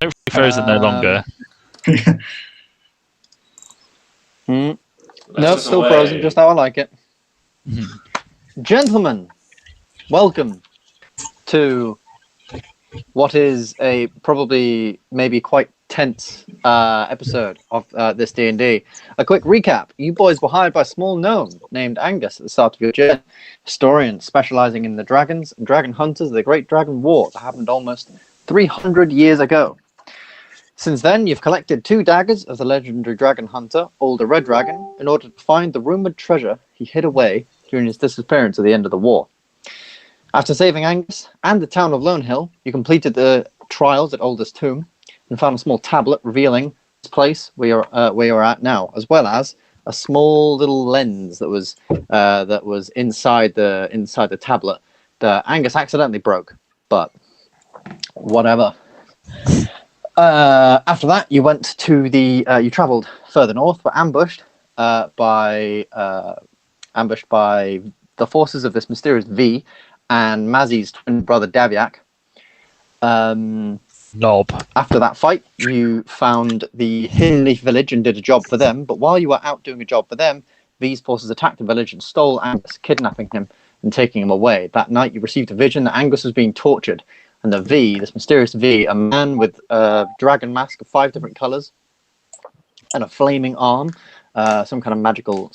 Hopefully frozen no longer. No, still frozen, just how I like it. Gentlemen, welcome to what is a probably maybe quite tense episode of this D&D. A quick recap. You boys were hired by a small gnome named Angus at the start of your journey. Historian specializing in the dragons and dragon hunters of the Great Dragon War that happened almost 300 years ago. Since then, you've collected 2 daggers of the legendary dragon hunter, Older Red Dragon, in order to find the rumored treasure he hid away during his disappearance at the end of the war. After saving Angus and the town of Lone Hill, you completed the trials at Older's tomb and found a small tablet revealing this place where you're at now, as well as a small little lens that was inside the tablet that Angus accidentally broke. But whatever. After that, you went to you travelled further north, but ambushed by the forces of this mysterious V and Mazzy's twin brother Daviak. Knob. After that fight, you found the Hidden Leaf village and did a job for them. But while you were out doing a job for them, V's forces attacked the village and stole Angus, kidnapping him and taking him away. That night, you received a vision that Angus was being tortured. And the V, this mysterious V, a man with a dragon mask of 5 different colors and a flaming arm, some kind of magical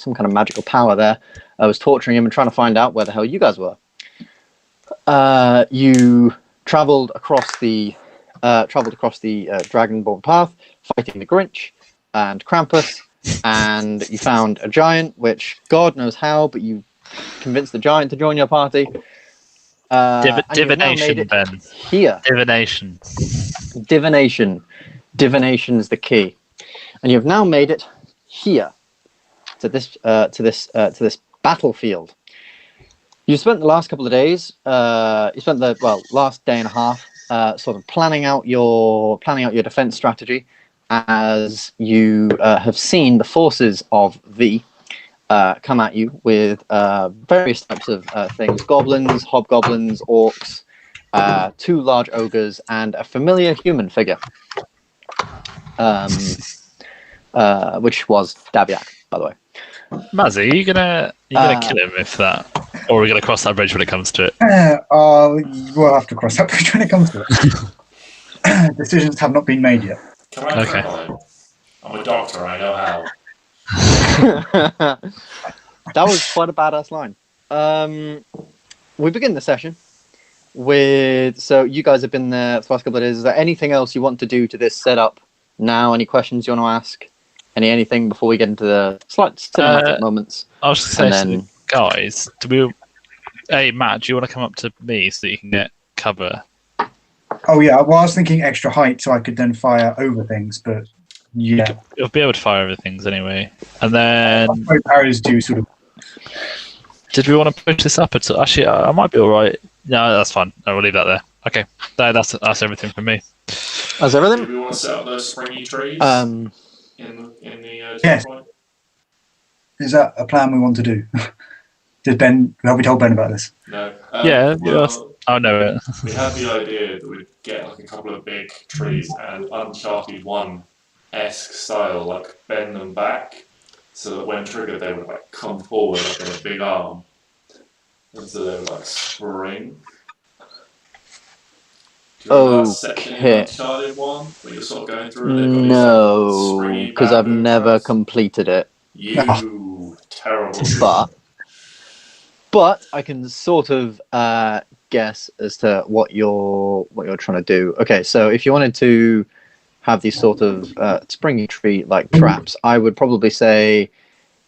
power there, was torturing him and trying to find out where the hell you guys were. You traveled across the Dragonborn path, fighting the Grinch and Krampus, and you found a giant, which God knows how, but you convinced the giant to join your party. Divination, Ben. Here. Divination is the key, and you have now made it here to this battlefield. You spent the last couple of days. Last day and a half, sort of planning out your defense strategy, as you have seen the forces of V come at you with various types of things: goblins, hobgoblins, orcs, 2 large ogres, and a familiar human figure, which was Daviak, by the way. Mazzy, are you gonna kill him if that, or are we gonna cross that bridge when it comes to it? We'll have to cross that bridge when it comes to it. Decisions have not been made yet. Can I try on? I'm a doctor. I know how. That was quite a badass line. We begin the session with, so you guys have been there for the last couple of days. Is there anything else you want to do to this setup now? Any questions you want to ask? Anything before we get into the slight cinematic moments? I was just saying, guys, hey Matt, do you want to come up to me so that you can get cover? Oh yeah, well I was thinking extra height so I could then fire over things, but yeah. You'll be able to fire over things anyway. And then arrows do sort of. Did we want to push this up at all? Actually, I might be alright. No, that's fine. I will leave that there. Okay. That's everything from me. That's everything? Do we want to set up those springy trees? In the yes. point? Is that a plan we want to do? Have we told Ben about this? No. I know it. We had the idea that we'd get like a couple of big trees and Uncharted 1-esque style, like bend them back so that when triggered they would like come forward like in a big arm. And so they would like spring. Okay. Uncharted 1 where you're sort of going through and no, because I've never completed it. You terrible. But I can sort of guess as to what you're trying to do. Okay, so if you wanted to have these sort of springy tree like traps, I would probably say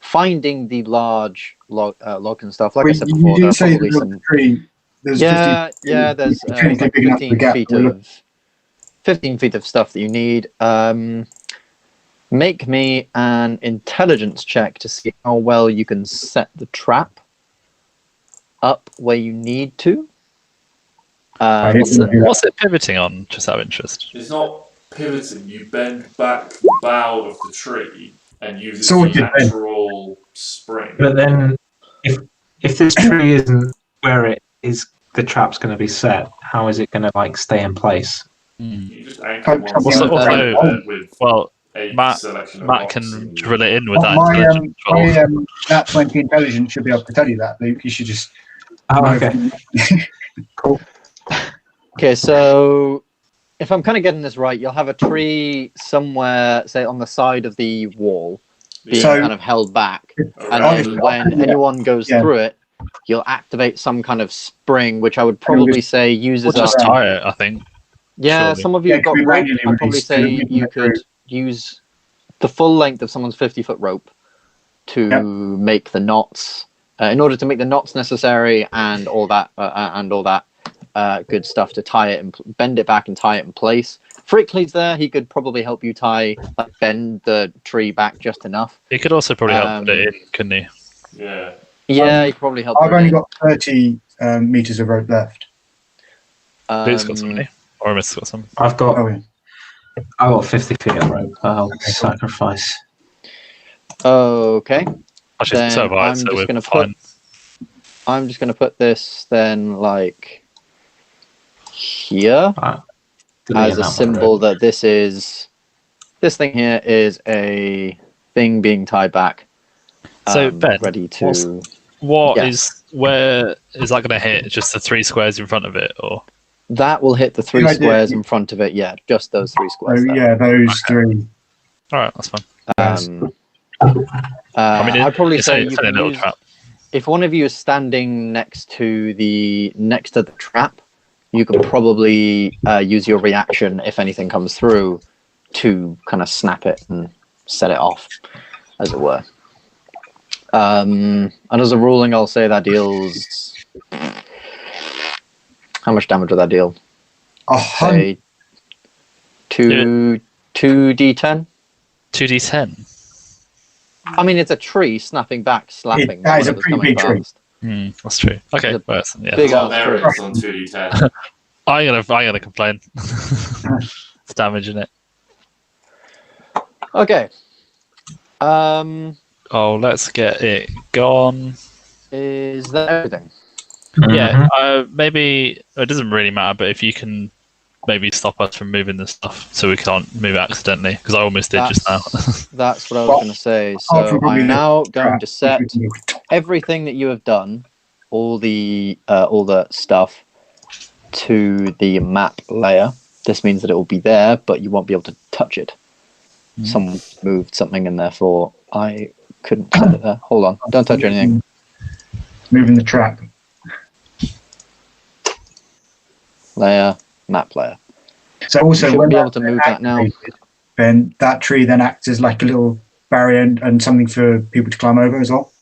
finding the large log and stuff. Like I said before, there are probably some. There's 15 feet of stuff that you need. Make me an intelligence check to see how well you can set the trap up where you need to. What's it pivoting on, just out of interest? It's not pivoting. You bend back the bough of the tree and use it as a natural spring. But then, if this tree isn't where it is, the trap's going to be set. How is it going to stay in place? You just anchor one What's side the- of also- it with Well, a Matt selection of Matt rocks can and- drill it in with that My intelligence roll. Nat 20 intelligence should be able to tell you that, Luke. You should just. Oh, okay. Cool. Okay, so if I'm kind of getting this right, you'll have a tree somewhere, say, on the side of the wall, being So- kind of held back. And around then it. when anyone goes Yeah. through it, you'll activate some kind of spring, which I would probably say uses We'll just up. tie it, I think. Yeah, surely. some of you Yeah, have got can we rope. manually I'd probably release say two? you could use the full length of someone's 50-foot rope to Yep. make the knots. In order to make the knots necessary and all that good stuff to tie it and bend it back and tie it in place. Frickley's there. He could probably help you bend the tree back just enough. He could also probably help put it in, couldn't he? Yeah. Yeah, he could probably help. I've put it only in. got 30 meters of rope left. Luke's got some, hasn't he? Oramis got some. I've got Oh, yeah. 50 feet of rope. I'll Okay, cool. sacrifice. Okay. Actually, Then so have I, I'm so just we're gonna fine. I'm just going to put this then here as a symbol that this thing here is a thing being tied back. So, Ben, ready to. What Yeah. where is that going to hit? Just the 3 squares in front of it, or That will hit the 3 Good idea. squares in front of it. Yeah, just those 3 Oh, squares. there. yeah, those three. all right, that's fine. I'd probably it's say only you a can little use, trap. if one of you is standing next to the trap, you could probably use your reaction if anything comes through to kind of snap it and set it off, as it were. And as a ruling, I'll say that deals. How much damage would that deal? 100. Say 2d10. 2d10. I mean, it's a tree snapping back, slapping. That is a whatever's pretty coming big tree. past. That's true. Okay, It's a well, yeah. big Well, ass there tree. it is on 2d10. I'm gonna complain. It's damaging it. Okay. Oh, let's get it gone. Is that everything? Yeah, maybe it doesn't really matter, but if you can maybe stop us from moving the stuff so we can't move it accidentally, because I almost did just now. That's what I was going to say. Apart from So probably I'm the now going trap, to set which we can do. everything that you have done, all the stuff, to the map layer. This means that it will be there, but you won't be able to touch it. Someone moved something, and therefore I couldn't set it there. Hold on, don't touch anything. Moving the trap. Layer, map layer. So also, Should when be able that's to move that now. activated, then that tree then acts as like a little barrier and something for people to climb over as well.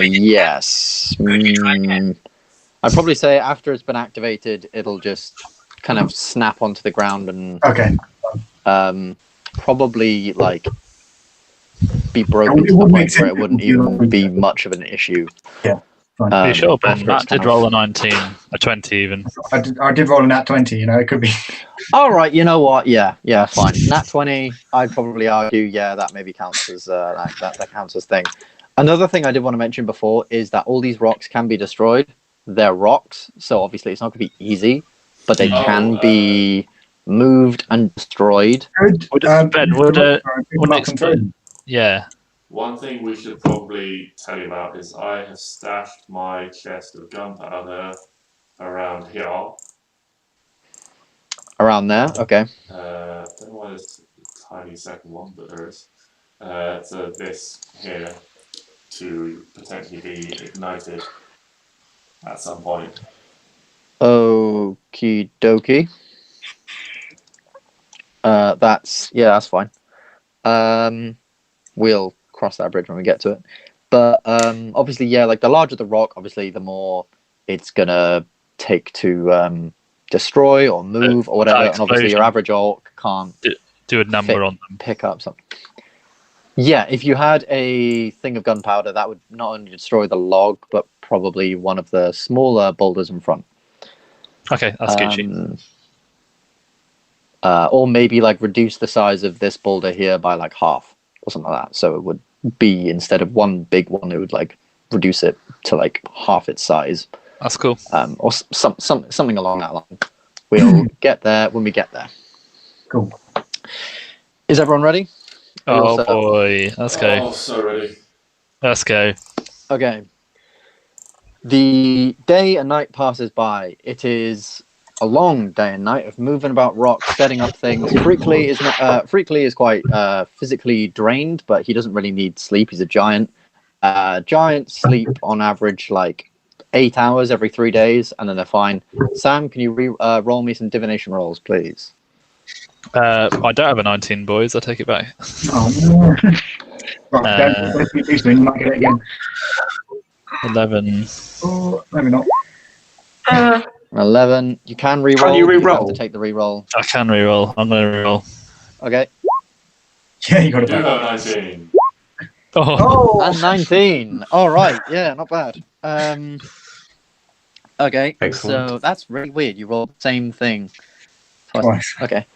Yes. I'd probably say after it's been activated, it'll just kind of snap onto the ground and Okay. probably be broken It to the would make point where sense it wouldn't if you even be much of an issue. Fine. Are you sure, Ben? after Matt it's did kind roll a of- 19, a 20 even. I did roll a nat 20. You know, it could be. All right, you know what? Yeah, fine. Nat 20. I'd probably argue, yeah, that maybe counts as that counts as thing. Another thing I did want to mention before is that all these rocks can be destroyed. They're rocks, so obviously it's not going to be easy, but they can be moved and destroyed. Good. Ben, would good luck explain- and Yeah. One thing we should probably tell you about is I have stashed my chest of gunpowder around here. Around there, okay. Don't know why there's a tiny second one, but there is. So this here to potentially be ignited at some point. Okie dokie. That's fine. We'll cross that bridge when we get to it. But obviously, yeah, the larger the rock, obviously, the more it's gonna take to destroy or move or whatever. And obviously, your explosion. average orc can't Do a number on them. pick up something. Yeah, if you had a thing of gunpowder, that would not only destroy the log, but probably one of the smaller boulders in front. Okay, that's Gucci. Or maybe reduce the size of this boulder here by half or something like that. So it would be, instead of one big one, it would reduce it to half its size. That's cool. Or something along that line. We'll get there when we get there. Cool. Is everyone ready? Are you all Oh set up? boy, let's go. Oh, so ready. Let's go. Okay. The day and night passes by. It is a long day and night of moving about rocks, setting up things. Freakly is quite physically drained, but he doesn't really need sleep. He's a giant. Giants sleep on average like 8 hours every 3 days, and then they're fine. Sam, can you roll me some divination rolls, please? I don't have a 19, boys. I take it back. Oh, no. Right, let's be decent. You might get it again. 11. Oh, maybe not. 11. You can re-roll. Can you have re-roll? to take the re-roll. I can reroll. I'm going to reroll. Okay. Yeah, you got I it do back. have 19. Oh, Oh, And 19. All right. Yeah, not bad. Okay. Excellent. So that's really weird. You rolled the same thing twice. twice. Okay.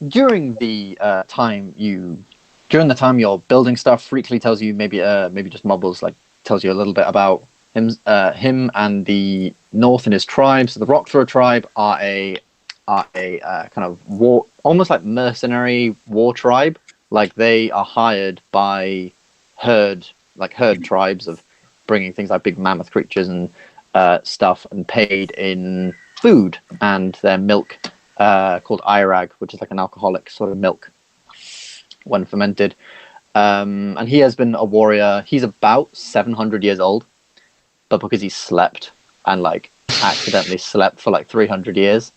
During the time you're building stuff, Freakly tells you maybe just mumbles, like tells you a little bit about him and the North and his tribe. So the Rockthrow tribe are a kind of war, almost like mercenary war tribe. Like they are hired by herd tribes of bringing things like big mammoth creatures and stuff, and paid in food and their milk, called Irag, which is like an alcoholic sort of milk when fermented. And he has been a warrior. He's about 700 years old, but because he slept and like accidentally slept for like 300 years,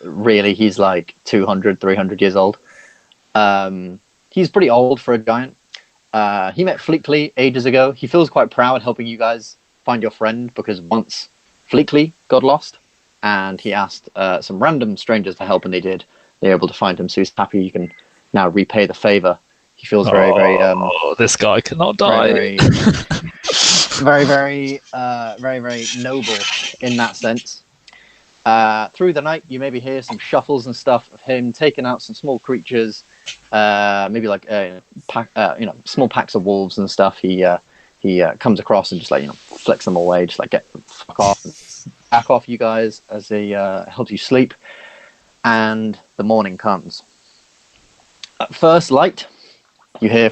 really he's like 200, 300 years old. He's pretty old for a giant. He met Fleekley ages ago. He feels quite proud helping you guys find your friend, because once Fleekley got lost and he asked some random strangers for help, and they did. They were able to find him, so he's happy you can now repay the favor. He feels very this guy cannot die. very noble in that sense. Through the night, you maybe hear some shuffles and stuff of him taking out some small creatures, maybe like small packs of wolves and stuff. He comes across and just like flicks them away, just like get the fuck off, back off you guys, as he helps you sleep. And the morning comes. At first light, you hear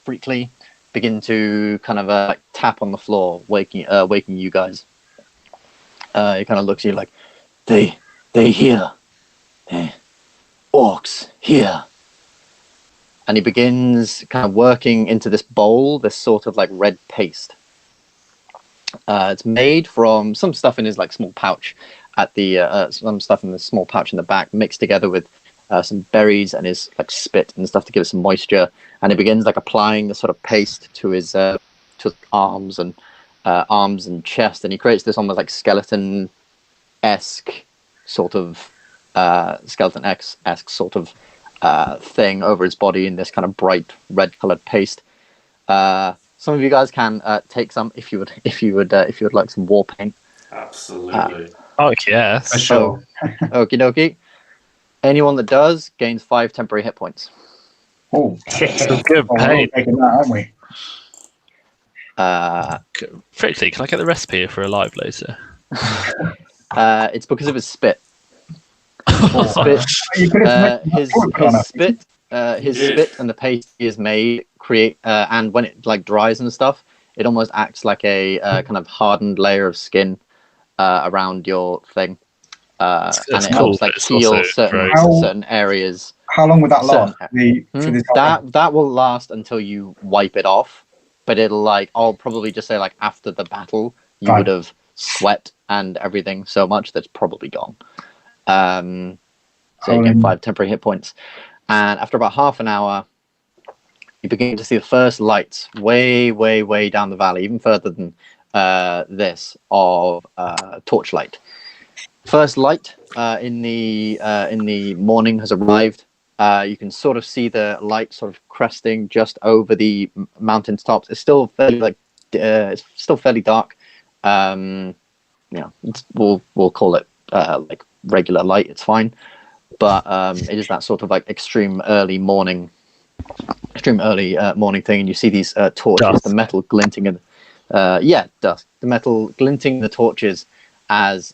Freakly begin to kind of like tap on the floor, waking you guys. He kind of looks at you like, they here, orcs here. And he begins kind of working into this bowl, this sort of like red paste. It's made from some stuff in his like small pouch at the some stuff in the small pouch in the back, mixed together with some berries and his like spit and stuff to give it some moisture. And he begins like applying the sort of paste to his arms and chest, and he creates this almost like skeleton-esque sort of thing over his body in this kind of bright red-colored paste. Some of you guys can take some if you would like some war paint. Absolutely. Oh yes. For sure. Okie dokie. Anyone that does gains 5 temporary hit points. Oh, Some good we're pain. taking that, aren't we? Frankly, can I get the recipe for a live later? It's because of his spit. Spit. You could have His spit and the paste he has made create, and when it like dries and stuff, it almost acts like a kind of hardened layer of skin around your thing, and it helps like heal certain areas. How long would that last? That will last until you wipe it off, but it'll like, I'll probably just say like after the battle you would have sweat and everything so much that's probably gone. So you get 5 temporary hit points, and after about half an hour you begin to see the first lights way down the valley, even further than this, of torchlight. First light in the morning has arrived. You can sort of see the light sort of cresting just over the mountain tops. It's still fairly dark. We'll call it like regular light. It's fine, but it is that sort of like extreme early morning thing, and you see these torches, the metal glinting Yeah, dusk. The metal glinting the torches as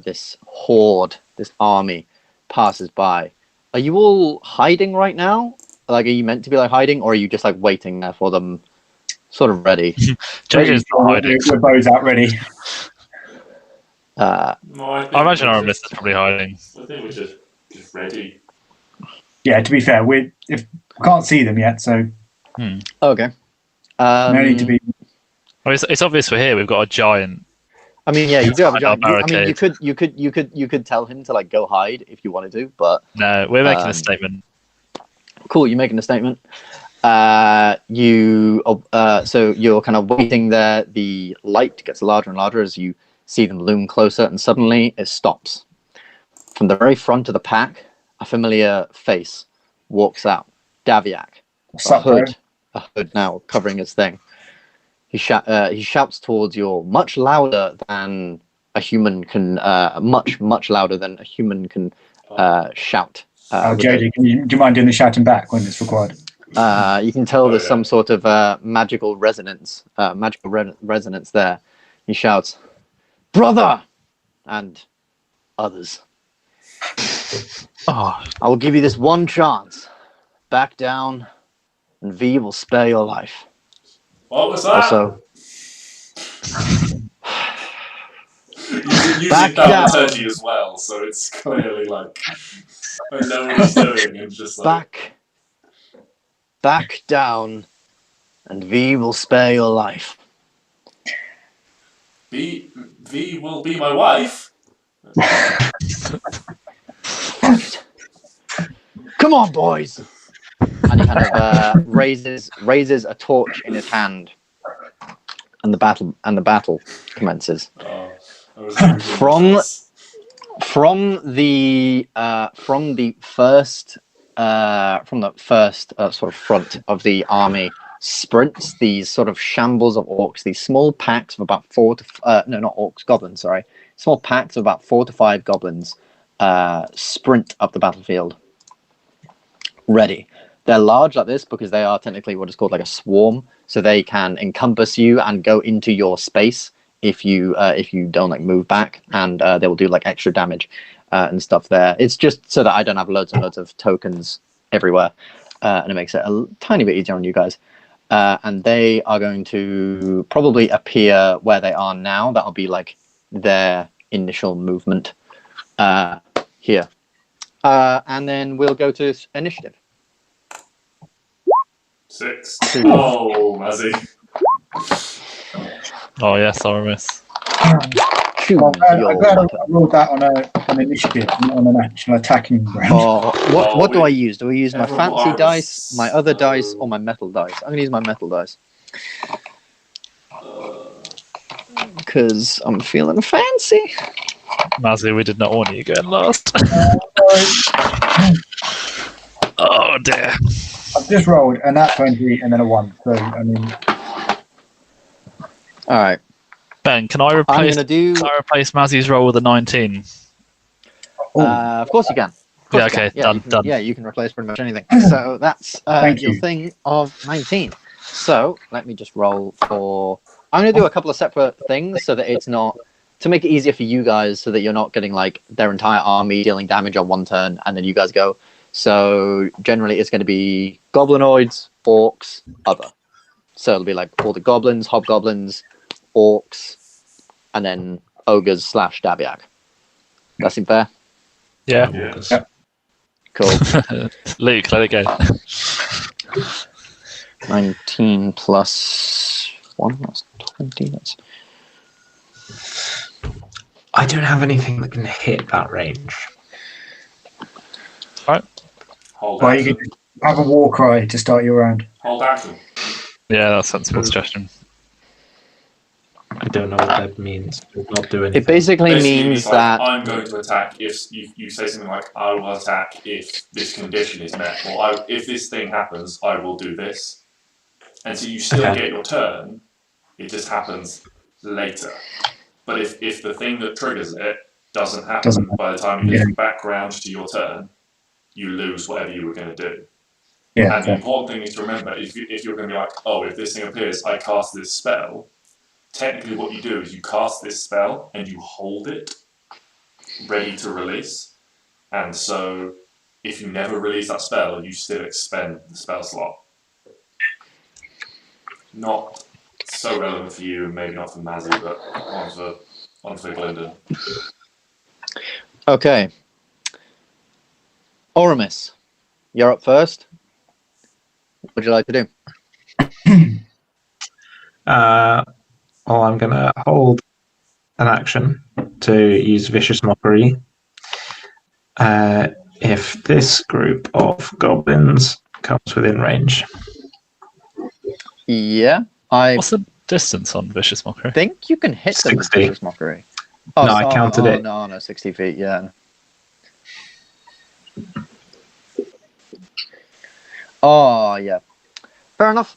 this horde, this army, passes by. Are you all hiding right now? Like, are you meant to be like hiding, or are you just like waiting there for them, sort of ready? JJ's not hiding. Your bow's out ready. No, I imagine we're Oramis is probably hiding. I think we're just ready. Yeah, to be fair, we can't see them yet, so Okay. no need to be. Well, it's obvious we're here. We've got a giant. I mean, yeah, you do have a giant. I mean, Barricade. you could tell him to like go hide if you wanted to, but No, we're making a statement. cool. You're making a statement. So you're kind of waiting there. The light gets larger and larger as you see them loom closer, and suddenly it stops. From the very front of the pack, a familiar face walks out. Daviak, a hood now covering his thing. He shouts towards you much louder than a human can, much louder than a human can shout. JJ, do you mind doing the shouting back when it's required? You can tell there's some sort of magical resonance, resonance there. He shouts, "Brother!" and others. Oh, I will give you this one chance. Back down, and V will spare your life. What was that? Also, using back thaumaturgy as well, so it's clearly like I know what he's doing and just like back down, and V will spare your life. V will be my wife. Come on, boys! And he kind of raises a torch in his hand, and the battle commences. From the first sort of front of the army sprints these sort of shambles of orcs, these small packs of about goblins, sorry. Small packs of about 4 to 5 goblins sprint up the battlefield. Ready. They're large like this because they are technically what is called like a swarm, so they can encompass you and go into your space if you don't like move back, and they will do like extra damage and stuff there. It's just so that I don't have loads and loads of tokens everywhere, and it makes it a tiny bit easier on you guys. And they are going to probably appear where they are now. That'll be like their initial movement here. And then we'll go to initiative. 6. Oh, Mazzy. oh yes, Oramis. Choose I'm glad your I weapon. rolled that on an initiative, not on an actual attacking ground. What do I use? Do I use my Everyone fancy is dice, my other so- dice, or my metal dice? I'm going to use my metal dice. Because I'm feeling fancy. Mazzy, we did not want you going last. oh dear. I've just rolled a nat 20 and then a 1, so I mean. All right. Ben, can I I'm replace going to do... Mazzy's roll with a 19? of course you can. Yeah, okay, done. Yeah, you can replace pretty much anything. So that's your thing of 19. So let me just roll for... I'm going to do a couple of separate things so that it's not... To make it easier for you guys so that you're not getting like their entire army dealing damage on one turn and then you guys go. So generally it's going to be goblinoids, orcs, other. So it'll be like all the goblins, hobgoblins, orcs, and then ogres / Dabiak. That seem fair? Yeah. Yes. Cool. Luke, let it go. 19 plus 1, that's 20. That's... I don't have anything that can hit that range. Hold Well, you action. can have a war cry to start your round. Hold action. Yeah, that's a sensible suggestion. I don't know what that means. It will not do anything. It basically means it's like, that... I'm going to attack if you say something like, I will attack if this condition is met, or if this thing happens, I will do this. And so you still get your turn, it just happens later. But if the thing that triggers it doesn't happen by the time you get back round to your turn, you lose whatever you were going to do. Yeah. And the important thing is to remember, if you're going to be like, oh, if this thing appears, I cast this spell, technically what you do is you cast this spell and you hold it ready to release. And so if you never release that spell, you still expend the spell slot. Not so relevant for you, and maybe not for Mazzy, but on for Gylndan. Okay. Oramis, you're up first. What would you like to do? Well, I'm going to hold an action to use Vicious Mockery. If this group of goblins comes within range. Yeah, I What's the distance on Vicious Mockery? think you can hit them with 60. Vicious Mockery. Oh, No, I counted it. No, 60 feet, yeah. Oh, yeah. Fair enough.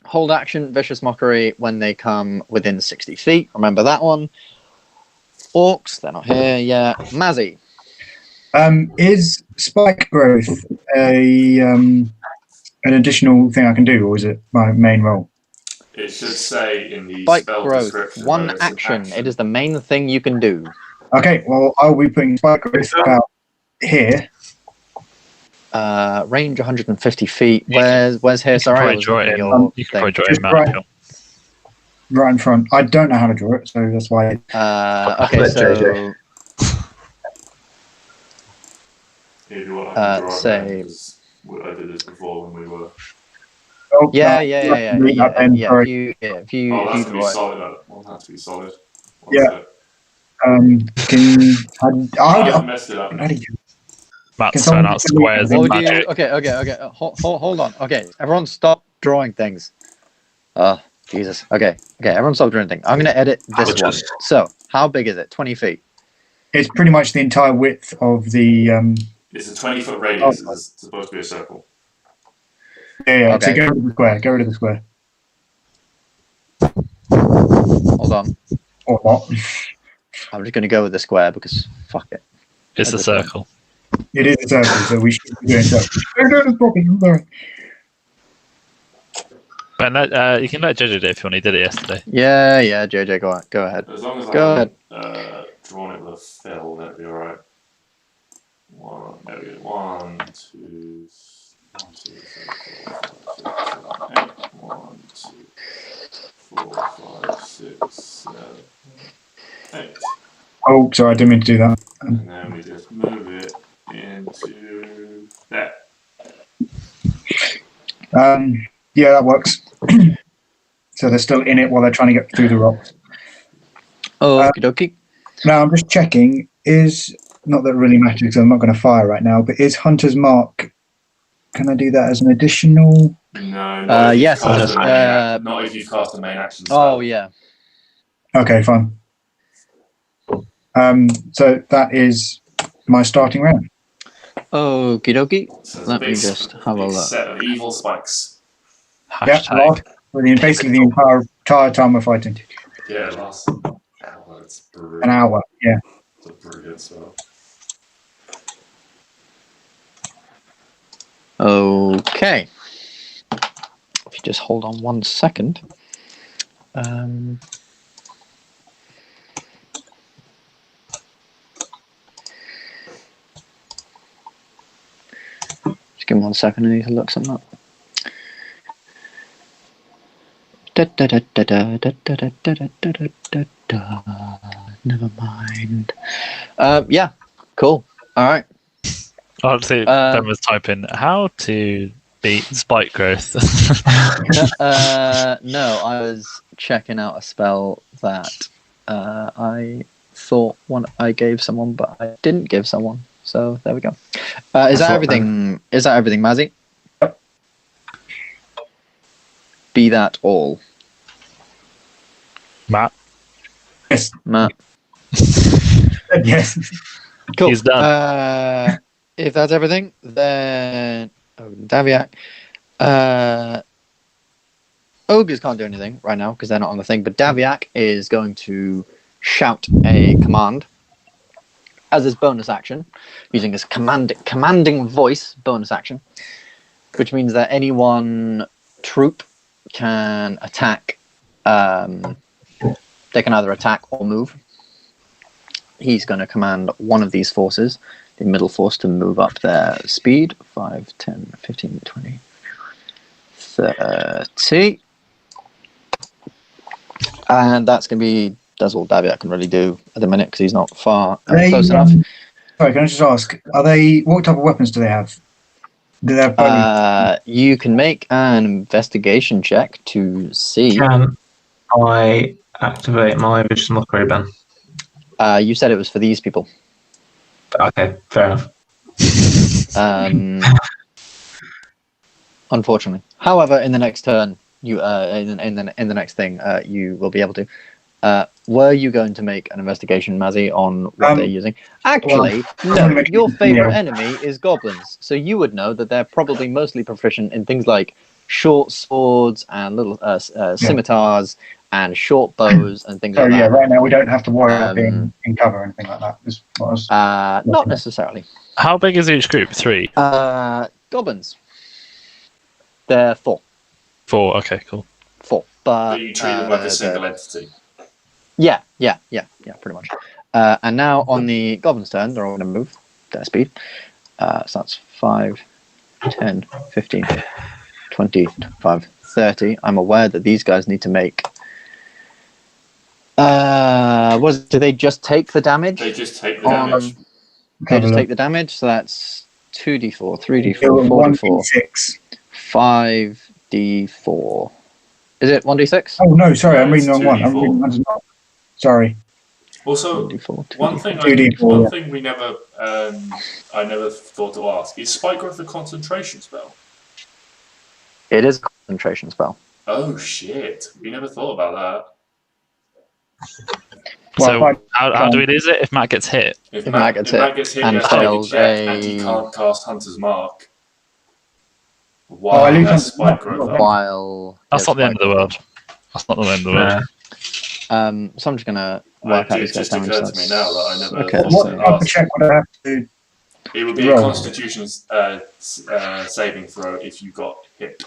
Hold action, Vicious Mockery when they come within 60 feet. Remember that one. Orcs, they're not here. Yeah. Mazzy. Is spike growth an additional thing I can do, or is it my main role? It should say in the Spike spell growth. description. One that it's an action. It is the main thing you can do. Okay, well, I'll be putting spike growth about here. Range 150 feet. Where's here? Sorry, I Probably was draw it looking at in. your You thing. can probably draw it Just in map. right in front. I don't know how to draw it, so that's why. Okay, Let so JJ. If you want, I can draw it say- then, 'cause I did this before when we were. Oh, yeah. Ben, If sorry. you Oh, that's draw gonna be it. solid. That will have to be solid. Yeah. I Can messed it up. how do you? Matt's Can someone throwing out give me- squares What and would you? magic. Okay. Hold on. Okay, everyone stop drawing things. Jesus. Okay. Everyone stop drawing things. I'm gonna edit this one. Just- So, how big is it? 20 feet. It's pretty much the entire width of the. It's a 20-foot radius. It's supposed to be a circle. Yeah. Okay. So go rid of the square. Go rid of the square. Hold on. Or not. I'm just gonna go with the square because fuck it. It's a circle. It is a circle, so we should be doing so. Don't do this properly. I'm sorry. But you can let JJ do it if you want. He did it yesterday. Yeah. JJ, go ahead. As long as Go I ahead. haven't drawn it with a fill, that'd be alright. There we go. 1, 2, 3, 4, 5, 6, 7, 8. 1, 2, 4, 5, 6, 7, 8. Oh, sorry, I didn't mean to do that. And then we just move it into there. Yeah, that works. So they're still in it while they're trying to get through the rocks. Okie dokie. Now I'm just checking. Is not that it really matters because I'm not going to fire right now. But is Hunter's Mark? Can I do that as an additional? No, not if yes, you've cast the uh, not if you've cast the main action Oh spell. yeah. Okay, fine. So that is my starting round. Okie dokie. So there's Let a me big, just have a big look. set of evil spikes. Yeah, Hashtag. basically the entire time we're fighting. Yeah, it lasts an hour. It's brilliant. An hour. Yeah. It's a brilliant spell. Okay. If you just hold on 1 second. Just give me 1 second. I need to look something up. Never mind. Yeah. Cool. All right. Honestly, Ben was typing how to beat spike growth. No, I was checking out a spell that I thought I gave someone, but I didn't give someone. So there we go. Is that everything? Is that everything, Mazzy? Yep. Be that all, Matt, Yes. Matt. Yes. Cool. He's done. If that's everything, then Daviak. Ogres can't do anything right now because they're not on the thing. But Daviak is going to shout a command as his bonus action, using his commanding voice bonus action, which means that any one troop can attack They can either attack or move. He's going to command one of these forces, the middle force, to move up their speed. 5, 10, 15, 20, 30. And that's going to be... That's all Daviat can really do at the minute because he's not far close enough. Sorry, can I just ask? What type of weapons do they have? Do they have bow? You can make an investigation check to see. Can I activate my vicious mockery, Ben? You said it was for these people. Okay, fair enough. Unfortunately, however, in the next turn, you in the next thing, you will be able to. Were you going to make an investigation, Mazzy, on what they're using? Actually, no. Your favorite enemy is goblins, so you would know that they're probably mostly proficient in things like short swords and little scimitars and short bows and things like that. Right now we don't have to worry about being in cover or anything like that. Is what I was not necessarily. How big is each group? 3? Goblins. They're 4. 4. Okay, cool. 4, but you treat them like a single entity. Yeah, pretty much. And now on the goblins' turn, they're all going to move their speed. So that's 5, 10, 15, 20, 25, 30. I'm aware that these guys need to make... do they just take the damage? They just take the damage. They just take the damage, so that's 2d4, 3d4, 4d4, 5d4. Is it 1d6? Oh, no, sorry, I'm reading the wrong one. I'm reading 100. Sorry. Also, 2d4, one thing we never, I never thought to ask, is Spike Growth a concentration spell? It is a concentration spell. Oh shit, we never thought about that. So how do we lose it if Matt gets hit? If Matt gets hit and fails and he can't cast Hunter's Mark. While that's Spike Growth. That's not the end of the world. That's not the end of the world. So I'm just gonna work out these guys' damage. It just occurred to me now that I never. Okay, what type of check would I have to? It would be a Constitution saving throw if you got hit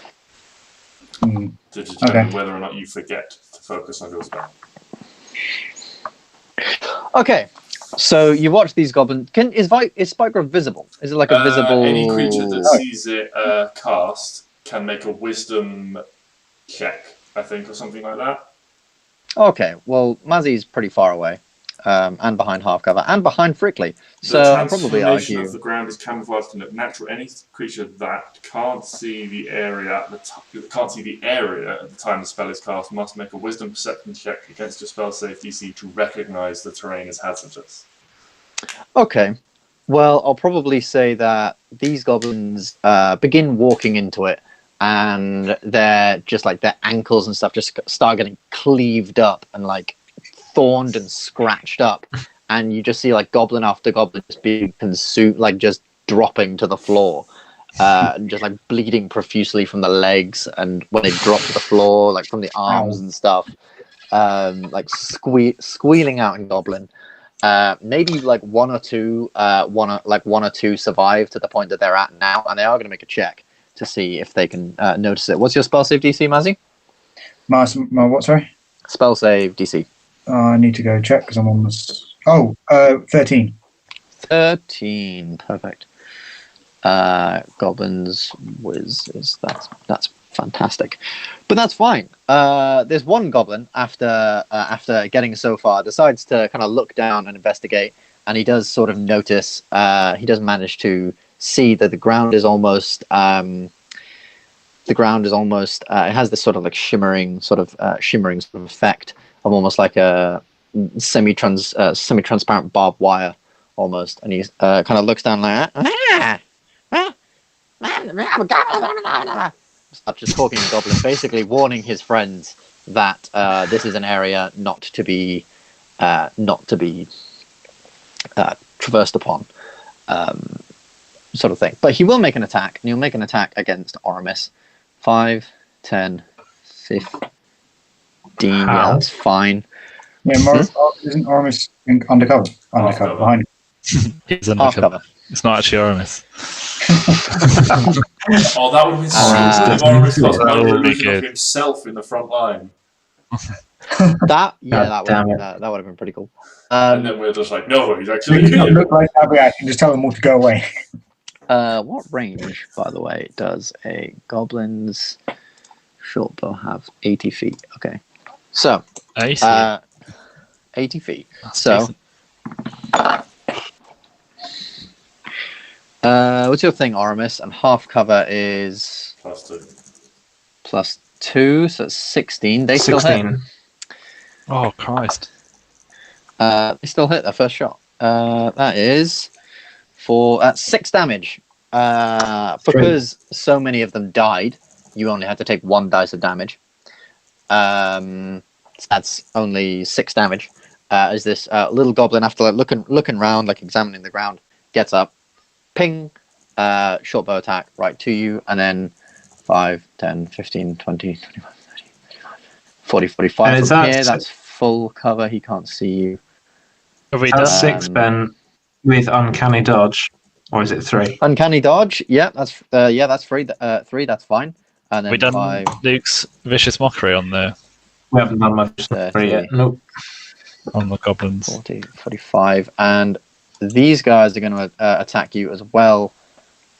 to determine whether or not you forget to focus on your spell. Okay, so you watch these goblins. Is Spike Growth visible? Is it like a visible? Any creature that sees it cast can make a Wisdom check, I think, or something like that. Okay, well, Mazzy's pretty far away, and behind half cover, and behind Frickley. So I'll probably argue of the ground is camouflaged and look natural. Any creature that can't see the area at the time the spell is cast must make a Wisdom Perception check against your spell save DC to recognise the terrain as hazardous. Okay, well, I'll probably say that these goblins begin walking into it. And they're just like their ankles and stuff just start getting cleaved up and like thorned and scratched up, and you just see like goblin after goblin just being consumed, like just dropping to the floor, just like bleeding profusely from the legs, and when they drop to the floor, like from the arms and stuff, like squealing out in goblin. Maybe like one or two survive to the point that they're at now, and they are going to make a check to see if they can notice it. What's your spell save DC, Mazzy? My what, sorry? Spell save DC. I need to go check because I'm almost... 13. 13, perfect. Goblins, whiz, that's fantastic. But that's fine. There's one goblin, after getting so far, decides to kind of look down and investigate, and he does sort of notice, he does manage to see that the ground is almost it has this sort of like shimmering sort of effect of almost like a semi-transparent barbed wire almost, and he kind of looks down like starts just talking in goblin, basically warning his friends that this is an area not to be traversed upon. Sort of thing. But he will make an attack, and he'll make an attack against Oramis. 5, 10, 15. Yeah, that's fine. Yeah, isn't Oramis undercover? Undercover, behind him. He's undercover. It's not actually Oramis. Oh, that would have been sweet if Oramis got an illusion of himself in the front line. That God damn it. that would have been pretty cool. And then we're just like, no, he's They actually do not here. look like Ambyr. I can just tell them all to go away. What range, by the way, does a goblin's short bow have? 80 feet. Okay. So, 80. 80 feet. That's So, decent. what's your thing, Oramis? And half cover is +2, so it's 16. They still hit. 16. Oh, Christ. They still hit their first shot. That is for 6 damage. Because so many of them died, you only had to take 1 dice of damage. So that's only 6 damage. As this little goblin, after like looking around, like examining the ground, gets up, ping, short bow attack right to you, and then 5, 10, 15, 20, 25, 30, 35, 40, 45 from here. That's full cover. He can't see you. Have we That's done 6, Ben, with uncanny dodge. Or is it 3? Uncanny dodge. Yeah, that's 3. 3. That's fine. And then we done 5. Luke's vicious mockery on the We haven't done much 3 yet. Nope. on the goblins. 40, 45, and these guys are going to attack you as well,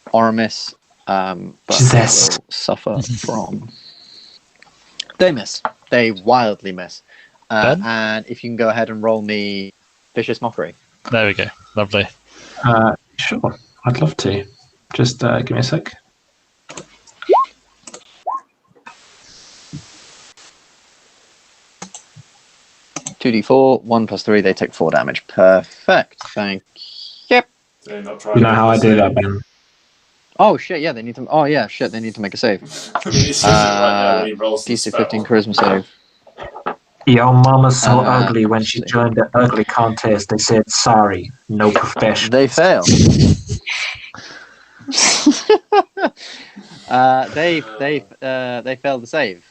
Oramis. But they will suffer from. They miss. They wildly miss. And if you can go ahead and roll me vicious mockery. There we go. Lovely. Sure, I'd love to. Just give me a sec. $2d4, 1 + 3, they take 4 damage. Perfect. Thank you. You You know how I do that, Ben? Oh shit! Yeah, they need to. Oh yeah, shit! They need to make a save. DC 15 charisma save. Your mama's so ugly. When she let's see. joined the ugly contest, they said sorry, no profession. They fail. They fail the save,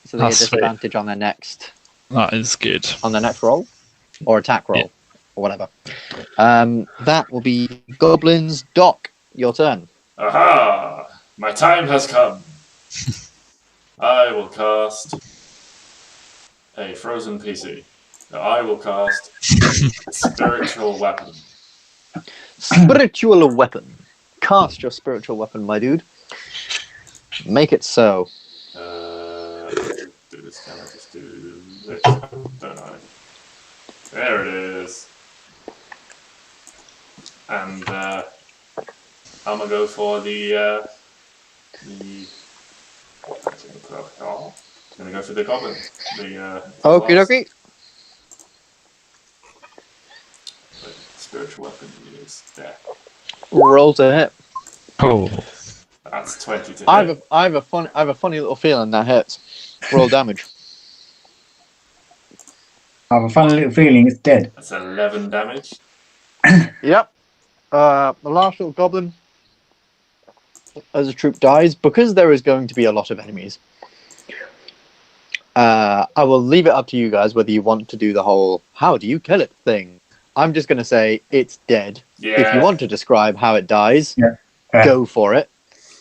so they Oh, get sweet. disadvantage on their next That is good. roll or attack roll or whatever. That will be goblins. Doc, your turn. Aha! My time has come. I will cast a frozen PC. I will cast spiritual weapon. Spiritual weapon. Cast your spiritual weapon, my dude. Make it so. Do this. Can I just do this? Don't I? There it is. And I'm gonna go for the. I'm gonna go for the goblin. Okie dokie. The spiritual weapon is there. Roll to hit. Oh, That's 20 to hit. I have a funny little feeling that hits. Roll damage. I have a funny little feeling it's dead. That's 11 damage. Yep. The last little goblin as a troop dies because there is going to be a lot of enemies. I will leave it up to you guys whether you want to do the whole "how do you kill it" thing. I'm just going to say it's dead. Yeah. If you want to describe how it dies, go for it.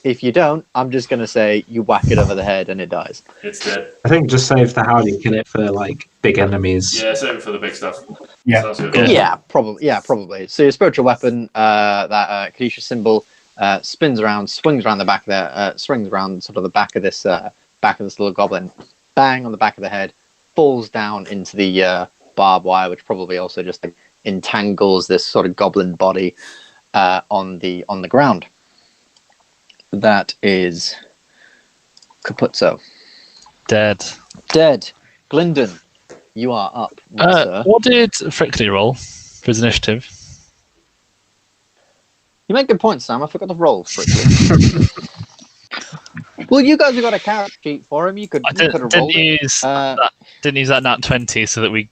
If you don't, I'm just going to say you whack it over the head and it dies. It's dead. I think just save the how you kill it for like big enemies. Yeah, save it for the big stuff. Yeah. Sounds good. Yeah, probably. So your spiritual weapon, that Kadisha symbol, spins around, swings around the back there, swings around sort of the back of this little goblin, bang on the back of the head, falls down into the barbed wire, which probably also just entangles this sort of goblin body on the ground. That is Capuzzo. dead. Dead. Gylndan, you are up, sir. What did Frickley roll for his initiative? You make good points, Sam. I forgot to roll for it. Well, you guys have got a character sheet for him. You could have rolled it. Didn't use that nat 20 so that we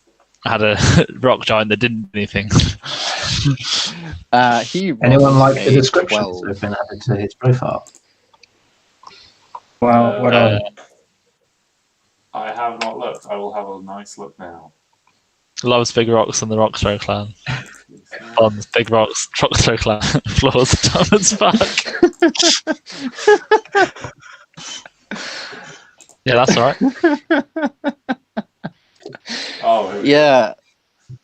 had a rock giant that didn't do anything. Anyone like the a descriptions 12. that have been added to his profile? Well, what are I have not looked. I will have a nice look now. Loves big rocks and the Rockstro clan. Bonds, big rocks, Rockstro clan. Floors, Thomas back. Yeah, that's alright. Yeah,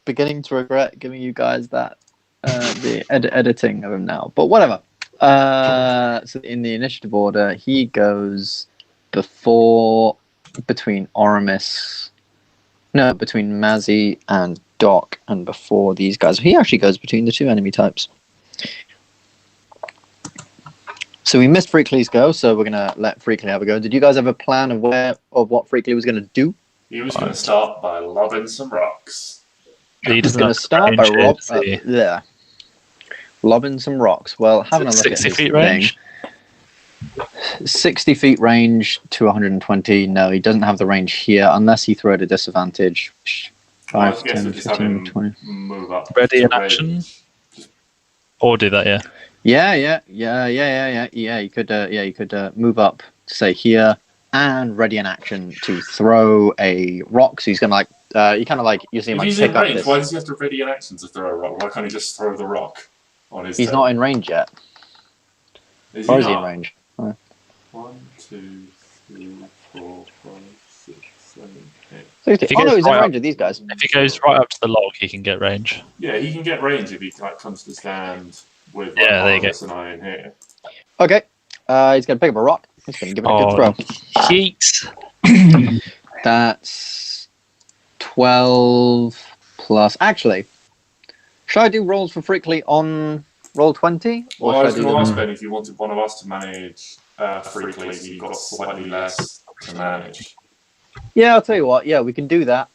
beginning to regret giving you guys that the editing of him now, but whatever. So in the initiative order, he goes between Mazzy and Doc, and before these guys. He actually goes between the two enemy types. So we missed Freakley's go, so we're gonna let Freakley have a go. Did you guys have a plan of what Freakley was gonna do? He was going to start by lobbing some rocks. He's going to start by lobbing some rocks. Well, having a look at his 60 feet range. 60 feet range to 120. No, he doesn't have the range here unless he threw at a disadvantage. 5, 10, 15, 20. Move up. Ready in action? Or do that, yeah. Yeah. You could move up to say here and ready in action to throw a rock. So he's gonna you see him if he's pick in up range, this. why does he have to ready in action to throw a rock? Why can't he just throw the rock on his? He's not in range yet. Is or he is he in not? range? 1, 2, 3, 4, 5, 6, 7, 8. He's in range of these guys. If he goes right up to the log, he can get range. Yeah, he can get range if he comes to stand with there you go. and I in here. Okay. He's gonna pick up a rock. He's gonna give it a good throw. Yeet. That's 12 plus. Actually, should I do rolls for Freakley on roll 20? Well, I was going to ask Ben if you wanted one of us to manage Freakley, so you've got slightly less to manage. Yeah, I'll tell you what. Yeah, we can do that.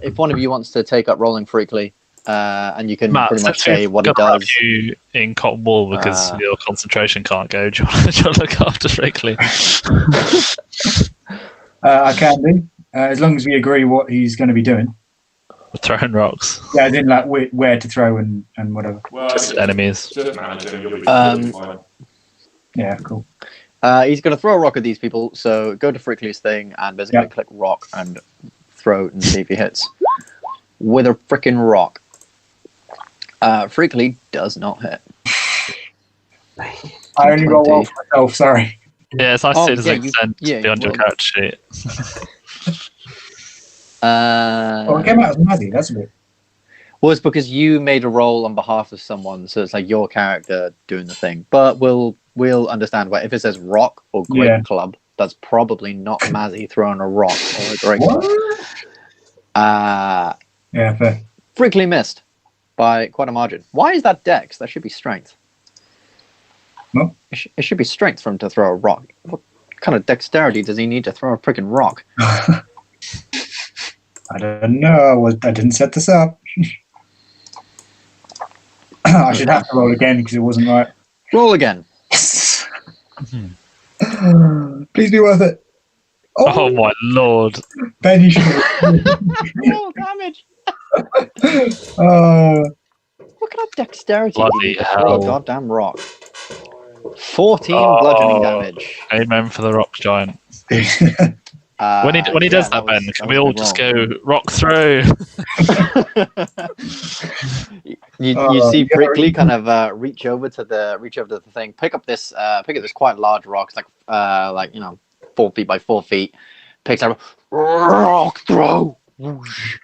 If one of you wants to take up rolling Freakley, and you can pretty much say what he does. Have you in cotton wool because your concentration can't go. Do you want to look after Freakley? I can do, as long as we agree what he's going to be doing. Throwing rocks. Yeah, I didn't like where to throw and whatever. Well, just enemies. Just manage them, you'll be fine. Yeah, cool. He's going to throw a rock at these people, so go to Freakley's thing and basically click rock and throw it and see if he hits. With a freaking rock. Freakley does not hit. I only roll well for myself, sorry. Yeah, it's nice to see it doesn't extend beyond your character sheet. It came out as Mazzy, that's a bit. Well, it's because you made a roll on behalf of someone, so it's like your character doing the thing. But we'll understand why. If it says rock or great club, that's probably not Mazzy throwing a rock or a great club. Yeah, fair. Freakley missed by quite a margin. Why is that dex? That should be strength. No. It should be strength for him to throw a rock. What kind of dexterity does he need to throw a freaking rock? I don't know. I didn't set this up. I should have to roll again because it wasn't right. Roll again. Please be worth it. Oh my lord. Ben, you should. Roll damage. What kind of dexterity Bloody did you throw a goddamn rock? 14 bludgeoning damage. Amen for the rock giant. When he does that, Ben, can we all just go rock through? you see Freakley kind of reach over to the thing, pick up this quite large rock. It's like 4 feet by 4 feet. Picks up rock throw. Whoosh.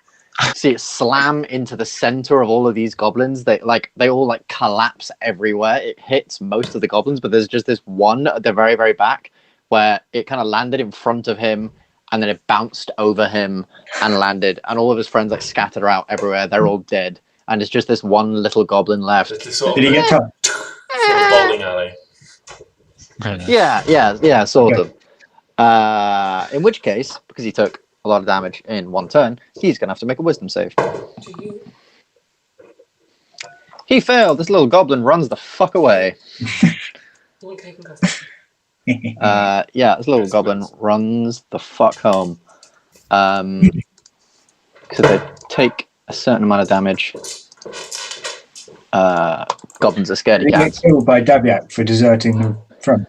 See it slam into the center of all of these goblins. They all collapse everywhere. It hits most of the goblins, but there's just this one at the very, very back where it kind of landed in front of him, and then it bounced over him and landed, and all of his friends scattered out everywhere. They're all dead, and it's just this one little goblin left. Did he get touched? Sort of bowling alley. Yeah, sort of. In which case, because he took a lot of damage in one turn, he's going to have to make a wisdom save. He failed. This little goblin runs the fuck away. This little goblin runs the fuck home. Because they take a certain amount of damage. Goblins are scared of Did he cats. get killed by Dabiak for deserting the front?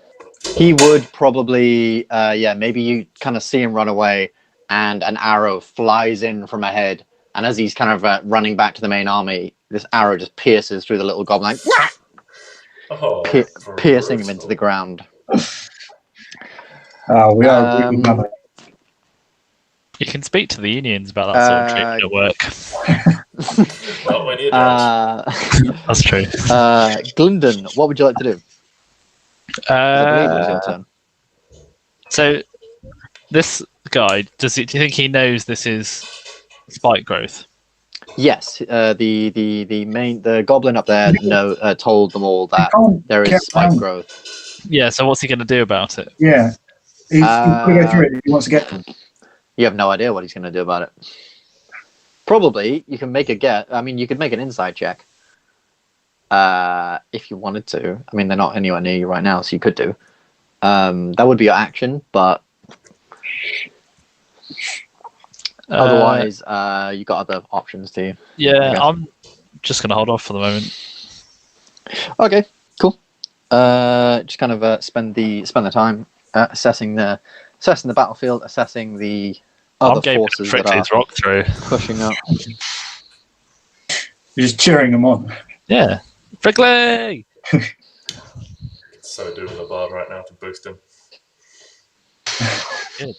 He would probably, maybe you kind of see him run away, and an arrow flies in from ahead, and as he's kind of running back to the main army, this arrow just pierces through the little goblin, piercing him into the ground. We are really You can speak to the unions about that sort of treatment at work. Not when you're drunk. That's true. Gylndan, what would you like to do? I believe it was your turn. So, this guy, do you think he knows this is spike growth? Yes, the goblin up there told them all that there is spike growth. Yeah. So what's he going to do about it? Yeah. He's going to go through it. He wants to get. You have no idea what he's going to do about it. Probably, you can make a guess. I mean, you could make an insight check if you wanted to. I mean, they're not anywhere near you right now, so you could do. That would be your action, but otherwise, you got other options too. Yeah, I'm just going to hold off for the moment. Okay, cool. Just kind of spend the time assessing the battlefield, assessing the other forces that are rock through. pushing up. You're just cheering them on. Yeah, Frickley! So doing a bard right now to boost him. Good.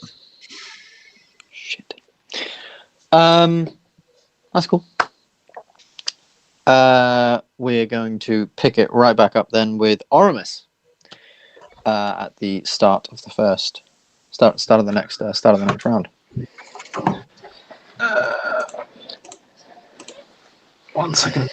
Shit. That's cool. We're going to pick it right back up then with Oramis at the start of the start of the next round. 1 second.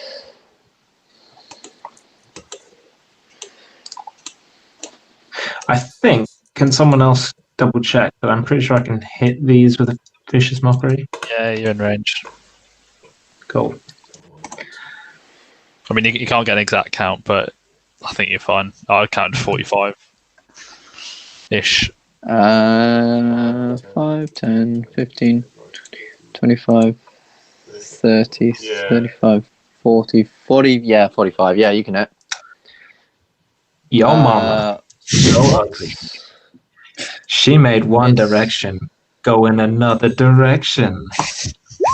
I think. Can someone else double check? But I'm pretty sure I can hit these with a vicious mockery. Yeah, you're in range. Cool. I mean, you can't get an exact count, but I think you're fine. I counted 45-ish. 5, 10, 15, 25, 30, 35, 40, yeah, 45. Yeah, you can hit. Yo, mama. So ugly. She made one direction go in another direction.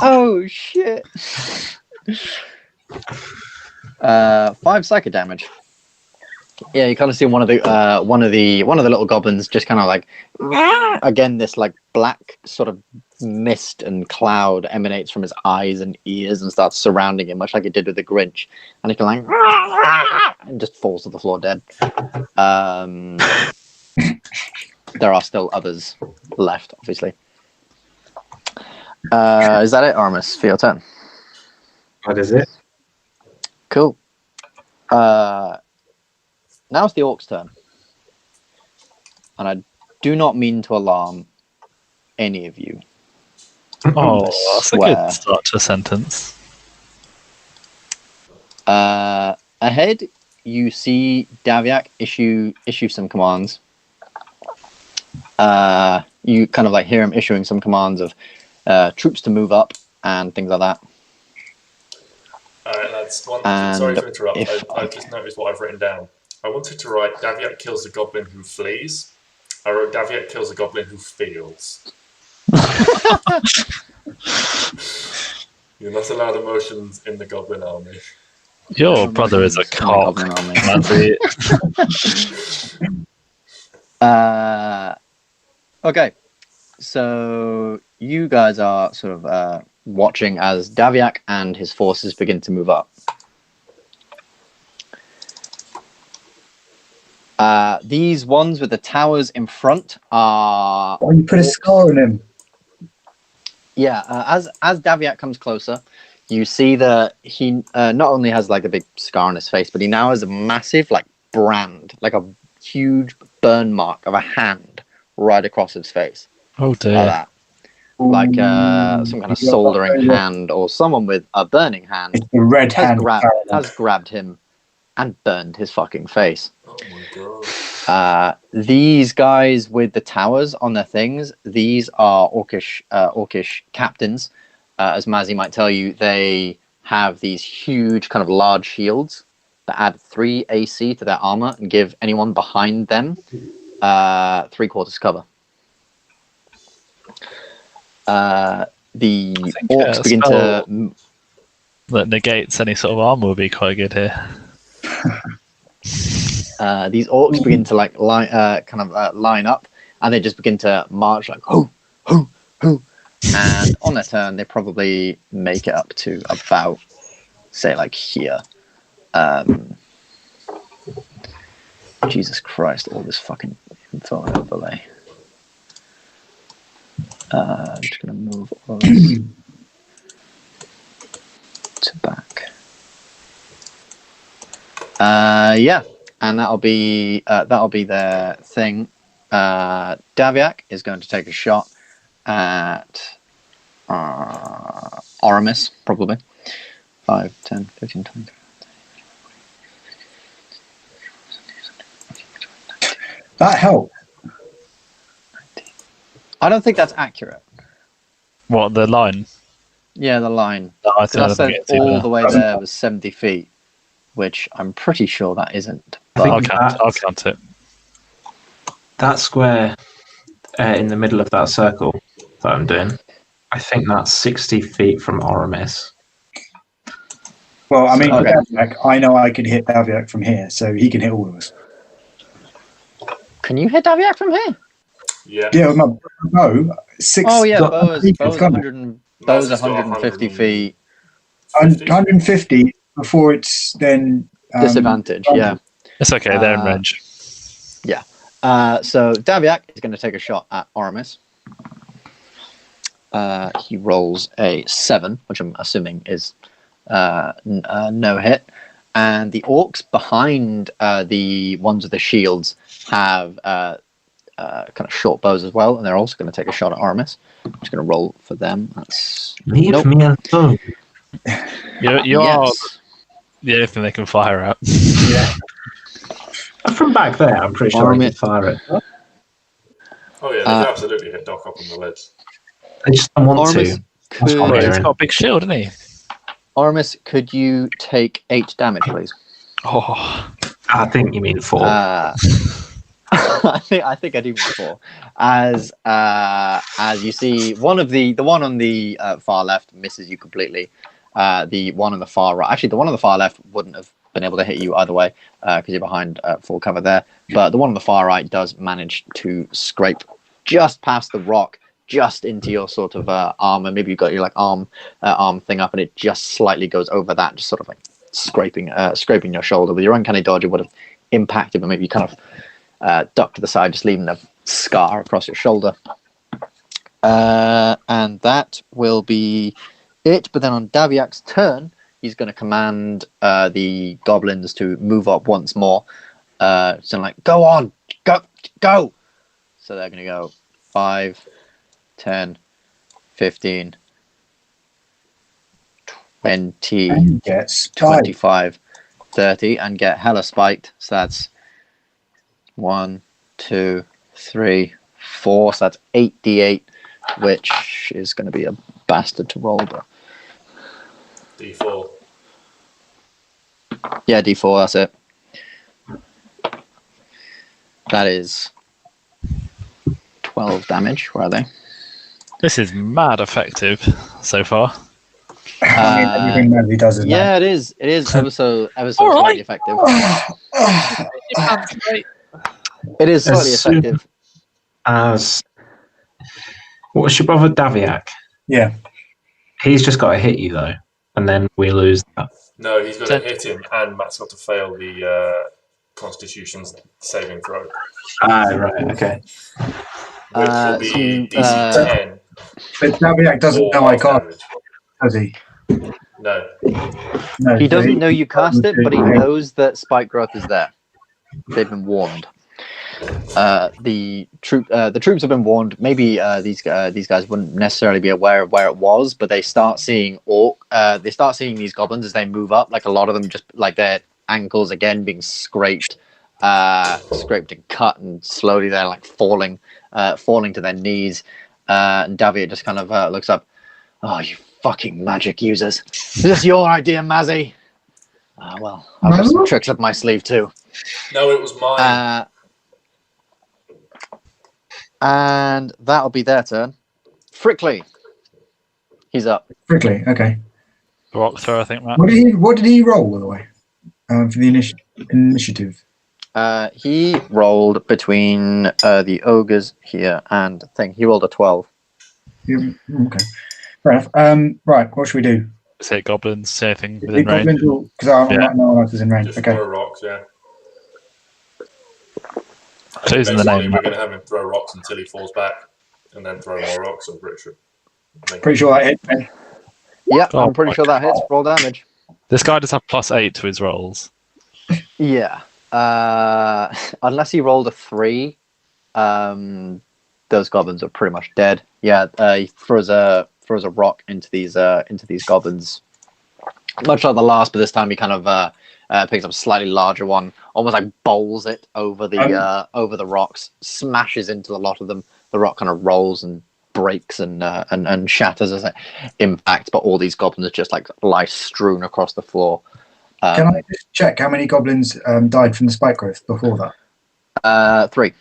Oh, shit. 5 psychic damage. Yeah, you kind of see one of the little goblins just kind of like again. This like black sort of mist and cloud emanates from his eyes and ears and starts surrounding him, much like it did with the Grinch. And he can like and just falls to the floor dead. There are still others left, obviously. Is that it, Oramis, for your turn? What is it? Cool. Now it's the orc's turn. And I do not mean to alarm any of you. Oh, that's a good start to a sentence. Ahead, you see Daviak issue some commands. You kind of like hear him issuing some commands of troops to move up and things like that. Alright, lads. Sorry to interrupt. I just noticed what I've written down. I wanted to write Daviak kills the goblin who flees. I wrote Daviak kills the goblin who feels. You're not allowed emotions in the goblin army. Your brother is a cock. Okay, so you guys are sort of watching as Daviak and his forces begin to move up. These ones with the towers in front are... Oh, you put a scar on him. Yeah, as Daviak comes closer, you see that he not only has like a big scar on his face, but he now has a massive like brand, like a huge burn mark of a hand right across his face. Oh dear. Like that. Like some kind of soldering hand or someone with a burning hand. It's the red hand has grabbed him and burned his fucking face. Oh my god. These guys with the towers on their things, these are orcish captains. As Mazzy might tell you, they have these huge kind of large shields that add 3 AC to their armor and give anyone behind them 3/4 cover. The orcs begin to... that negates any sort of armor would be quite good here. These orcs begin to line up, and they just begin to march like hoo, hoo, hoo, And on their turn, they probably make it up to about, say, like here. Jesus Christ, all this fucking info and overlay. I'm just going to move all this to back. Yeah, and that'll be their thing. Daviak is going to take a shot at Oramis, probably. 5, 10, 15, 20. That helped. I don't think that's accurate. What, the line? Yeah, the line. No, I Because I said think all the way there was 70 feet, which I'm pretty sure that isn't. But I'll count it. That square in the middle of that circle that I'm doing, I think that's 60 feet from Oramis. Well, I mean, Okay. Daviak, I know I can hit Daviak from here, so he can hit all of us. can you hit Daviak from here? Yeah. Yeah, with my bow, 6. Oh yeah, got- Bo's got 150 feet 150 before it's then disadvantage. Yeah. It's okay, they're in range. So Daviak is going to take a shot at Oramis. He rolls a 7, which I'm assuming is no hit. And the orcs behind the ones with the shields have kind of short bows as well, and they're also going to take a shot at Oramis. I'm just going to roll for them. That's Leave me alone. You are yes. the only thing they can fire at. Yeah. From back there, I'm pretty sure I Oramis. can fire it. Oh yeah, they can absolutely hit Doc up on the ledge. I just don't want Oramis to. could, Oh, He's got a big shield, hasn't he? Oramis, could you take 8 damage, please? Oh, I think you mean 4. I think I do mean 4. As you see, the one on the far left misses you completely. The one on the far right, actually, the one on the far left wouldn't have been able to hit you either way because you're behind full cover there. But the one on the far right does manage to scrape just past the rock, just into your sort of arm, and maybe you've got your like arm thing up, and it just slightly goes over that, just sort of like scraping your shoulder. With your uncanny dodge, it would have impacted, but maybe you kind of duck to the side, just leaving a scar across your shoulder. And that will be it. But then on Daviak's turn, he's going to command the goblins to move up once more. So like, go on, go. So they're going to go 5, 10, 15, 20, And gets 25, 30, and get hella spiked. So that's 1, 2, 3, 4. So that's 8d8, which is going to be a bastard to roll. But D4. yeah, d4. That's it. That is 12 damage. Where are they? this is mad effective so far. I mean, everything Mandy does is Yeah, it is. It is ever so All slightly right. effective. Great. It is slightly As soon- effective. As what's your brother Daviak? Yeah. He's just got to hit you though, and then we lose that. No, he's got to hit him, and Matt's got to fail the Constitution's saving throw, Right, okay. which will be DC so, 10. But Daviak doesn't or know I half can't, damage. does he? No. No. He so doesn't know you cast it, but he knows that spike growth is there. They've been warned. The troops have been warned. Maybe these guys wouldn't necessarily be aware of where it was, but they start seeing these goblins as they move up. Like a lot of them, just like their ankles again being scraped and cut, and slowly they're like falling to their knees. And Davia just kind of looks up. Oh, you fucking magic users! Is this your idea, Mazzy? Well, I've got some tricks up my sleeve too. No, it was mine. And that'll be their turn. Frickley, he's up. Quickly, okay. Rock throw, I think, Matt. What did he roll, by the way, for the initiative? He rolled between the ogres here and thing. He rolled a 12. Okay. Fair enough. Right, what should we do? Say goblins, say anything Is it within range. goblins because I'm Yeah. not no one else is in range. Just Okay. throw rocks, yeah. Choosing the Basically, name. we're going to have him throw rocks until he falls back, and then throw more rocks. I'm pretty sure. Pretty sure that hit me. Yeah, Oh I'm pretty my sure that hits. Roll damage. This guy does have +8 to his rolls. Yeah. Unless he rolled a 3, those goblins are pretty much dead. Yeah, he throws a rock into these goblins. Much like the last, but this time he kind of picks up a slightly larger one, almost like bowls it over the rocks, smashes into a lot of them. The rock kind of rolls and breaks and shatters as it impacts, but all these goblins are just like lie strewn across the floor. Can I just check how many goblins died from the spike growth before that? 3.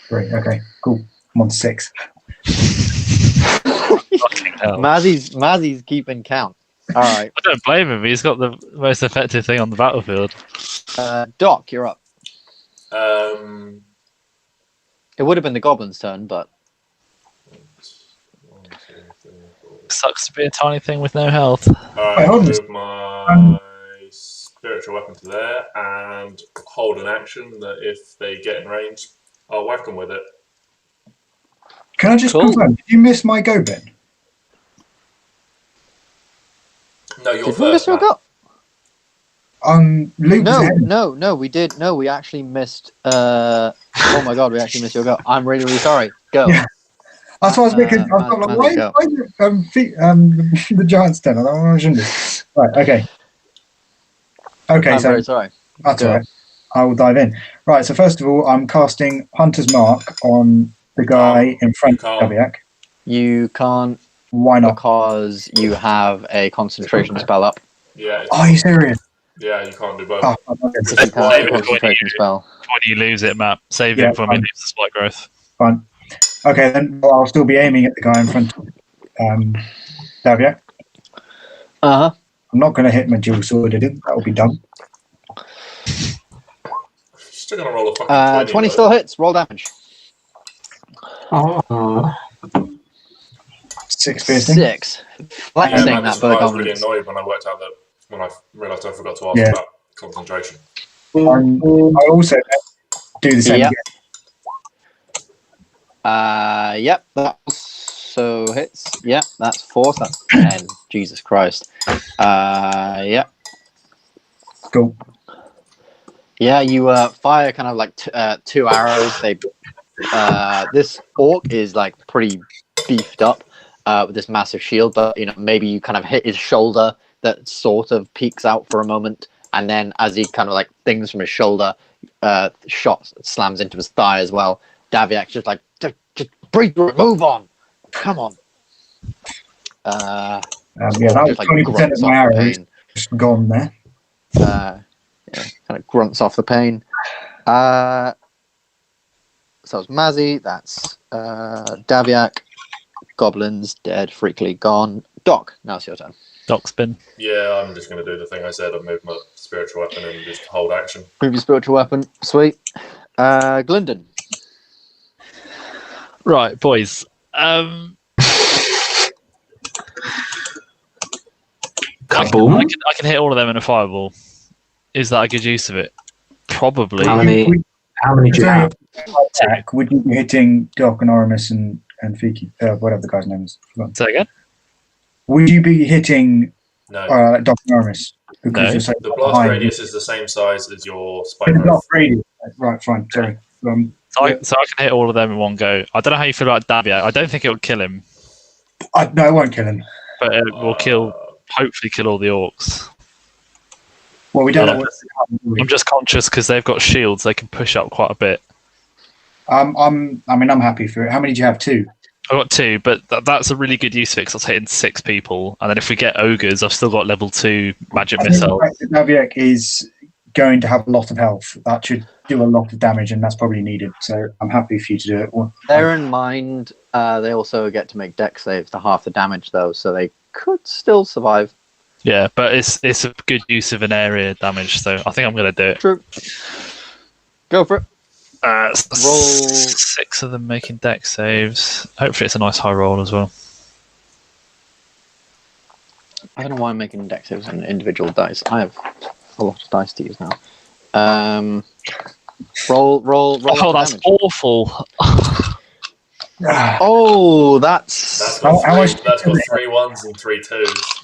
3. Okay, cool. I'm on 6. Fucking hell. Mazzy's keeping count. All right, I don't blame him. He's got the most effective thing on the battlefield. Doc, you're up. Um, It would have been the goblins' turn, but 1, 2, 3, 4. Sucks to be a tiny thing with no health. Alright, Wait, I'll hold on. move my spiritual weapon to there and hold an action that if they get in range, I'll whack them with it. Can I just Cool. confirm? Did you miss my go, Ben? No, you're did we miss first. your Matt. go? Luke was ahead. No, we did. No, we actually missed. Oh my god, we actually missed your go. I'm really, really sorry. Go. Yeah. That's why I was making. I was Mazzy, like, go. why the giant's turn? I don't know what I shouldn't do. Right. Okay. Okay. I'm so very sorry. that's Go. all right. I will dive in. Right. So first of all, I'm casting Hunter's Mark on the guy in front of Daviak. You can't Why not? because you have a concentration spell up. Yeah, Are you serious? yeah, you can't do both. Oh, okay. If you cast a David, concentration spell. When you lose it, Matt, save Yeah, him from fine. he loses the spike growth. Fine. Okay, then well, I'll still be aiming at the guy in front of Daviak. Uh huh. I'm not going to hit my dual sword at him. That will be dumb. Still gonna roll a fucking 20 though. still hits. Roll damage. Oh. 6 piercing. 6. Yeah, Flexing man, that this for the I was really goblins. annoyed when I worked out that when I realised I forgot to ask Yeah. about concentration. I also do the same Yeah. again. Yep, that also hits. Yep, that's 4. So that's 10. Jesus Christ. Yep. Cool. Yeah, you fire kind of like 2 arrows. They this orc is like pretty beefed up with this massive shield, but maybe you kind of hit his shoulder that sort of peeks out for a moment, and then as he kind of like things from his shoulder, shot slams into his thigh as well. Daviak's just like, just breathe through it, move on, come on. Yeah, that was just, like, 20% grunts of my off the arrows pain. just gone there. Kind of grunts off the pain. So it's Mazzy, that's Daviak, goblins dead, freakily gone. Doc, now it's your turn. Doc spin. Yeah, I'm just gonna do the thing I said. I've moved my spiritual weapon and just hold action. Move your spiritual weapon, sweet. Gylndan. Right, boys. Kaboom. I can hit all of them in a fireball. Is that a good use of it? Probably. How many do you have? Attack, would you be hitting Doc and Oramis and Fiki? Whatever the guy's name is. Say again? Would you be hitting No, Doc and Oramis? Because No. you're so the blast behind. radius is the same size as your spike It's not growth. radius. Right, fine. Sorry. So I can hit all of them in one go. I don't know how you feel about Davia. I don't think it will kill him, No, I won't kill him. but it will hopefully kill all the orcs. Well, we don't Yeah. know what's happening. I'm just conscious because they've got shields. They can push up quite a bit. I'm happy for it. How many do you have? 2? I've got 2, but that's a really good use of it because I was hitting 6 people. And then if we get ogres, I've still got level 2 magic I think the missile. fact that Daviak is going to have a lot of health. That should do a lot of damage, and that's probably needed. So I'm happy for you to do it. Well, Bear in mind, they also get to make dex saves to half the damage, though, so they could still survive. Yeah, but it's a good use of an area damage, so I think I'm going to do it. True. Go for it. Roll Roll. 6 of them making deck saves. Hopefully, it's a nice high roll as well. I don't know why I'm making dex saves on individual dice. I have a lot of dice to use now. Roll. Oh, that's damage. awful. Oh, That's got How much- that's got 3 1s and 3 2s.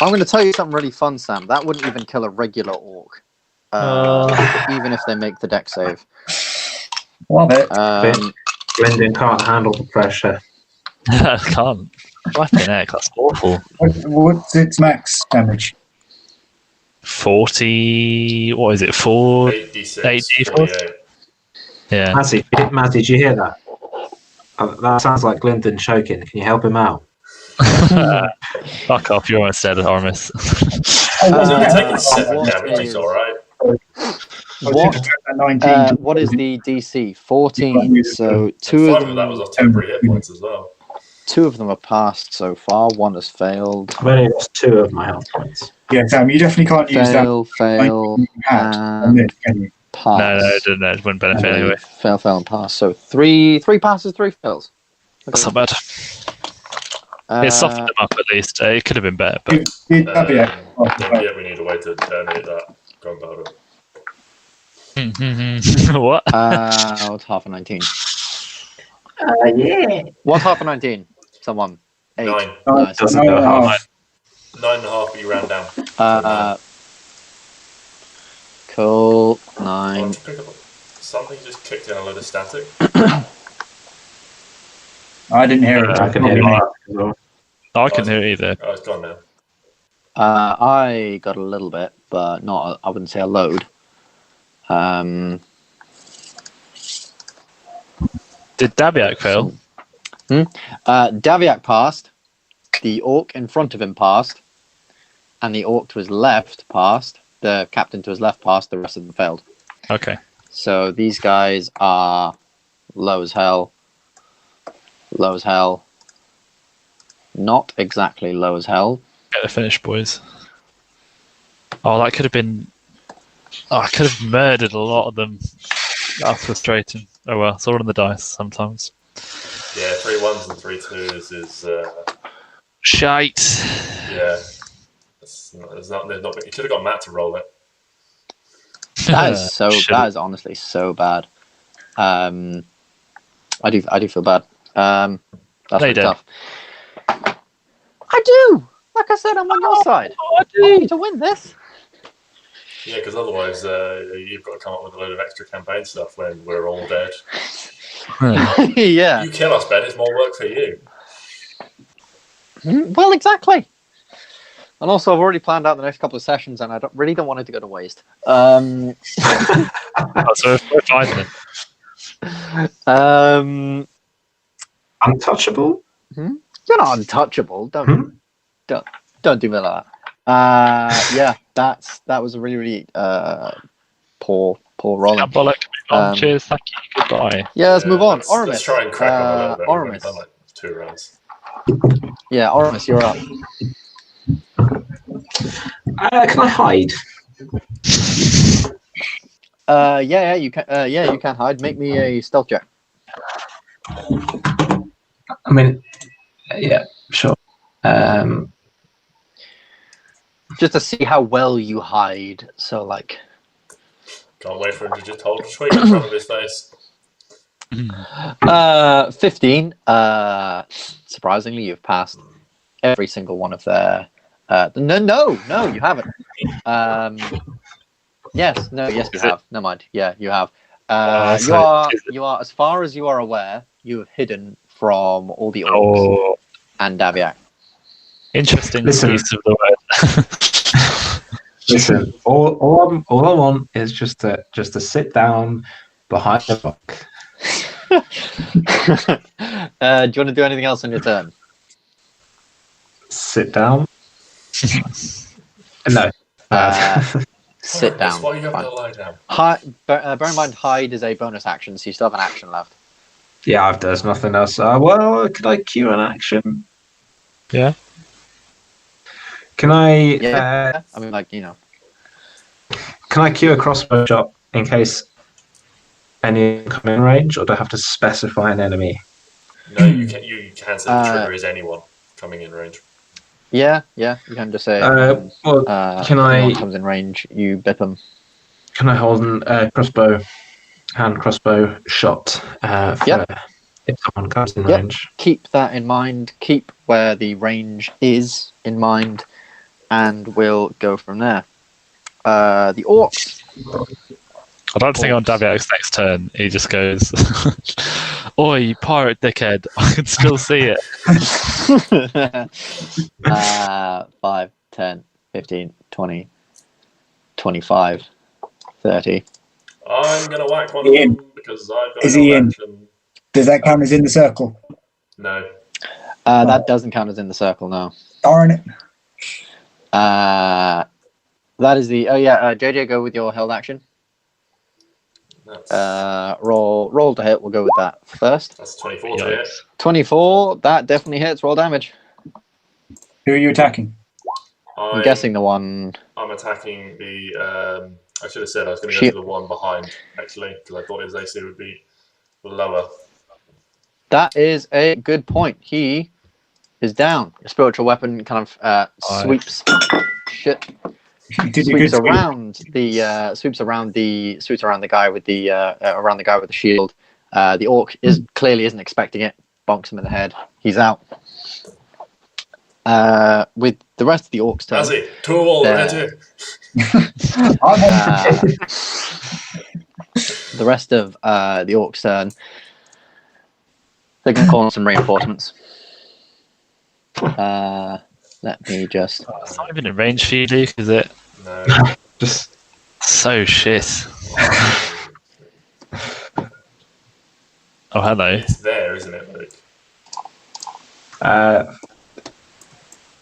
I'm going to tell you something really fun, Sam. That wouldn't even kill a regular orc, even if they make the dex save. Love it. Gylndan can't handle the pressure. I can't. Flipping heck, that's awful. What's its max damage? 40. What is it? 4. 8d6. 8d4? 48. Yeah. Matt, did you hear that? That sounds like Gylndan choking. Can you help him out? Fuck off, you're almost dead, Oramis. He's taking 7 what damage, he's is- alright. What is the DC? 14. So two 5 of of that was them, off temporary hit points as well. 2 of them are passed so far. 1 has failed. I've only lost 2 of my health points. Yeah, Sam, you definitely can't use that. Fail, you had on and this, can you? pass. No, it wouldn't benefit anyway. Fail, and pass. So 3 passes, 3 fails. That's not bad. It softened them up at least. It could have been better, but That'd be it. Then, yeah, we need a way to donate that gunpowder. what? What's half a 19? Yeah. What's half a 19? Someone. 8. 9. Nice. Doesn't go half. 9.5, but you round down. Cool. Oh, 9. did you pick up something just kicked in a load of static? I didn't hear it. I can hear that as well. I couldn't hear it either. Oh, it's gone now. I got a little bit, but not. I wouldn't say a load. Did Dabiak fail? Daviak passed. The orc in front of him passed, and the orc to his left passed. The captain to his left passed. The rest of them failed. Okay. So these guys are low as hell. Low as hell. Not exactly low as hell. Get the finish, boys. Oh, that could have been. Oh, I could have murdered a lot of them. That's frustrating. Oh well, it's all on the dice sometimes. Yeah, 3 1s and 3 2s is. Shite. Yeah. There's not, you could have got Matt to roll it. That is so. Should've- That is honestly so bad. I do feel bad. That's No, you really don't. tough. I do. Like I said, I'm on your side. I need to win this. Yeah, because otherwise you've got to come up with a load of extra campaign stuff when we're all dead. Yeah. You kill us, Ben, it's more work for you. Well, exactly. And also, I've already planned out the next couple of sessions, and I really don't want it to go to waste. Oh, so we're fine then. Untouchable? You're not untouchable. Don't do me like that. Yeah, that was a really poor rolling. Shambolic. Cheers. Thank you. Goodbye. Yeah, let's move on. Let's Oramis. try and crack on a little bit. We've only Oramis. done like 2 rounds. Yeah, Oramis, you're up. Can I hide? Yeah, you can. Yeah, you can hide. Make me a stealth check. I mean, yeah, sure. Just to see how well you hide. So, like, Can't wait for him to just hold a twig in front of his face. 15. Surprisingly, you've passed every single one of their. No, you haven't. Yes, you have. Never mind. Yeah, you have. You are, as far as you are aware, you have hidden from all the orcs and Daviak. Interesting Listen. use of the word. Listen, all I want is just to sit down behind the book. Do you want to do anything else on your turn? Sit down. No. Sit down. Why are you Fine. having to lie down? Bear in mind, hide is a bonus action, so you still have an action left. Yeah, there's nothing else. Well, could I cue an action? Yeah. Can I? Yeah, I mean, like, you know. Can I cue a crossbow shot in case any come in range, or do I have to specify an enemy? No, you can set the trigger as anyone coming in range. Yeah, you can just say. Well, can if I? anyone comes in range, you bip them. Can I hold a hand crossbow shot for if someone comes in range? Keep that in mind. Keep where the range is in mind, and we'll go from there. The orcs. I don't think on Daviak's next turn he just goes, "Oi, you pirate dickhead! I can still see it." 5, 10, 15, 20, 25, 30. I'm gonna whack one of them because I've got Is he in? action. Does that count as in the circle? No. That doesn't count as in the circle, no. Darn it. That is the... JJ, go with your held action. Roll to hit. We'll go with that first. That's 24 to hit. 24. That definitely hits. Roll damage. Who are you attacking? I'm guessing the one... I'm attacking the... I should have said I was going to go to the one behind, actually, because I thought his AC would be lower. That is a good point. He is down. Your spiritual weapon kind of sweeps... Shit. Sweeps around the guy with the shield. The orc clearly isn't expecting it. Bonks him in the head. He's out. With the rest of the orcs turn. Mazzy, two all ready. The rest of the orcs turn. They're going to call on some reinforcements. Let me just... It's not even in range for you, Luke, is it? No. Just so shit. Oh, hello. It's there, isn't it, Luke?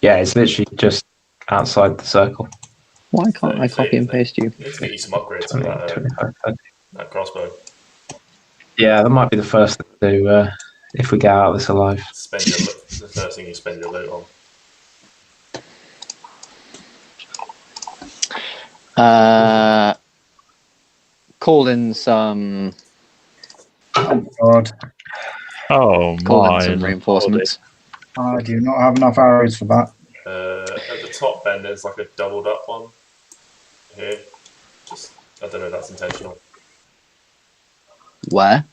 Yeah, it's literally just outside the circle. Why can't I copy and paste you? You need to get you some upgrades on that crossbow. Yeah, that might be the first thing to do if we get out of this alive. Spend your the first thing you spend your loot on. Call in some... Oh, God. Oh, Call in some reinforcements. I do not have enough arrows for that. At the top, Ben, there's like a doubled up one. Here. Just, I don't know if that's intentional. Where?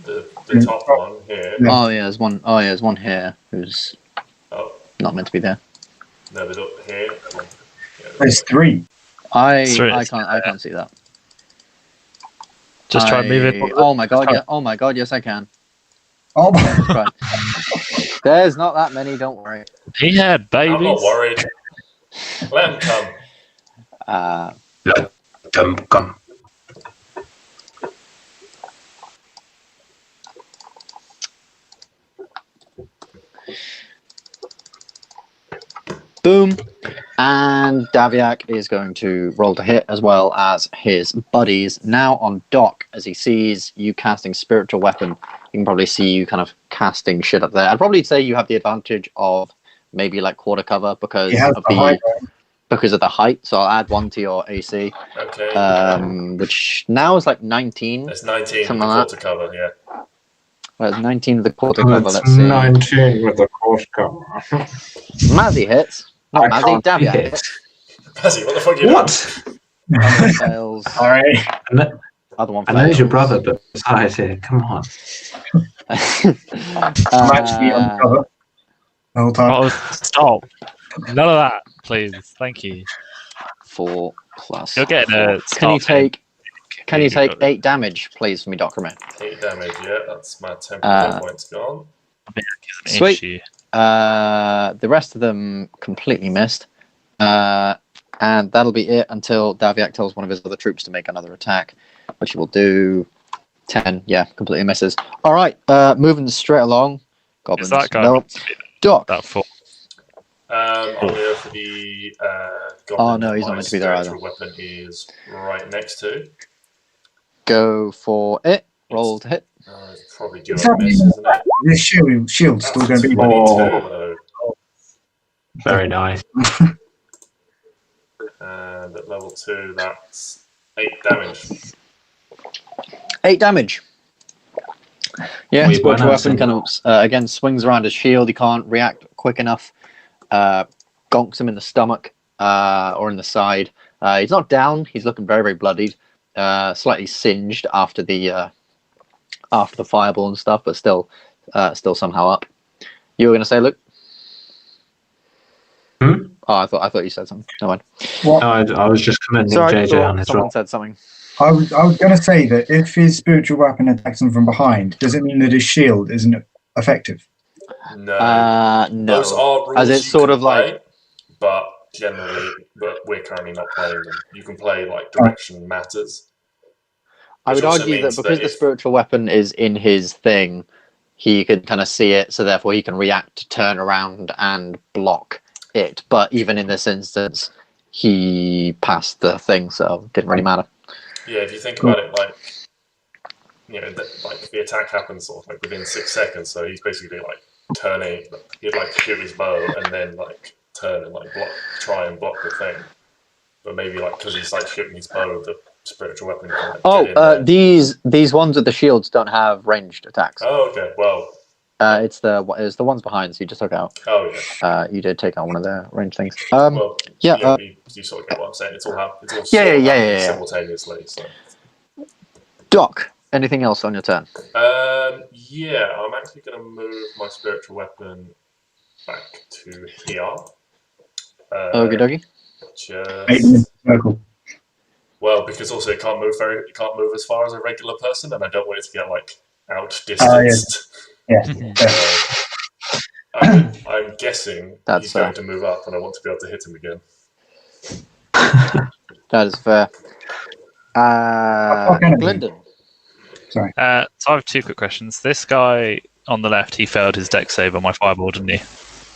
The top one here. Yeah. Oh yeah, there's one. Oh yeah, there's one here who's not meant to be there. No, but up here. Yeah, There's 3. I can't see that. Just try and move it. Oh my god! Yeah. Oh my god! Yes, I can. Oh, my. There's not that many. Don't worry. Yeah, babies. I'm not worried. Let them come. Let them come. Boom. And Daviak is going to roll to hit as well as his buddies. Now on Doc, as he sees you casting spiritual weapon, you can probably see you kind of casting shit up there. I'd probably say you have the advantage of maybe like quarter cover because of the height. So I'll add 1 to your AC. Okay. Which now is like 19. It's 19 something with like quarter cover, yeah. Well, it's 19 with the quarter cover. Let's see. 19 with the quarter cover. Mazzy hits. Not Mazzy, Daviak hits. Mazzy, what the fuck are you doing? Other one fails. Sorry. Other one I fails. know he's your brother, but besides here, come on. I'm actually on the cover the whole time. Oh, stop. None of that, please. Thank you. 4 plus. You're getting a Can you take 8 damage, please, from me, Dokrumir? 8 damage, yeah. That's my 10 points gone. Sweet. The rest of them completely missed. And that'll be it until Daviak tells one of his other troops to make another attack, which he will do. 10, yeah, completely misses. All right, moving straight along. Goblins. Is that guy? No. Doc. That 4. I'll go for the goblin. Oh, no, he's not meant to be there either. Weapon is right next to. Go for it. Roll to hit. It's probably Gylndan miss, isn't it? This shield's still going to be... 22, Very nice. And at level 2, that's 8 damage. 8 damage. Yeah, Wait, spiritual why not? weapon kind of again swings around his shield. He can't react quick enough. gonks him in the stomach or in the side. He's not down. He's looking very, very bloodied, slightly singed after the fireball and stuff, but still somehow up. You were going to say, Luke? Hmm? Oh, I thought you said something. No mind. What? No, I was just commending Sorry, JJ on his someone roll. said something. I was going to say that if his spiritual weapon attacks him from behind, does it mean that his shield isn't effective? No. No. Those are rules As it's you sort can of like play, but we're currently not playing them. You can play like direction matters. I Which would also argue that means because the if- spiritual weapon is in his thing, he can kind of see it, so therefore he can react, turn around, and block it. But even in this instance, he passed the thing, so it didn't really matter. Yeah, if you think about it, like like the attack happens sort of like within 6 seconds, so he's basically like turning. He'd like shoot his bow and then like turn and like try and block the thing. But maybe like because he's like shooting his bow, the spiritual weapon can like, get in there. These ones with the shields don't have ranged attacks. Oh, okay. Well, It's the ones behind, so you just took out. oh yeah. You did take out one of the ranged things. Well, yeah. you sort of get what I'm saying. It's all happening Yeah. simultaneously. So. Doc, anything else on your turn? Yeah, I'm actually going to move my spiritual weapon back to here. Okie dokie. Just Circle. well, because also it can't move as far as a regular person, and I don't want it to get like outdistanced. Yes. So, I'm guessing he's going to move up, and I want to be able to hit him again. That is fair. Gylndan. Sorry. So I have two quick questions. This guy on the left, he failed his dex save on my fireball, didn't he?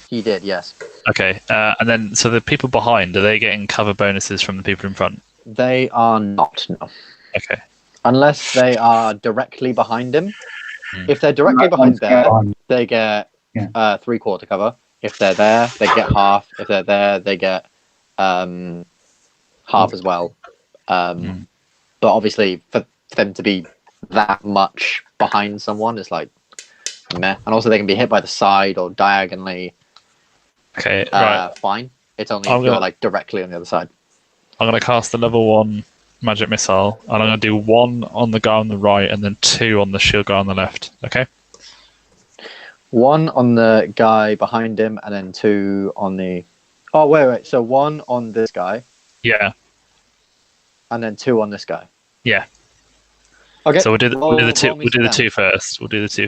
He did, yes. Okay. And then, so the people behind, are they getting cover bonuses from the people in front? They are not, no. Okay. Unless they are directly behind him. If they're directly behind there, they get 3/4 cover. If they're there, they get half. If they're there, they get half as well. But obviously, for them to be that much behind someone is like meh. And also, they can be hit by the side or diagonally. Okay, right. Fine. It's only if you're like directly on the other side. I'm going to cast the level 1 magic missile, and I'm going to do 1 on the guy on the right, and then 2 on the shield guy on the left. Okay. 1 on the guy behind him, and then 2 on the. Oh wait. So 1 on this guy. Yeah. And then 2 on this guy. Yeah. Okay. So we'll do the 2 first. We'll do the 2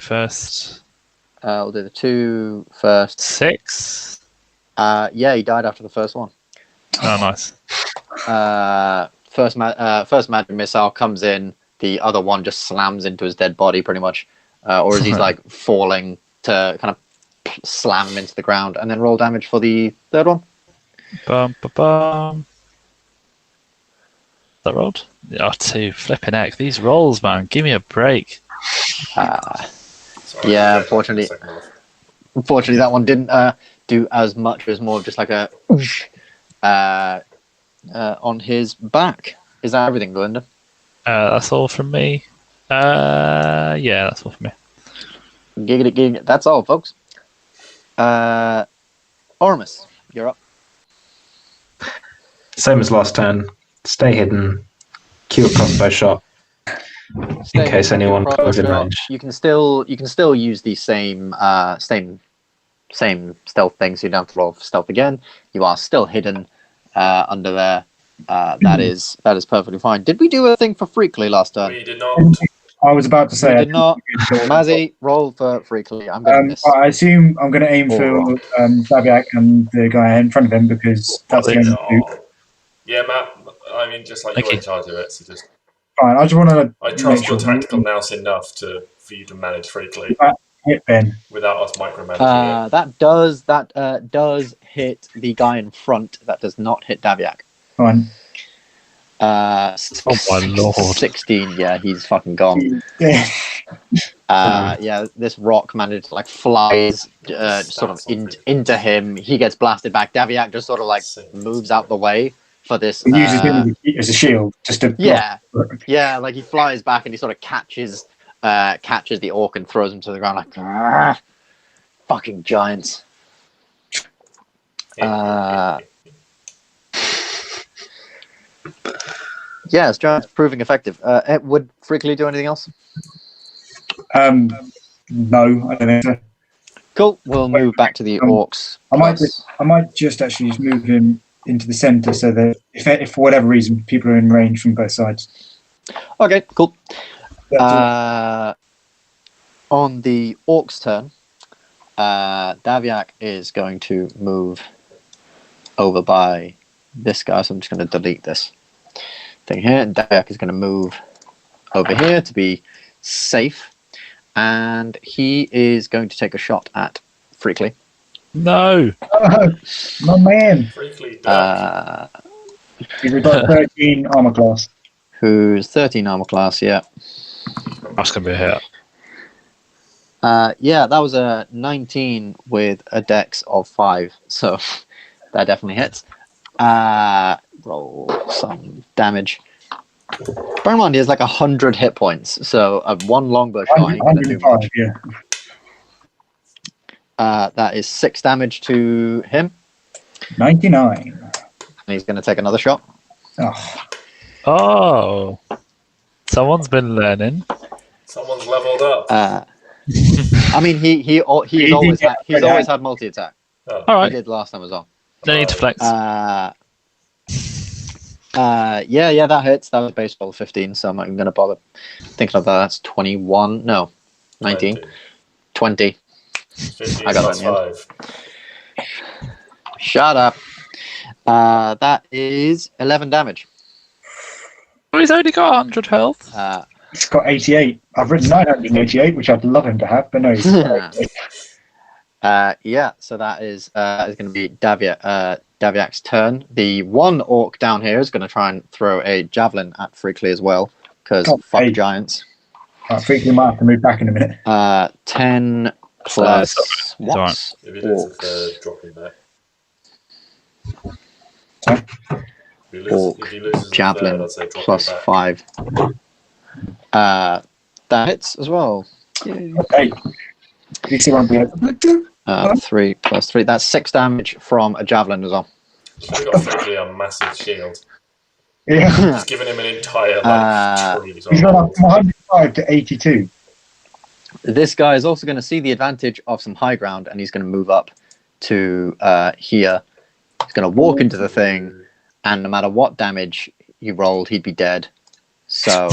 first. 6. Yeah, he died after the first one. Oh, nice. First magic missile comes in. The other one just slams into his dead body, pretty much, or as he's like falling to kind of slam him into the ground, and then roll damage for the third one. Bum, ba, bum. That rolled? Oh, 2. Flipping heck. These rolls, man. Give me a break. Sorry, Yeah, unfortunately, that one didn't do as much. It was more of just like a whoosh, on his back. Is that everything, Gylndan? That's all from me. Yeah, that's all from me. Giggity. That's all, folks. Oramis, you're up. Same as last turn. Stay hidden. Cue a crossbow shot. In case anyone goes in range. You can still use the same stealth thing, so you don't have to roll for stealth again. You are still hidden under there. That is perfectly fine. Did we do a thing for Freakly last turn? We did not. I was about to say. We did not. Mazzy, roll for Freakly. I'm going to miss. I assume I'm going to aim for Daviak and the guy in front of him because that's the only two. Yeah, Matt. I mean, just like you're in charge of it, so just. Fine. I just want to. I trust your tactical nous enough for you to manage Freakly Hit Ben without us micromanaging it. That does hit the guy in front. That does not hit Daviak. Fine. Oh my lord. 16. Yeah, he's fucking gone. Yeah, this rock managed to like flies sort of into him. He gets blasted back. Daviak just sort of like moves out the way for this. He uses him as a shield just to. Yeah, like he flies back and he sort of catches the orc and throws him to the ground like fucking giants. Yes, Giant's proving effective. Would Freakly do anything else? No, I don't think so. Cool. We'll move back to the orcs. I might just actually just move him into the centre so that if for whatever reason people are in range from both sides. Okay, cool. That's On the orcs' turn, Daviak is going to move over by this guy, so I'm just going to delete this thing here. And Daviak is going to move over here to be safe, and he is going to take a shot at Freakly. No. Oh, my man. Freakly duck. He's got 13 armor class. Who's 13 armor class, yeah. That's going to be a hit. Yeah, that was a 19 with a dex of 5, so that definitely hits. Roll some damage. Bear in mind, he has like 100 hit points, so one longbow shot ain't gonna do much. Yeah. That is 6 damage to him. 99. And he's going to take another shot. Oh, Oh. Someone's been learning. Someone's leveled up. I mean, he's always had multi attack. Oh. All He right. did last time as well. No need to flex. Yeah, that hits. That was base roll 15, so I'm not even going to bother thinking of that. That's 21. No, 19. 20. 15 I got plus that in the 5. Shut up. That is 11 damage. Oh, he's only got 100 health. he's got 88. I've written 988, which I'd love him to have, but no, he's got 88. Yeah, so that is going to be Daviak's turn. The one orc down here is going to try and throw a javelin at Freakly as well, because fuck hey. giants. Freakly might have to move back in a minute. 10 plus It's all right. what? If he loses Orcs. dropping back. Sorry? Orc, javelin plus 5. That hits as well. Yay. Okay. You see one behind. 3 plus 3. That's 6 damage from a javelin as well. Should have got Freakly a massive shield. Yeah. Just giving him an entire trees He's gone on up from 105 to 82. This guy is also going to see the advantage of some high ground, and he's going to move up to here. He's going to walk into the thing, and no matter what damage he rolled, he'd be dead. So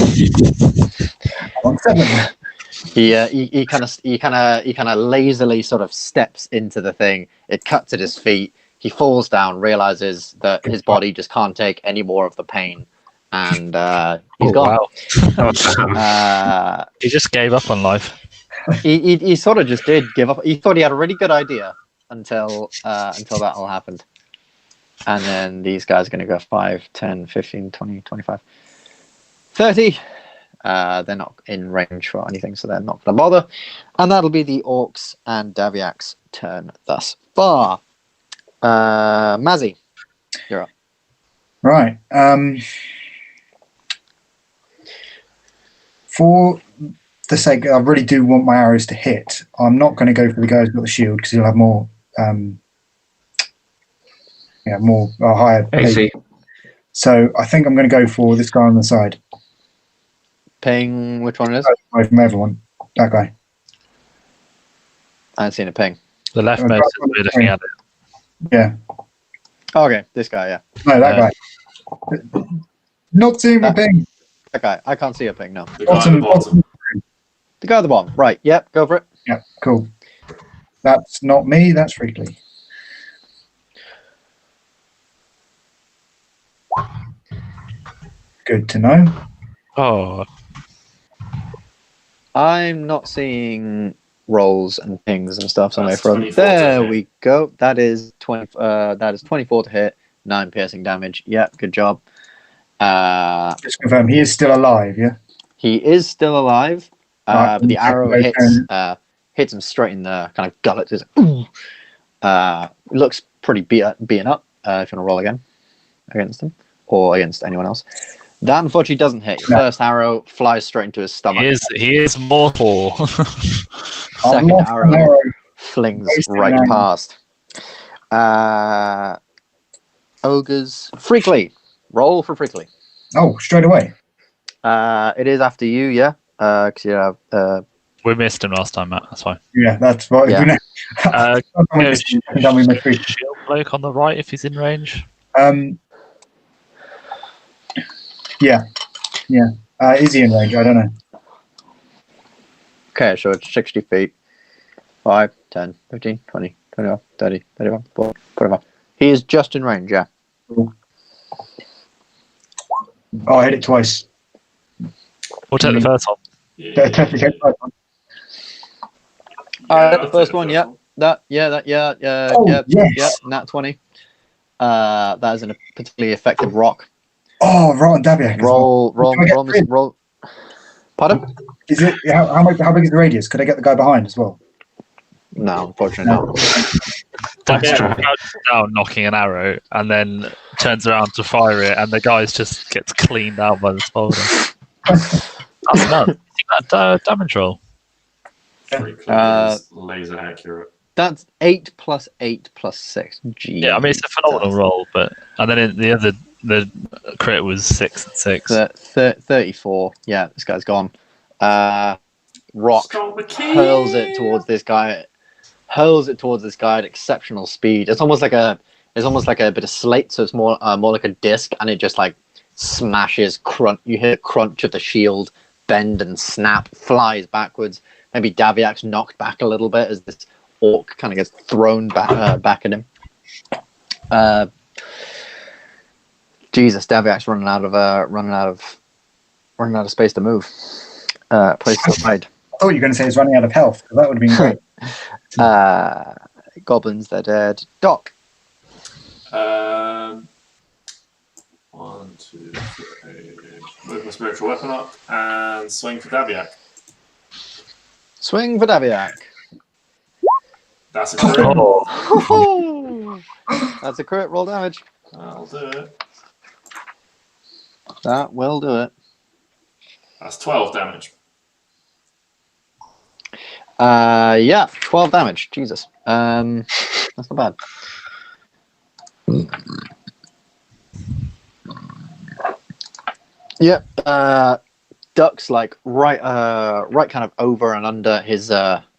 1-7. he kind of lazily sort of steps into the thing. It cuts at his feet. He falls down, realizes that his body just can't take any more of the pain, and he's gone. Wow. He just gave up on life. He sort of just did give up. He thought he had a really good idea until that all happened. And then these guys are going to go 5, 10, 15, 20, 25, 30. They're not in range for anything, so they're not going to bother. And that'll be the orcs and Daviak's turn thus far. Mazzy, you're up. Right. For the sake, I really do want my arrows to hit. I'm not going to go for the guy who's got the shield because he'll have more, higher AC. So I think I'm going to go for this guy on the side. Ping, which one it is? Away from everyone. That guy. I haven't seen a ping. The left mouse is looking at it. Yeah. Oh, okay, this guy, yeah. No, that guy. Not seeing my ping. That guy. I can't see a ping, no. The guy at the bottom. The guy at the bottom. Right, yep, go for it. Yeah, cool. That's not me, that's Freakly. Good to know. Oh, I'm not seeing rolls and pings and stuff. So That's from 24 to there hit. we go. That is 20. That is 24 to hit, 9 piercing damage. Yeah, good job. Just confirm, he is still alive, yeah? He is still alive. Right, But the arrow okay. hits him straight in the kind of gullet. Just, looks pretty beaten up. If you want to roll again against him or against anyone else. That unfortunately doesn't hit. Your first arrow flies straight into his stomach. he is mortal. Second arrow flings right past. Ogres. Freakly. Roll for Freakly. Oh, straight away. It is after you, yeah? Because you have... We missed him last time, Matt. That's fine. Yeah, that's what. Yeah. Shield bloke on the right if he's in range. Yeah. Is he in range? I don't know. Okay, so it's 60 feet. 5, 10, 15, 20, 21, 30, 31, 40, 45. He is just in range, yeah. Cool. Oh, I hit it twice. We'll take the first one. Yeah. The first one, yeah. Oh, yeah, yes. nat 20. That is a particularly effective rock. Oh, rotten Daviak. Roll. Pardon? Is it how big is the radius? Could I get the guy behind as well? No, unfortunately not. Daviak crouches down, knocking an arrow, and then turns around to fire it, and the guy just gets cleaned out by the spawner. That's nuts. You think that damage roll? Laser accurate. That's 8 plus 8 plus 6. Gee. Yeah, I mean it's a phenomenal roll, but and then the crit was 6 and 6. 34. Yeah, this guy's gone. Rock hurls it towards this guy. At exceptional speed. It's almost like a bit of slate, so it's more like a disc, and it just like smashes. Crunch. You hear the crunch of the shield bend and snap. Flies backwards. Maybe Daviak's knocked back a little bit as this orc kind of gets thrown back at him. Jesus, Daviak's running out of space to move. Place to hide. I thought you were going to say he's running out of health. That would have been great. Goblins, they're dead. Doc. 1, 2, 3. Move my spiritual weapon up and swing for Daviak. Swing for Daviak. That's a crit. Oh. That's a crit. Roll damage. I'll do it. That will do it. That's 12 damage. Yeah, 12 damage. Jesus. That's not bad. Yep. Duck's like right kind of over and under his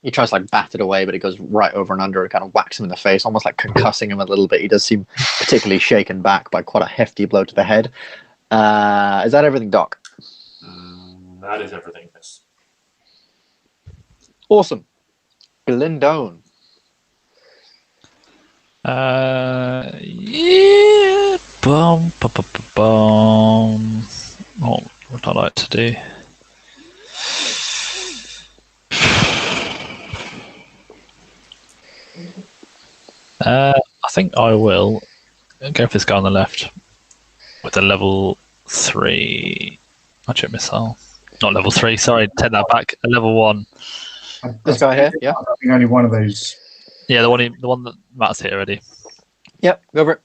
he tries to like bat it away, but it goes right over and under and kind of whacks him in the face, almost like concussing him a little bit. He does seem particularly shaken back by quite a hefty blow to the head. Is that everything, Doc? That is everything, yes. Awesome. Gylndan. Yeah. Boom. What would I like to do? I think I will go for this guy on the left with a level 3 magic missile. Not level 3, sorry, take that back. A level 1. This guy here, yeah? I think only one of those. Yeah, the one that Matt's hit already. Yep, go for it.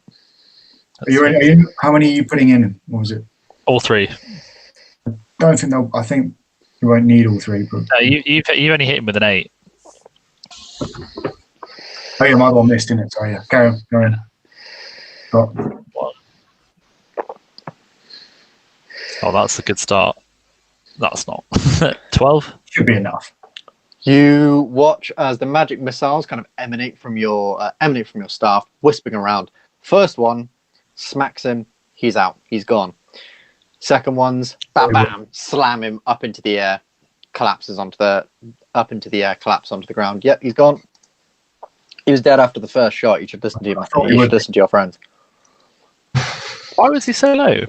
How many are you putting in? What was it? All 3. I think you won't need all 3. But... you only hit him with an 8. Oh yeah, my one missed, didn't it? Sorry, yeah. Go on. Got... Oh, that's a good start. That's not. 12? Should be enough. You watch as the magic missiles kind of emanate from your staff, whispering around. First one smacks him. He's out. He's gone. Second one's bam, bam, slam him up into the air, collapses onto the ground. Yep, he's gone. He was dead after the first shot. You should listen to him. You should listen to your friends. Why was he so low?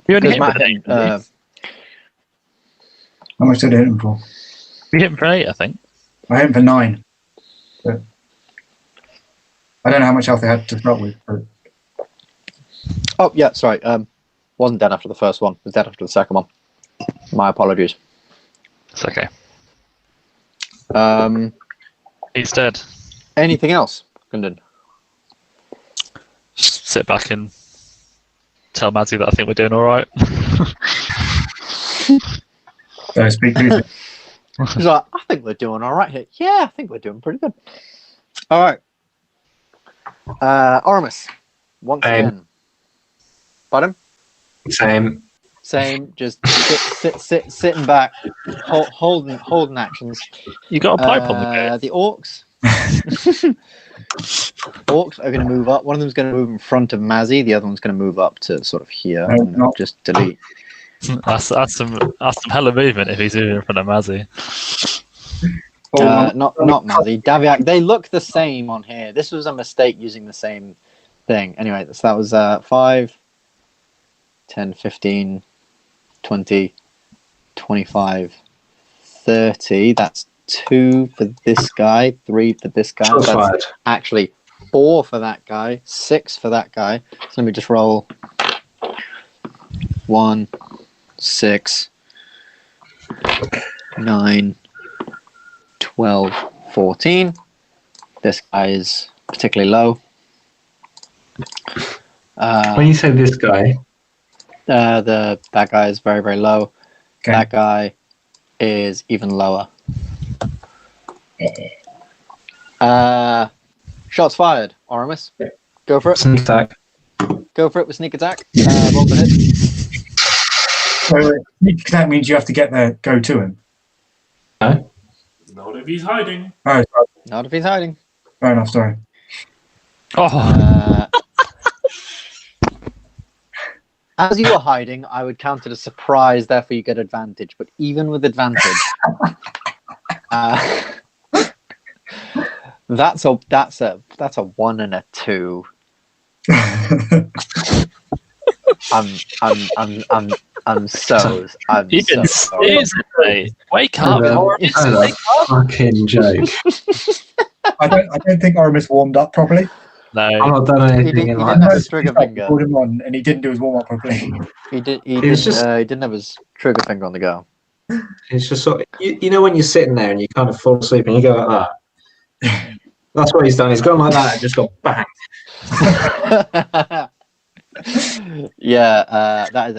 You only hit him for an 8. How much did I hit him for? You hit him for 8, I think. I hit him for 9. But I don't know how much health they had to start with. But... Oh, yeah, sorry. Wasn't dead after the first one. Was dead after the second one. My apologies. It's okay. He's dead. Anything else, Gylndan? Just sit back and tell Mazzy that I think we're doing all right. Speak to He's like, I think we're doing all right here. Yeah, I think we're doing pretty good. All right. Oramis, once again. Pardon? Same. Same. Just sitting back, holding actions. You got a pipe on the gate. The orcs. Orcs are going to move up. One of them's going to move in front of Mazzy. The other one's going to move up to sort of here. No, And not. just delete. That's some hella movement if he's moving in front of Mazzy. Not Mazzy. Daviak. They look the same on here. This was a mistake using the same thing. Anyway, so that was 5, 10, 15, 20, 25, 30. That's 2 for this guy, 3 for this guy. Shots That's fired. actually 4 for that guy, 6 for that guy. So let me just roll 1, 6, 9, 12, 14. This guy is particularly low. When you say this guy, That guy is very, very low. Okay. That guy is even lower. Shots fired. Oramis, go for it. sneak attack. Go for it with sneak attack. Roll the hit. So sneak attack means you have to go to him. No? Not if he's hiding. Oh, sorry. Not if he's hiding. Fair enough. Sorry. Oh, As you are hiding, I would count it as surprise. Therefore, you get advantage. But even with advantage, that's a 1 and a 2. I'm so you've been sorry. snoozing, mate. Wake up, Hello. Oramis, Hello. wake up. Fucking joke. I don't think Oramis warmed up properly. No, I've not done He anything didn't in have like his trigger finger. Called him on, and he didn't do his warm up properly. He was just- didn't have his trigger finger on the go. It's just sort of, you know when you're sitting there and you kind of fall asleep and you go like that. That's what he's done. He's gone like that and just got banged. Yeah, that is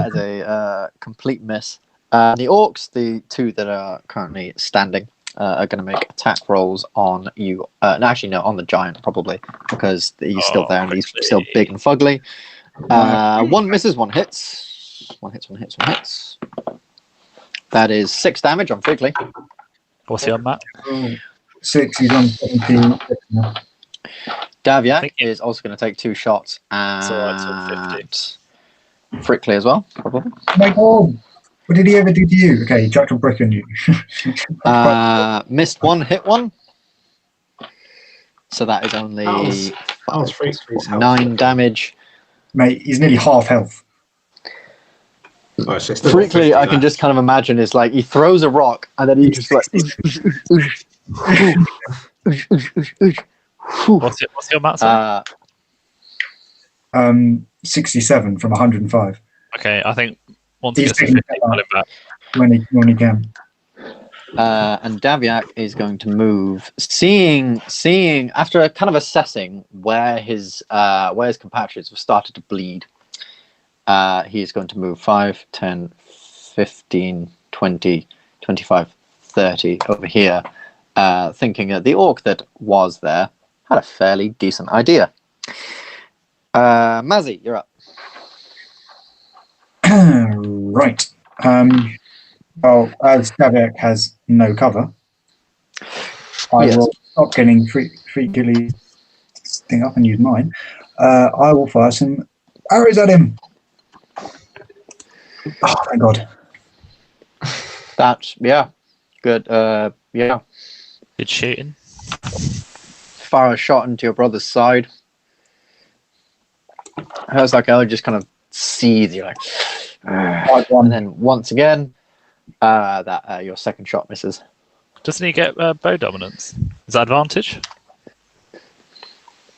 a complete miss. The orcs, the 2 that are currently standing, are going to make attack rolls on you. No, actually, no, on the giant probably because he's still there and he's still big and fugly. 1 misses, 1 hits. 1 hits. That is 6 damage on Figley. what's he on, Matt? 6. He's on 17. Daviak is also going to take 2 shots at So it's on Frickley as well, probably. Oh my God! What did he ever do to you? Okay, he chucked a brick on you. Missed 1, hit 1. So that is only That was Freak's 9 damage. Mate, he's nearly half health. Oh, it's just Freakly, I can just kind of imagine it's like he throws a rock and then he just like. What's your Matt? Sorry? 67 from 105 Okay, I think once he He's gets to taking 50, pull him back. when he can. And Daviak is going to move, seeing after kind of assessing where his compatriots have started to bleed. He is going to move 5, 10, 15, 20, 25, 30 over here, thinking that the orc that was there had a fairly decent idea. Mazzy, you're up. Right. Well, as Daviak has no cover, I Yes. will stop getting freakily thing up and use mine. I will fire some arrows at him. Oh, thank God. That's good. Yeah, Good shooting. fire a shot into your brother's side. How's that guy just kind of seethe you like, and then once again, that your second shot misses. Doesn't he get bow dominance? Is that advantage?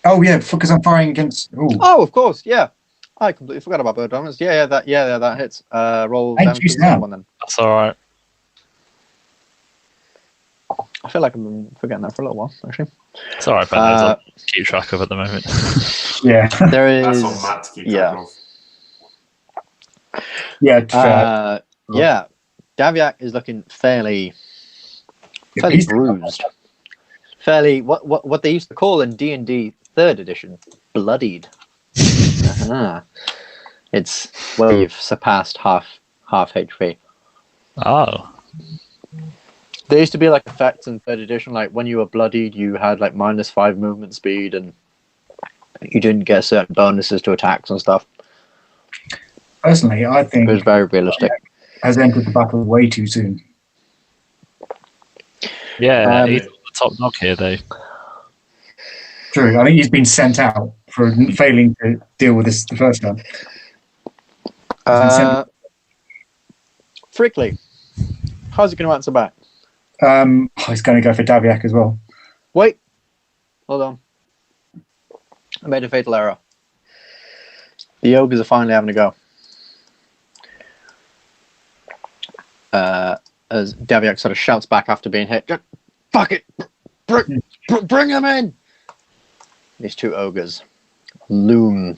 Oh yeah, because I'm firing against. Ooh. Oh, of course, yeah. I completely forgot about bird dominance. Yeah, that hits. Roll Thank damage you, to the second Sam. one then. That's all right. I feel like I've been forgetting that for a little while, actually. It's all right, Ben. I'll keep track of at the moment. Yeah, There That's is, on Matt to keep yeah. track of. yeah. Fair. yeah. Daviak is looking fairly He's- bruised. fairly what they used to call in D&D 3rd edition, bloodied. It's where you've surpassed half HP. Oh. There used to be like effects in 3rd edition, like when you were bloodied, you had like -5 movement speed, and you didn't get certain bonuses to attacks and stuff. Personally, I think It was very realistic. has entered the battle way too soon. Yeah, he's on the top knock here, though. True. I think he's been sent out for failing to deal with this the first time. Frickley, how's he going to answer back? He's going to go for Daviak as well. Wait, hold on. I made a fatal error. The ogres are finally having a go. As Daviak sort of shouts back after being hit, "Fuck it! Bring them in!" These two ogres loom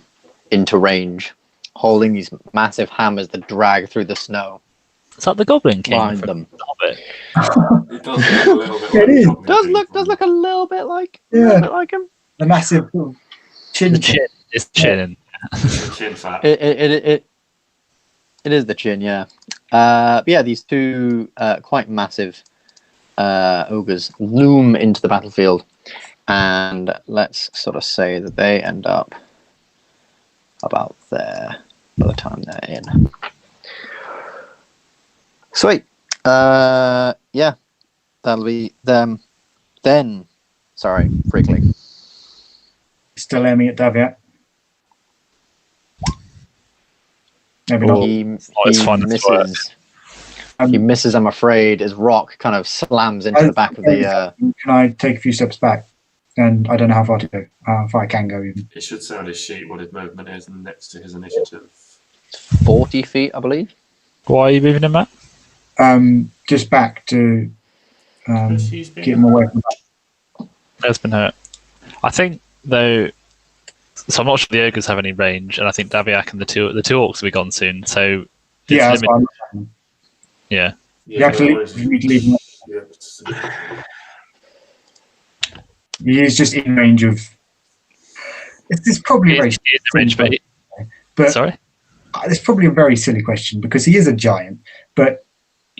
into range, holding these massive hammers that drag through the snow. Is that the Goblin King? Behind them. Hobbit? It does look a little bit It is. Does look a little bit like him. The massive chin. The chin. It's chin. The chin fat. It is the chin, yeah. But yeah, these two quite massive ogres loom into the battlefield, and let's sort of say that they end up about there by the time they're in. Sweet. Yeah, that'll be them. Then, sorry, Frickley. Still aiming at Daviak. Maybe not. He it's fine, it's misses. He misses, I'm afraid, as rock kind of slams into the back of the... Can I take a few steps back? And I don't know how far to go. How far I can go, even. It should say on his sheet what his movement is next to his initiative. 40 feet, I believe. Why are you moving him, Matt? Just back to He's been- get him away from that. There's been hurt. I think, though... So I'm not sure the ogres have any range, and I think Daviak and the two orcs will be gone soon, so... it's Yeah, that's limited- what I'm Yeah. You have to leave, you need to leave him. He is just in range of... It's probably He very is in range, but... but Sorry? it's probably a very silly question because he is a giant. But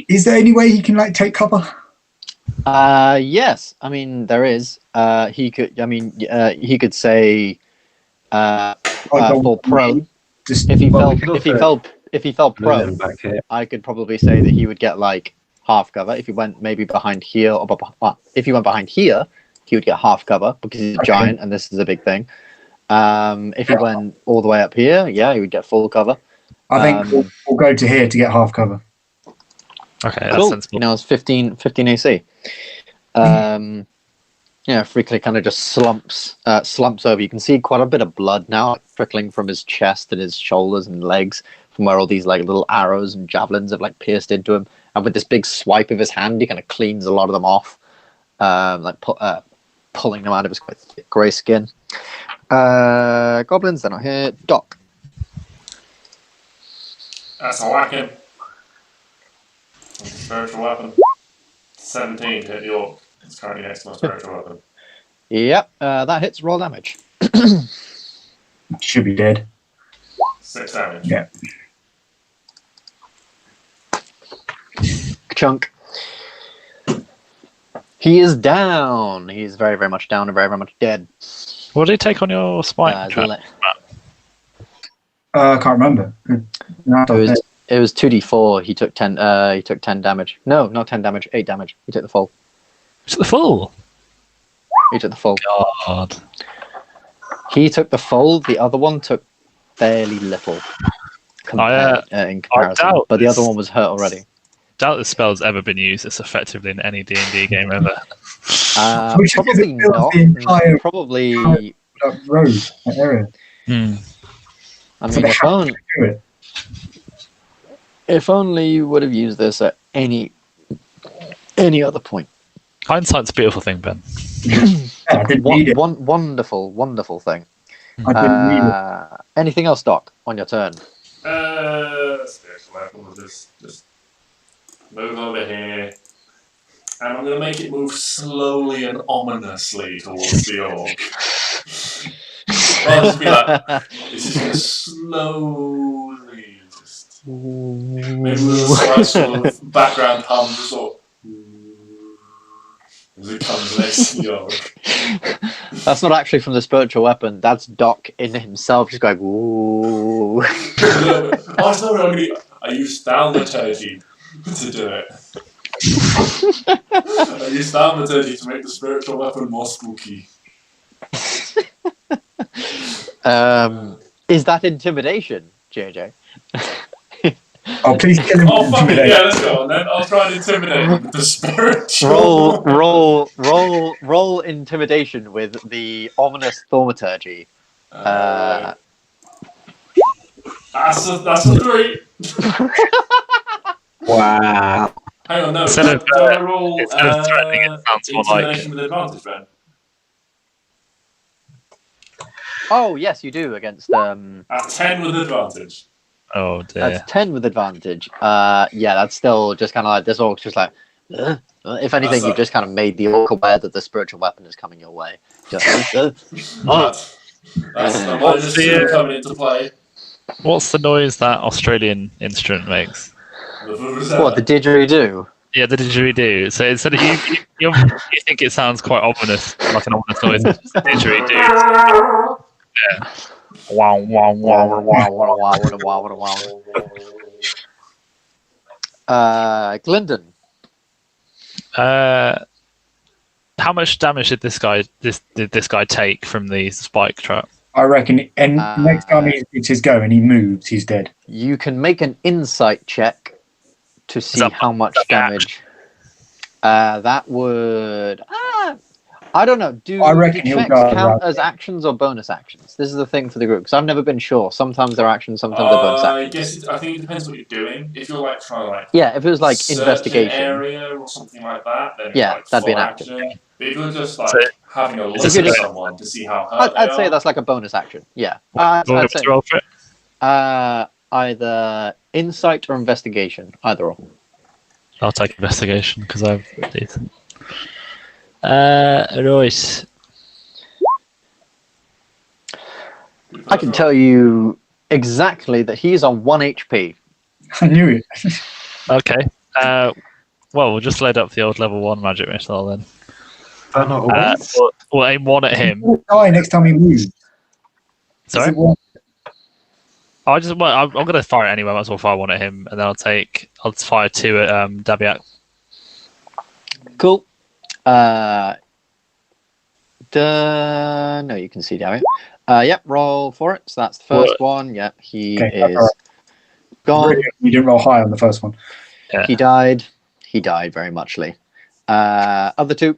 is there any way he can take cover? Yes, I mean there is. He could. I mean, he could say full prone. Just If he Well, fell, we could if he also fell, if he fell Move him prone, back here. I could probably say that he would get like half cover. If he went maybe behind here, or if he went behind here, he would get half cover because he's a Okay. giant and this is a big thing. If he went all the way up here, yeah, he would get full cover. I think we'll go to here to get half cover. Okay, that's Cool. sensible. You know, it's 15 AC. Yeah, Frickley kind of just slumps over. You can see quite a bit of blood now trickling from his chest and his shoulders and legs from where all these little arrows and javelins have pierced into him. And with this big swipe of his hand, he kind of cleans a lot of them off, pulling them out of his quite thick grey skin. Goblins, they're not here. Doc. That's a whacking. Spiritual weapon. 17 to hit the orc. It's currently next to my spiritual weapon. Yep, that hits. Roll damage. Should be dead. 6 damage. Yeah. Chunk. He is down. He's very, very much down and very, very much dead. What did he take on your spine? Le- I can't remember. No, It was 2d4. He took 10. He took 10 damage. No, not 10 damage. 8 damage. He took the full. To the full. He took the full. God. He took the full. The other one took fairly little in comparison. doubt But the this. other one was hurt already. Doubt this spell's ever been used this effectively in any D&D game ever. Which is Probably it built not. the entire- Probably. that road, that area. I So mean, they have to do it. if only you would have used this at any other point. Hindsight's a beautiful thing, Ben. Yeah, I didn't need it. One wonderful, wonderful thing. I didn't need it. Anything else, Doc, on your turn? Spiritual weapon will just move over here. and I'm going to make it move slowly and ominously towards the orc. I'll just be like, it's just going to slowly, just maybe with a slight sort of background hum, just sort of, as it comes next to the orc. That's not actually from the spiritual weapon. That's Doc in himself, just going, ooh. Oh, sorry, I used thaumaturgy to do it. I used thaumaturgy to make the spiritual weapon more spooky. Is that intimidation, JJ? Oh, please kill him. Oh, fuck it, yeah, let's go on then. I'll try and intimidate him with the spiritual. Roll intimidation with the ominous thaumaturgy. That's a 3. Wow. Hang on, no. Instead of roll threatening, it sounds more like. intimidation with advantage, Ben. Oh, yes, you do against. At 10 with advantage. Oh dear. That's 10 with advantage. Yeah, that's still just kind of like this orc's just like. If anything, you've just kind of made the orc aware that the spiritual weapon is coming your way. Just, That's the minus 2 coming into play. What's the noise that Australian instrument makes? what, the didgeridoo? Yeah, the didgeridoo. So instead of you think it sounds quite ominous, like an ominous noise. It's just a didgeridoo. Yeah. Wow, wow, wow, wow, wow. Gylndan. How much damage did this guy take from the spike trap? I reckon, and next time it's his go and he moves, he's dead. You can make an insight check to see how much damage. That would. I don't know. I reckon do he'll checks go count around. as actions or bonus actions? This is the thing for the group because I've never been sure. Sometimes they're actions, sometimes they're bonus actions. I think it depends what you're doing. If you're like trying to like If it was like search investigation, an area or something like that, then Yeah, it's like that'd be full an action. But if you're just like So- having a look Is at this- someone to see how hurt I'd they say are, that's like a bonus action. Yeah, What I'd was say the roll for it? either insight or investigation, either or. I'll take investigation because I've decent. Right. I can tell you exactly that he's on 1 HP. I knew it. Okay. Well, we'll just load up the old level 1 magic missile then. That not always. We'll aim one at him. He'll die next time he moves. Sorry. Is it one? I'm going to fire it anyway. Might as well fire one at him, and then I'll fire 2 at Dabiak. Cool. No, you can see Davian. Yep, roll for it. So that's the first one. Yep, he is gone. Really, you didn't roll high on the first one. Yeah. He died. He died very muchly. Other 2.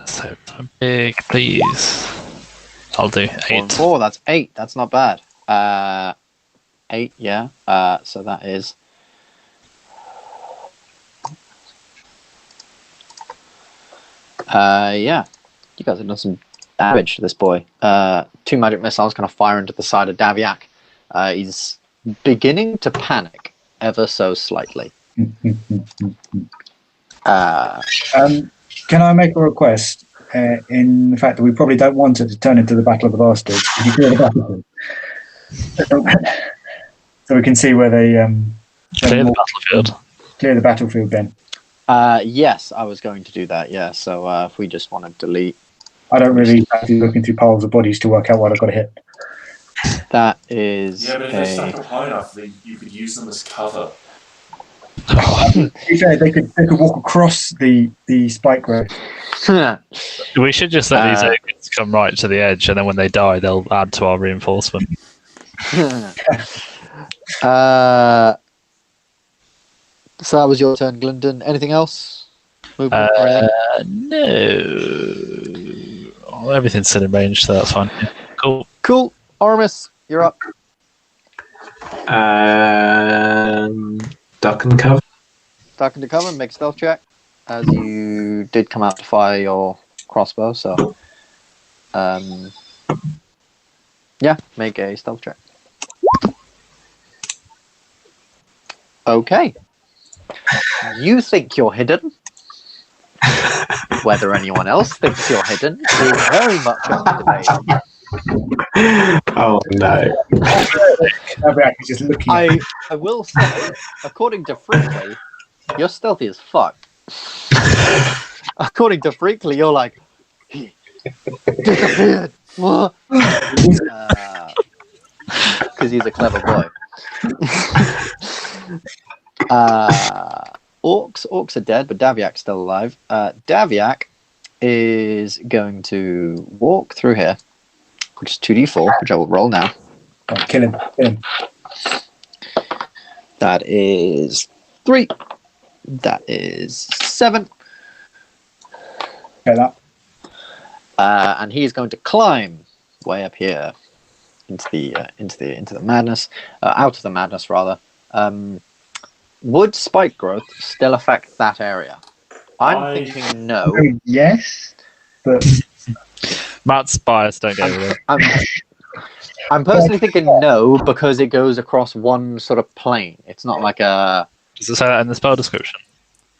So big, please. I'll do 8. 4. That's 8. That's not bad. 8. Yeah. So that is. Yeah. You guys have done some damage to this boy. 2 magic missiles kind of fire into the side of Daviak. He's beginning to panic ever so slightly. Can I make a request? In the fact that we probably don't want it to turn into the Battle of the Bastards. If you clear the battlefield, so we can see where they Clear the battlefield. clear the battlefield. Ben, Yes, I was going to do that. Yeah. So if we just want to delete, I don't really have to be looking through piles of bodies to work out what I've got to hit. that is yeah, but if they stack up high enough, you could use them as cover. To be fair, they could walk across the spike growth. We should just let these agents come right to the edge, and then when they die, they'll add to our reinforcement. So that was your turn, Glyndon. Anything else? Movement or anything? No. Oh, everything's still in range, so that's fine. Yeah. Cool. Cool. Oramis, you're up. Duck and cover. Duck into cover, make a stealth check. As you did come out to fire your crossbow, so yeah, make a stealth check. Okay. You think you're hidden, Whether anyone else thinks you're hidden is very much up for debate. Oh no. Daviak is just looking at I will say, according to Freakley, you're stealthy as fuck. According to Freakley, you're like, he disappeared. What? Because he's a clever boy. Orcs are dead, but Daviak's still alive. Daviak is going to walk through here, which is 2d4, which I will roll now. Oh, kill him. That is 3. That is 7. Okay, that. And he's going to climb way up here into the madness, out of the madness rather. Would spike growth still affect that area? I'm thinking no. Yes, but Matt's bias, don't go with it. I'm personally thinking no, because it goes across one sort of plane. It's not like a... Does it say that in the spell description?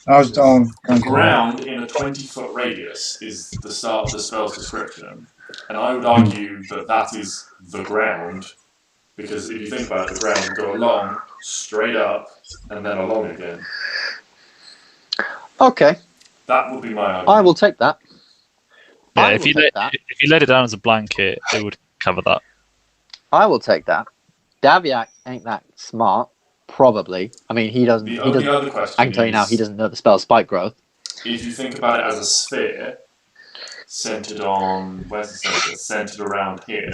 I was on Ground in a 20-foot radius is the start of the spell's description, and I would argue that is the ground, because if you think about it, the ground would go along, straight up, and then along again. Okay. That would be my argument. I will take that. Yeah, if you laid it down as a blanket, it would cover that. I will take that. Daviak ain't that smart, probably. I mean, he doesn't. Other question I can tell you now, he doesn't know the spell spike growth. If you think about it as a sphere, centered on centered around here,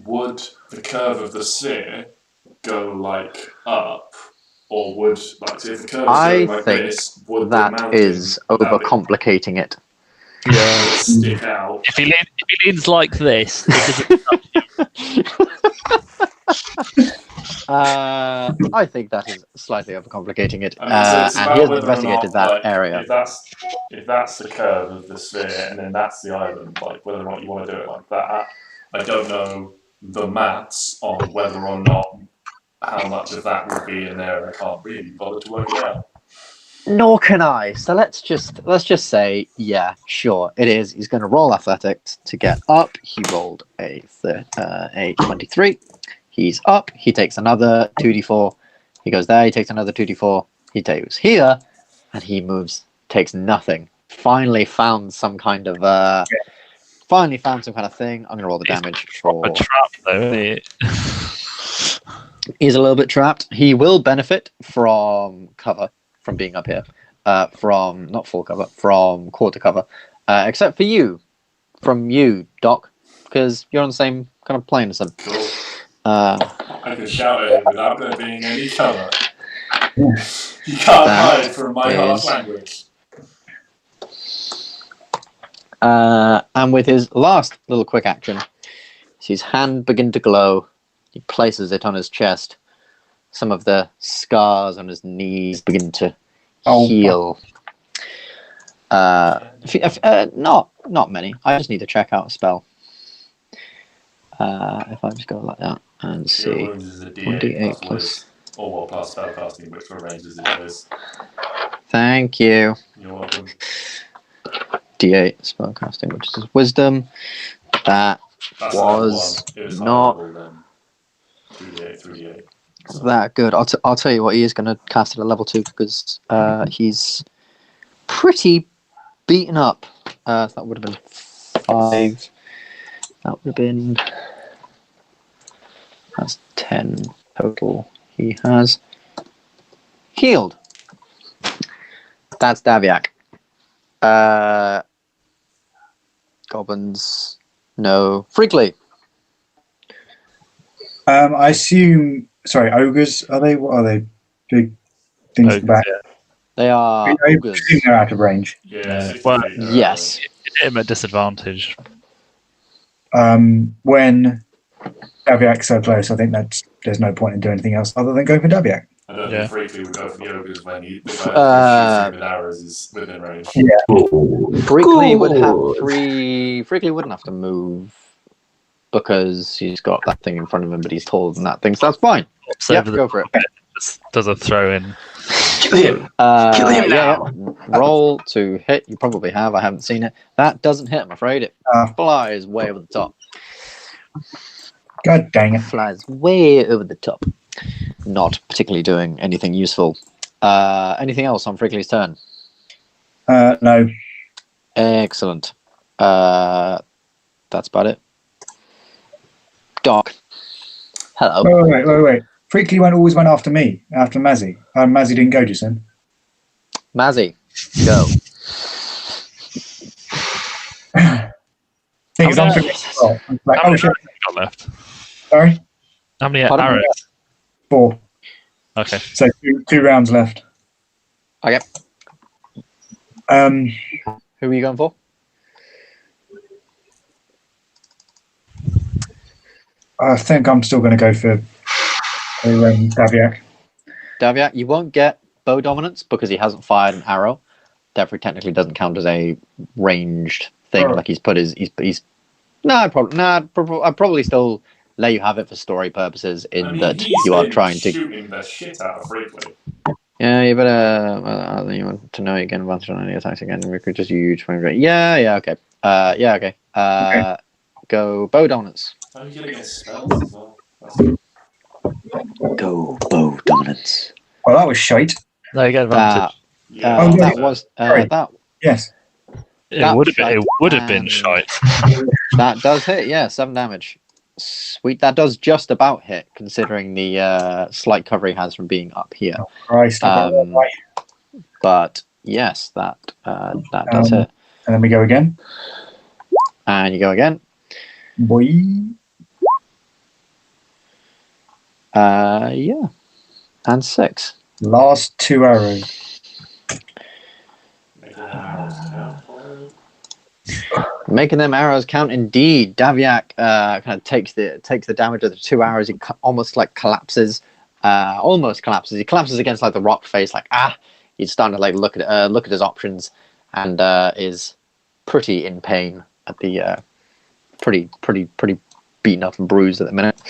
would the curve of the sphere go like up, or would like if the curve is going like this? Would that the is overcomplicating it. Yeah. Stick out. If he leans like this, it I think that is slightly overcomplicating it, So and he hasn't investigated that not, area. If that's the curve of the sphere, and then that's the island, like whether or not you want to do it like that, I don't know the maths on whether or not how much of that would be in there. I can't really bother to work it out. Nor can I. So let's just say, yeah, sure, it is. He's going to roll athletics to get up. He rolled a 23. He's up. He takes another 2d4. He goes there. He takes another 2d4. He goes here, and he moves. Takes nothing. Finally found some kind of thing. I'm going to roll the damage for. a trap, though, isn't it? He's a little bit trapped. He will benefit from cover. From being up here, from not full cover, from quarter cover, except for you, Doc, because you're on the same kind of plane as him. Cool. I can shout at him without there being any cover. You can't hide from my harsh language. And with his last little quick action, his hand begin to glow. He places it on his chest. Some of the scars on his knees begin to heal. Not many. I just need to check out a spell. If I just go like that and see. 1d8 plus. Or plus spellcasting, which arranges it is. Thank you. You're welcome. D8 spellcasting, which is wisdom. That's was not 3d8, 3d8. that good. I'll tell you what, he is going to cast it at level 2 because he's pretty beaten up. So that would have been 5. That would have been... That's 10 total. He has healed. That's Daviak. Goblins, no. Freakley. I assume. Sorry, ogres. Are they? What are they? Big things at the back. Yeah. They are I ogres. assume they're out of range. Yes. Well, Yes. It hit him at disadvantage. When Daviak's so close, I think there's no point in doing anything else other than go for Daviak. I don't think Freakley would go for the ogres when the guy shooting with arrows is within range. Yeah. Freakley would have Freakley wouldn't have to move because he's got that thing in front of him, but he's taller than that thing, so that's fine. So Yeah, go for it. Just does a throw in. Kill him! Kill him now! Roll to hit. You probably have. I haven't seen it. That doesn't hit, I'm afraid. It flies way over the top. God dang it. Flies way over the top. Not particularly doing anything useful. Anything else on Frickley's turn? No. Excellent. That's about it. Doc. Hello. Wait. Freakley always went after me, after Mazzy. Mazzy didn't go just then. Mazzy, go. Thing is, I'm thinking, like, How many oh shit. arrows have you got left? Sorry? How many Pardon? arrows? 4. Okay. So two rounds left. Okay. Who are you going for? I think I'm still going to go for Daviak. Daviak, you won't get bow dominance because he hasn't fired an arrow. Therefore, technically doesn't count as a ranged thing. Oh. Like he's put his. I'd probably still let you have it for story purposes. That you are trying to shooting the shit out of Freakley. Yeah, you better. You want to know you get advantage on any attacks again. We could just use 20. Yeah, okay. Okay. Go bow dominance. Oh, you're gonna get spells as well. Go bow dominance. Well, that was shite. No, you get advantage. That was that. Yes. It would have been shite. That does hit. Yeah, 7 damage. Sweet. That does just about hit, considering the slight cover he has from being up here. Oh, Christ. But yes, that does hit. And then we go again. And you go again. Boy. Yeah. And 6. Last 2 arrows. Making them arrows count indeed. Daviak kind of takes the damage of the 2 arrows. He almost like collapses. Almost collapses. He collapses against like the rock face. Like he's starting to like look at his options, and is pretty in pain at the pretty beaten up and bruised at the minute.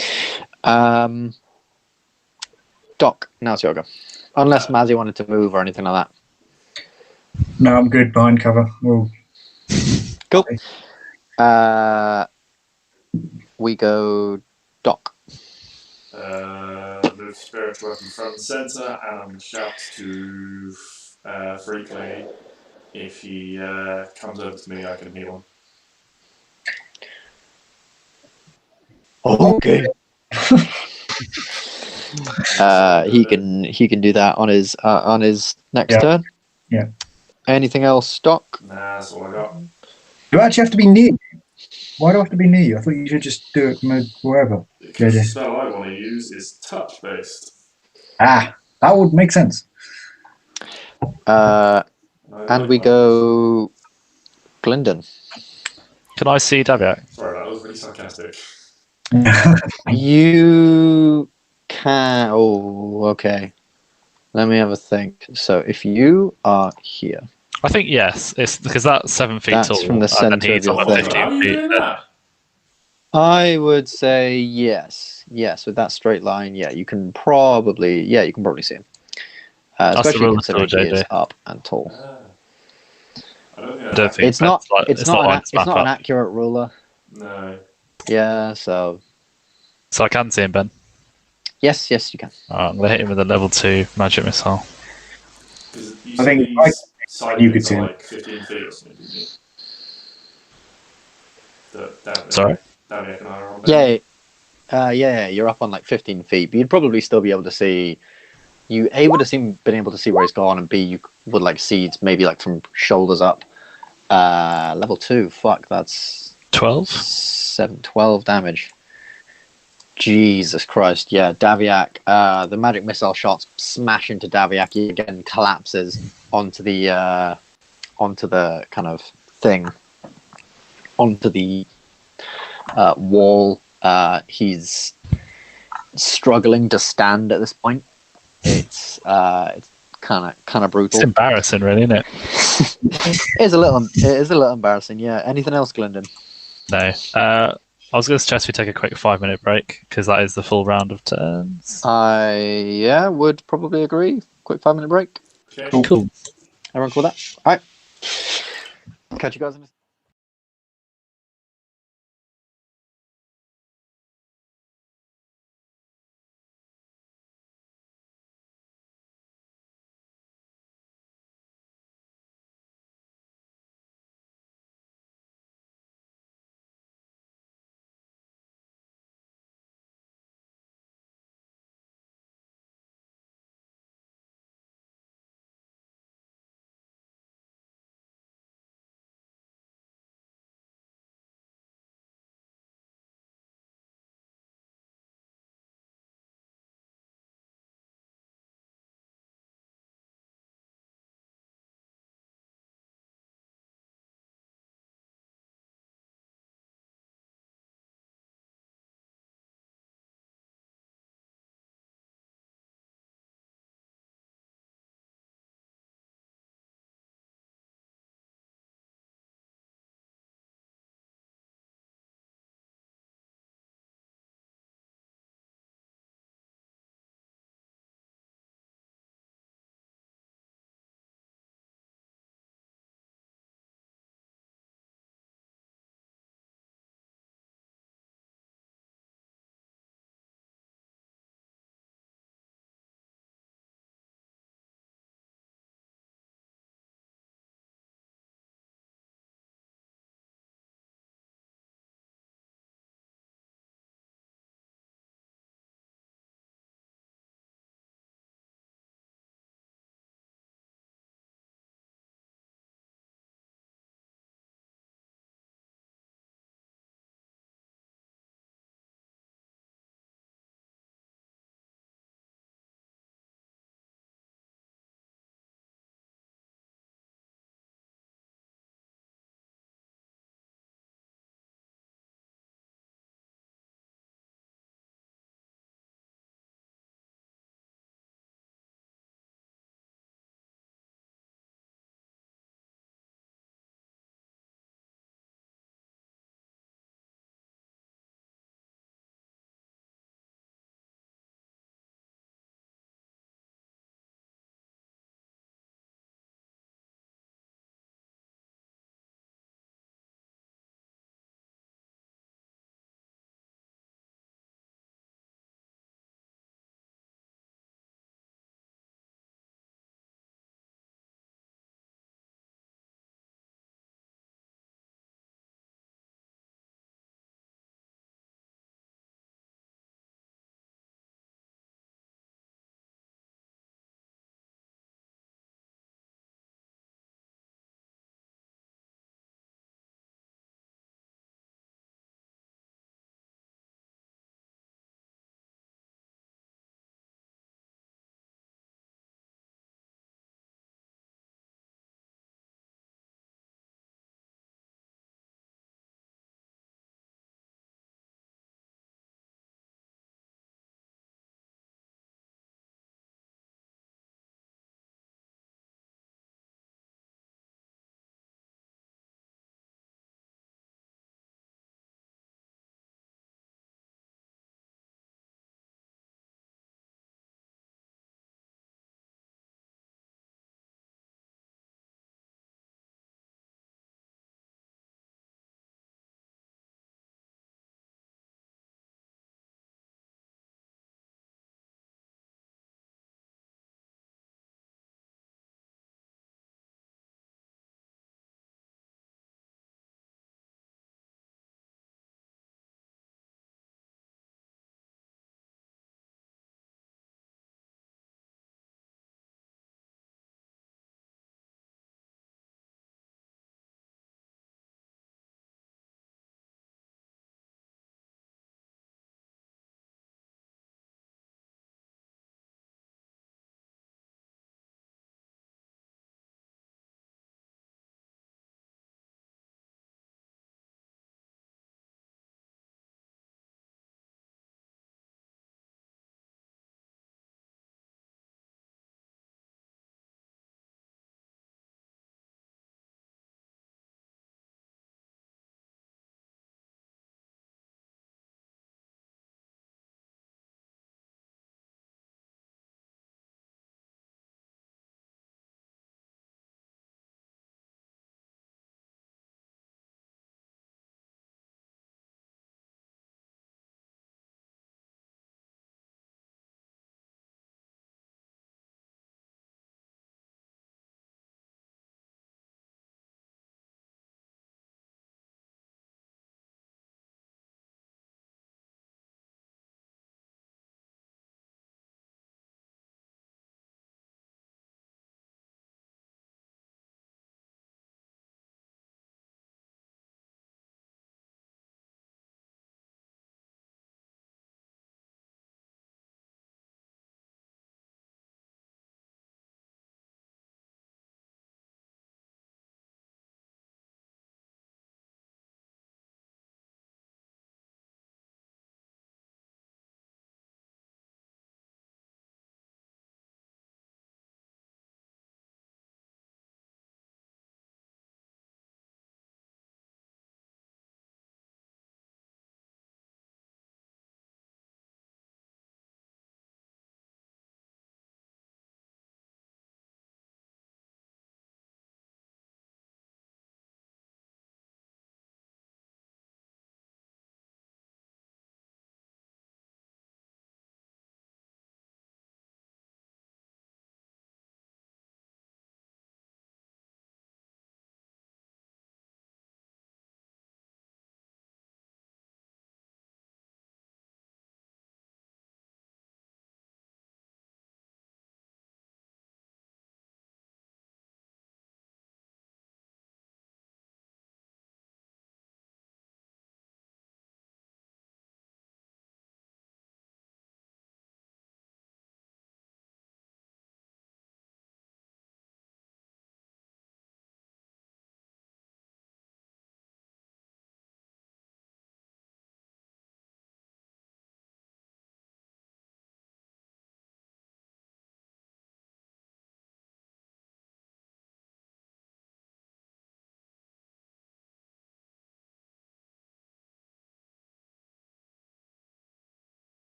Doc, now it's your go. Unless Mazzy wanted to move or anything like that. No, I'm good behind cover. Well, cool. We go Doc. Move spiritual weapon front and centre, and shout to Freakley. If he comes over to me, I can heal him. Okay. He can do that on his next turn. Yeah. Anything else, Doc? Nah, that's all I got. You actually have to be near you. Why do I have to be near you? I thought you should just do it from wherever. Because the spell I want to use is touch based. That would make sense. And we go Gylndan. Can I see Daviak? Sorry, that was really sarcastic. You can. Oh, okay. Let me have a think. So if you are here, I think yes. It's because that's 7 feet That's tall. from the and then centre he's of your on thing. 15 feet. I would say yes. Yes, with that straight line, you can probably see him. Especially considering he is up and tall. I don't think It's not an accurate ruler. No. Yeah, so I can see him, Ben. yes, you can. I'm going to hit him with a level 2 magic missile. I think you could see him. Like 15 feet or something, didn't you? Sorry? Yeah, you're up on like 15 feet, but you'd probably still be able to see. You A would have been able to see where he's gone, and B you would like see maybe like from shoulders up. Level 2, fuck, that's 12 damage. Jesus Christ, yeah, Daviak. The magic missile shots smash into Daviak. He again collapses onto the kind of thing, onto the wall. He's struggling to stand at this point. It's kind of brutal. It's embarrassing, really, isn't it? It is a little embarrassing. Yeah. Anything else, Gylndan? No. I was going to suggest we take a quick 5-minute break because that is the full round of turns. I would probably agree. Quick 5-minute break. Okay. Cool. Everyone cool with that? All right. Catch you guys in a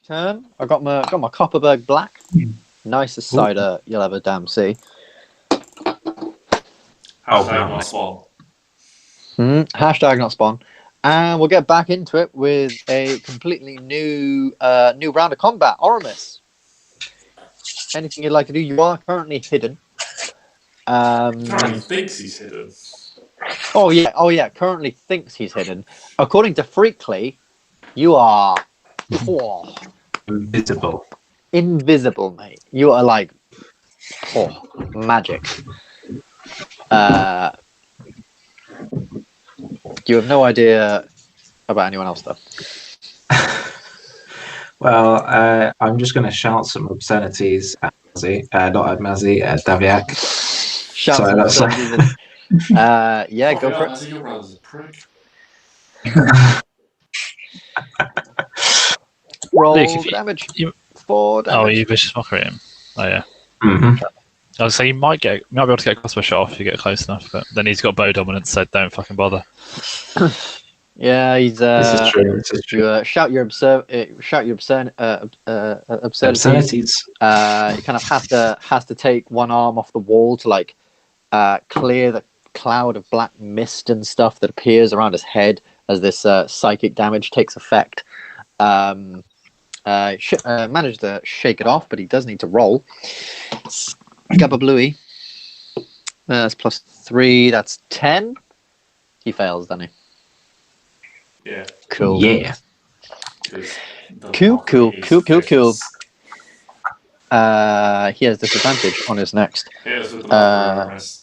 turn. I got my Copperberg Black. Nicest cider you'll ever damn see. Hashtag not spawn. Hashtag not spawn. And we'll get back into it with a completely new round of combat. Oramis. Anything you'd like to do? You are currently hidden. Currently thinks he's hidden. Oh yeah. Currently thinks he's hidden. According to Freakly, you are invisible, mate. You are like magic. You have no idea about anyone else, though. Well, I'm just going to shout some obscenities at Mazzy, not at Mazzy, at Daviak. Shout Sorry, some that's obscenities. Yeah, go for it. Your brother's a prick. Roll Luke, damage. you- 4 damage. Oh, you vicious mockery him. Oh yeah. Mhm. I was saying you might be able to get a crossbow shot off if you get close enough, but then he's got bow dominance, so don't fucking bother. Yeah, he's. This is true. This is true. You shout your obscenities. Obscenities. You kind of has to take one arm off the wall to like clear the cloud of black mist and stuff that appears around his head as this psychic damage takes effect. Managed to shake it off, but he does need to roll. Gabba Bluey. That's +3. That's 10. He fails, doesn't he? Yeah. Cool. Yeah. Cool. He has disadvantage on his next. Here's with the Oramis.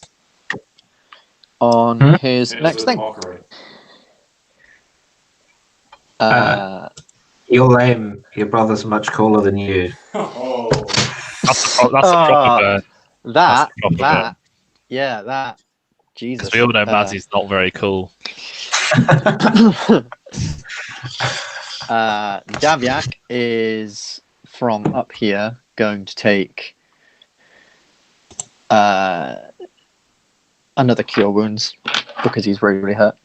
On his Here's next with thing. mockery. Your lame. Your brother's much cooler than you. Oh. That's a proper burn. That. Jesus. Because we all know Mazzy's not very cool. Daviak is from up here going to take another cure wounds because he's really, really hurt.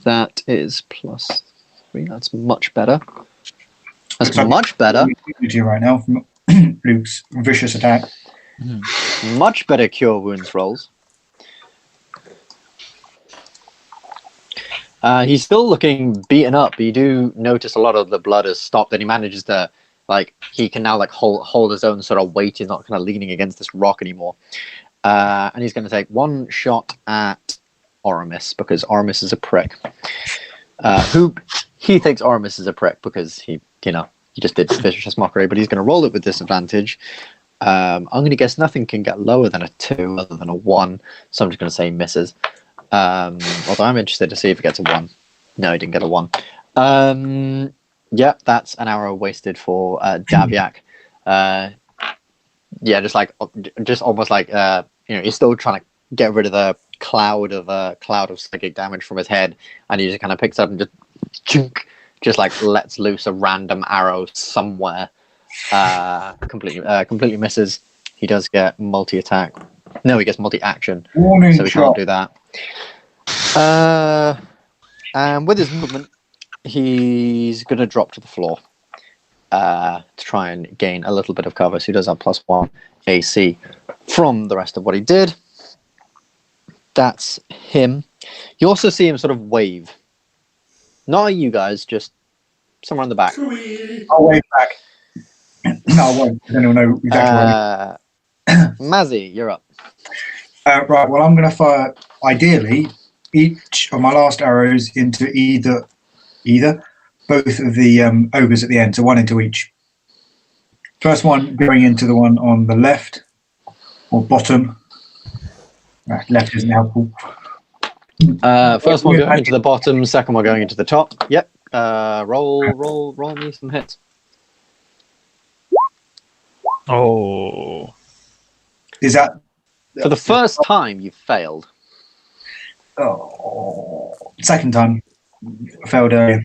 That is +3. That's much better. That's much better. Right now from Luke's vicious attack. Much better cure wounds rolls. He's still looking beaten up, but you do notice a lot of the blood has stopped, and he manages to, he can now, hold his own sort of weight. He's not kind of leaning against this rock anymore. And he's going to take one shot at Oramis, because Oramis is a prick. Who he thinks Oramis is a prick because he just did vicious mockery, but he's going to roll it with disadvantage. I'm going to guess nothing can get lower than a 2 other than a 1, so I'm just going to say misses. Although I'm interested to see if it gets a 1. No, he didn't get a 1. Yeah, that's an arrow wasted for Daviak. Yeah, just almost like he's still trying to get rid of the cloud of psychic damage from his head, and he just kind of picks up and just lets loose a random arrow somewhere. Completely misses. He does get multi-attack. No, he gets multi-action, so he can't do that. And with his movement, he's going to drop to the floor to try and gain a little bit of cover. So he does have +1 AC from the rest of what he did. That's him. You also see him sort of wave. Not at you guys, just somewhere in the back. I'll wave back. No, I won't. I don't know exactly Mazzy, you're up. right, well, I'm going to fire, ideally, each of my last arrows into either both of the ogres at the end, so one into each. First one going into the one on the left or bottom. Left isn't helpful. First one going into the bottom, second one going into the top. Yep. Roll me some hits. Oh. Is that For the first time, you've failed. Oh, second time. I failed earlier.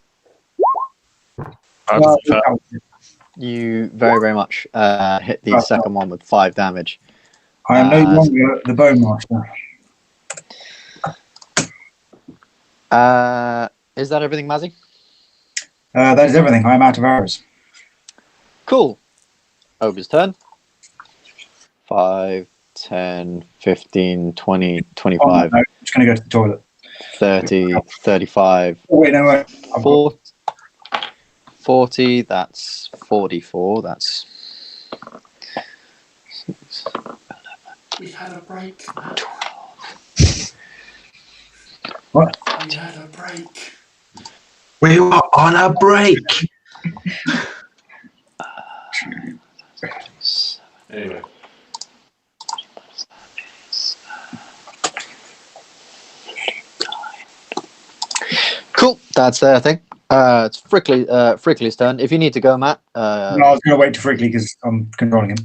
You very, very much hit the second one with 5 damage. I am no longer the Bone Master. Is that everything, Mazzy? That is everything. I'm out of arrows. Cool. Ogre's turn. 5, 10, 15, 20, 25, No, I'm just going to go to the toilet. 30, 35, Oh, wait, no, wait. 40, that's 44, that's... We had a break. What? We had a break. We were on a break. Anyway. Cool, that's their thing. It's Frickley's turn. If you need to go, Matt. No, I was going to wait to Frickley because I'm controlling him.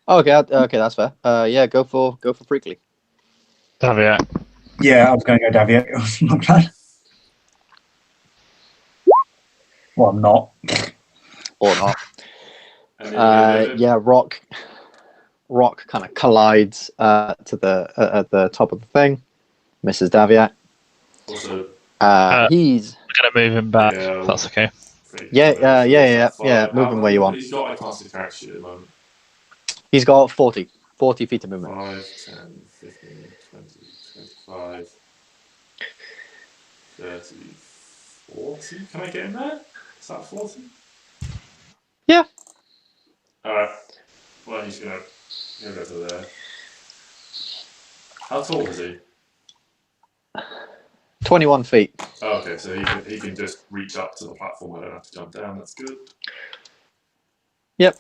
Okay, that's fair. Yeah, go for Frickley. Daviat. Yeah, I was going to go Daviat. I'm glad. Well, I'm not. Or not. Yeah, rock kind of collides to the at the top of the thing. Misses Daviat. Also, He's We're going to move him back. Yeah. If that's okay. yeah. Move him where you want. He's got my classic character sheet at the moment. He's got 40 feet of movement. 5, 10, 15, 20, 25, 30, 40. Can I get in there? Is that 40? Yeah. Alright. Well, he's gonna go to there. How tall is he? 21 feet. Oh, okay, so he can just reach up to the platform. I don't have to jump down. That's good. Yep.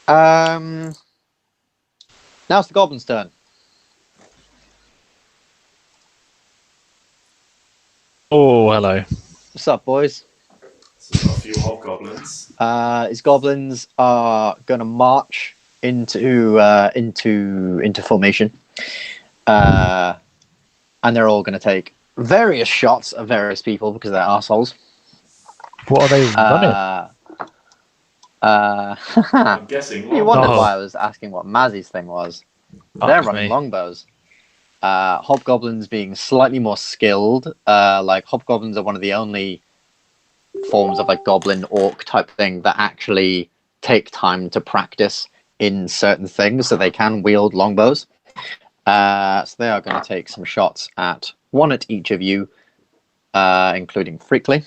Now it's the goblin's turn. Oh, hello. What's up, boys? So we've got a few hobgoblins. His goblins are going to march into formation, and they're all going to take various shots at various people because they're assholes. What are they running? I'm guessing. You wondered Oh. why I was asking what Mazzy's thing was. Fuck They're running me. longbows. Hobgoblins being slightly more skilled. Like hobgoblins are one of the only forms of like goblin orc type thing that actually take time to practice in certain things, so they can wield longbows. So they are going to take some shots at one at each of you, including Frickley.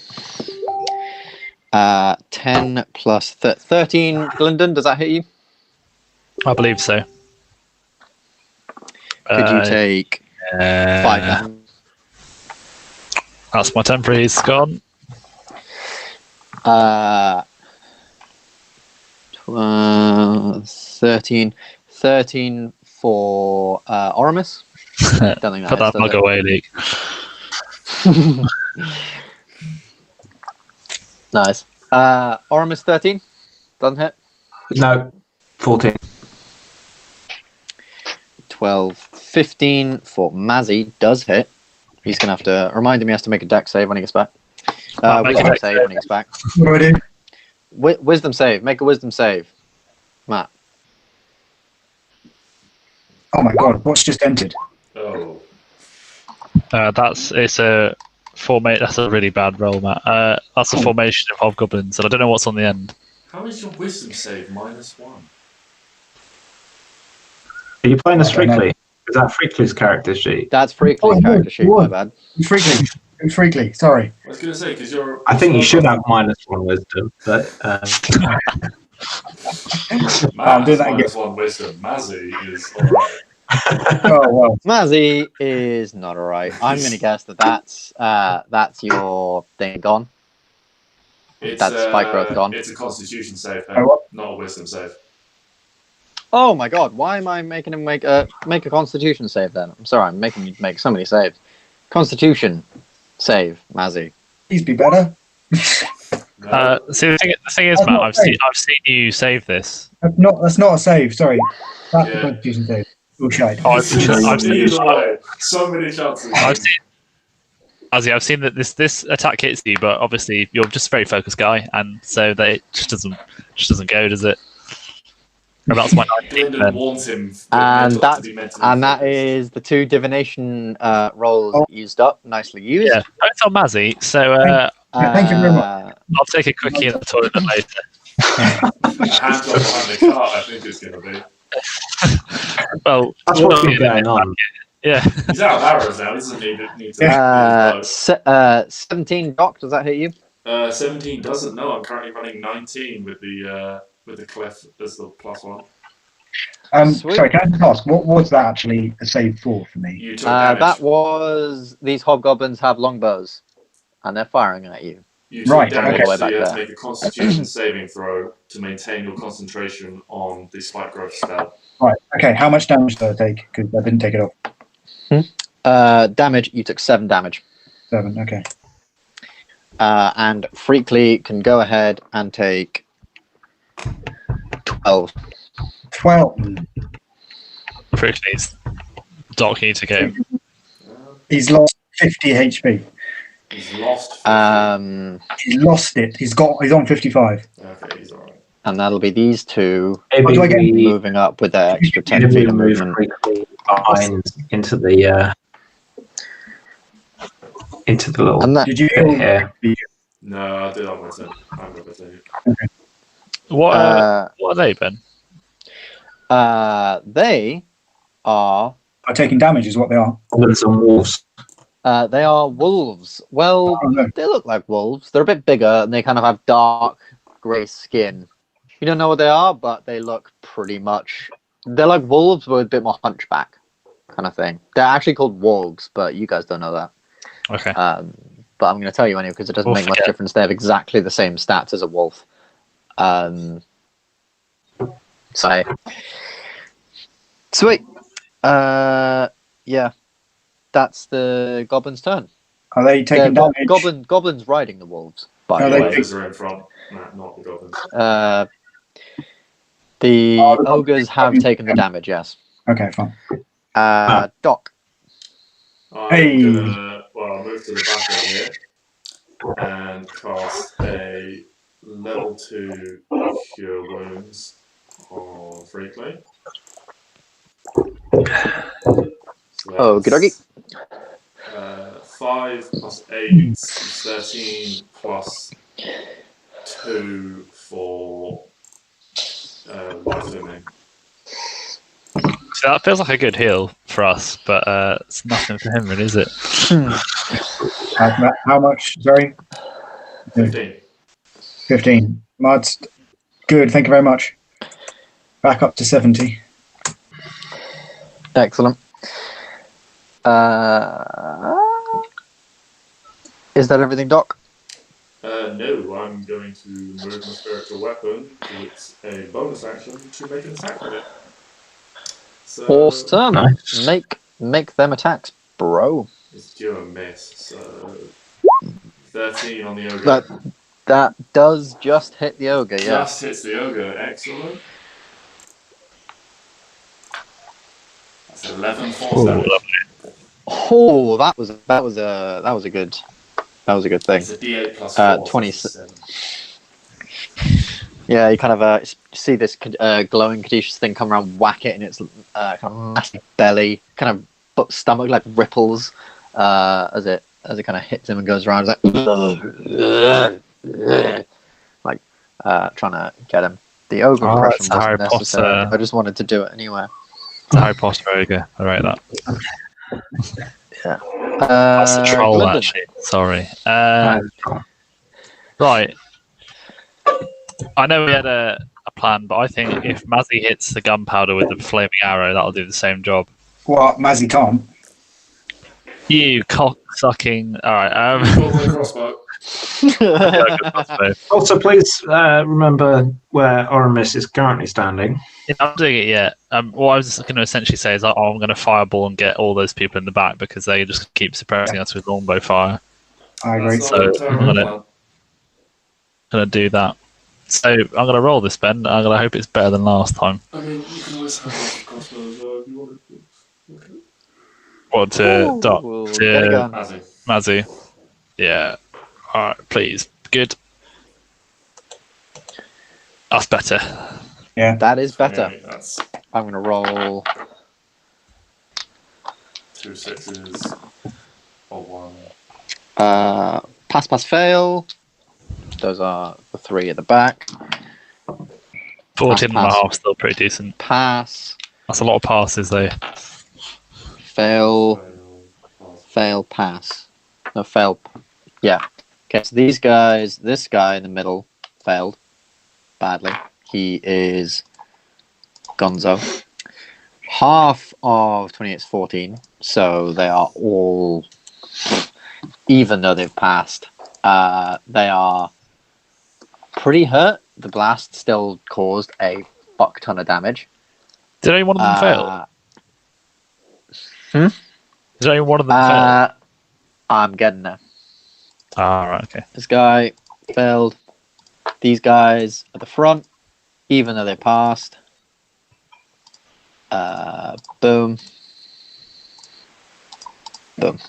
10 plus 13. Gylndan, does that hit you? I believe so. Could you take 5 damage? That's my temporary. He's gone. 13 for Oramis. Don't think Put that bug away, League. Nice. Oramis 13 doesn't hit. No, 14. 12, 15 for Mazzy does hit. He's gonna have to remind him he has to make a dex save when he gets back. Wisdom save when he gets back. What do I do? Wisdom save. Make a wisdom save, Matt. Oh my god, what's just entered? Oh. That's a really bad roll, Matt. That's a formation of hobgoblins, and I don't know what's on the end. How is your wisdom save -1? Are you playing as I don't know. Frickley? Is that Frickley's character sheet? That's Frickley's character sheet. My bad. Freakley, sorry. I was going to say, because you're... I think you should have -1 wisdom, but I'll do that again. -1 wisdom. Mazzy is alright. Oh well. Mazzy is not alright. I'm gonna guess that's your thing gone. That's spike growth gone. It's a constitution save, Oh, what? not a wisdom save. Oh my god! Why am I making him make a Constitution save then? I'm sorry, I'm making you make so many saves. Constitution save, Mazzy. Please be better. No. See, the thing is, That's Matt, not I've seen safe. you save this. That's not a save. Sorry. That's Yeah. the Constitution save. Oh shite. Oh, I've seen Either way, so many chances. I've seen that this attack hits you, but obviously you're just a very focused guy, and so that it just doesn't go, does it? And that's my 19 Gylndan then. warns him And to be mentally that focused. is the 2 divination rolls used up. Nicely used. Yeah, it's on Mazzy. So Yeah, thank you very much. I'll take a quickie in the toilet later. A hand job behind the cart, I think it's going to be. Well, That's what's been going on. yeah. He's out of arrows now. He doesn't need to. 17, Doc, does that hit you? 17 doesn't. No, I'm currently running 19 with the clef as the +1. Sweet. Sorry, can I just ask, what was that actually a save for me? You took damage. That was these hobgoblins have longbows, and they're firing at you. You took Right, damage, okay. so you have to make a Constitution saving throw to maintain your concentration on the spike growth spell. Right, okay, how much damage did I take? Because I didn't take it off. Damage, you took 7 damage. 7, okay. And Freakly can go ahead and take 12. 12. Freakly's Doc, you need to go. He's lost 50 HP. He's lost. 50. He's lost it. He's on 55. Okay, he's alright. And that'll be these two do I get? moving up with their extra 10 Maybe feet we of move movement. quickly behind into the little And that, Did you bit here. No, I did that myself. I'm going to say. What are they, Ben? they are taking damage is what they are. Goblins and wolves. they are wolves. Well, Oh, no. they look like wolves. They're a bit bigger and they kind of have dark grey skin. You don't know what they are, but they look pretty much. They're like wolves, but with a bit more hunchback, kind of thing. They're actually called wolves, but you guys don't know that. Okay. But I'm going to tell you anyway because it doesn't Wolf, make much yeah. difference. They have exactly the same stats as a wolf. So sweet. Yeah, that's the goblin's turn. Are they taking damage? Goblins riding the wolves. By Are the they way, Ogres are in front, not the goblins. The Oh, the ogres have goblins- taken the damage. Yes. Okay, fine. Doc. I'm Hey. gonna move to the back of here and cast a level 2 cure wounds on Freakly. So Okie dokie. 5 plus 8 is 13 plus 2 for life swimming. So that feels like a good heal for us, but it's nothing for him, really, is it? How much? Sorry? 15. 15. That's good, thank you very much. Back up to 70. Excellent. Is that everything, Doc? No, I'm going to move my spiritual weapon to its a bonus action to make an attack with it. So Awesome. Nice. Make them attacks, bro. it's due a miss, so 13 on the ogre. That does just hit the ogre. Yeah. Just hits the ogre, excellent. That's 11 force damage. Oh, that was a good thing. It's a D8 plus 4. 27. Yeah, you kind of see this glowing caduceus thing come around, whack it in its kind of massive belly, kind of stomach like ripples as it kind of hits him and goes around. It's like trying to get him. The ogre impression it's a wasn't Harry necessary. Potter. I just wanted to do it anyway. It's a Harry Potter ogre. I write that. Yeah. That's the troll, Gylndan. actually. Sorry. Right. I know we had a plan, but I think if Mazzy hits the gunpowder with the flaming arrow, that'll do the same job. Well, Mazzy can't. You cock-sucking... Alright, Roll the crossbow. yeah, good crossbow. Also, please remember where Oramis is currently standing. Yeah, I'm doing it yet. What I was going to essentially say is I'm going to fireball and get all those people in the back because they just keep suppressing us with longbow fire. I agree. That's So, not a terrible I'm plan. going to do that. So I'm going to roll this, Ben. I'm going to hope it's better than last time. I mean, you can always have a crossbow as well if you wanted to. Okay. What, to Doc? Ooh, To- get a gun. Mazzy? Yeah. Alright, please. Good. That's better. Yeah. That is better. Okay, that's I'm gonna roll. 2 6s or 1. Pass, pass, fail. Those are the 3 at the back. 14 and a pass. half, still pretty decent. Pass, That's a lot of passes, though. fail, fail, pass. No, fail. Yeah. Okay, so these guys, this guy in the middle failed badly. He is Gonzo. Half of 28 is 14, so they are all, even though they've passed, they are pretty hurt. The blast still caused a fuck ton of damage. Did any one of them fail? Did any one of them fail? I'm getting there. Right, okay. This guy failed. These guys at the front, even though they passed. Boom. Boom.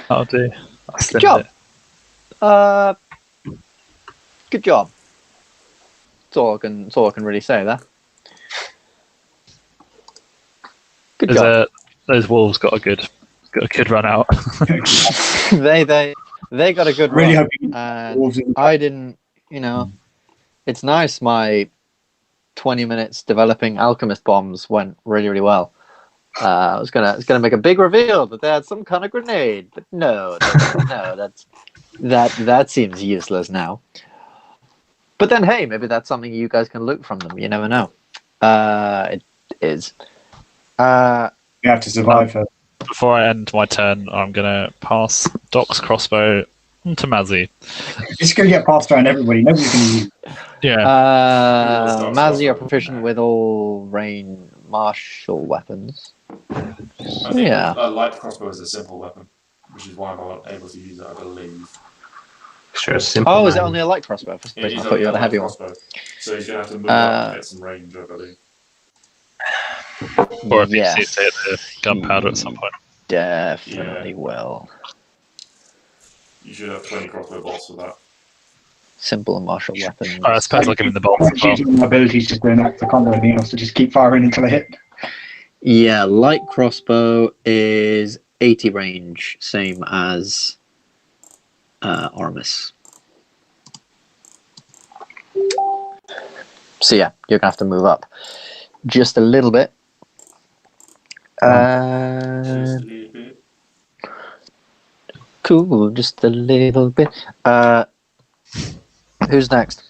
That'll do. Good job. Good job. That's all I can really say there. Good job. Those wolves got a good run out. They got a good Really run. hope you And I didn't, it's nice my 20 minutes developing alchemist bombs went really, really well. I was gonna make a big reveal that they had some kind of grenade, but no, that seems useless now. But then, hey, maybe that's something you guys can loot from them. You never know. It is. You have to survive first. Before I end my turn, I'm gonna pass Doc's crossbow to Mazzy. It's going to get passed around everybody. Nobody's going to use it. Yeah. Mazzy, you're proficient with all range martial weapons. I think Yeah. a light crossbow is a simple weapon, which is why I'm not able to use it, I believe. Sure, simple. Oh, is it only a light crossbow? For some It reason, is I thought you had only a heavy light one. crossbow. So he's going to have to move up to get some range, I believe. Or if Yes. you see to hit the gunpowder at some point. Definitely will. You should have 20 crossbow bolts for that. Simple and martial weapons. I suppose I'll give him the bolts as well. Using my abilities just doing that 'cause I can't do anything else, so just keep firing until I hit. Yeah, light crossbow is 80 range, same as Oramis. So yeah, you're gonna have to move up just a little bit. Just a little bit. Cool, just a little bit. Who's next?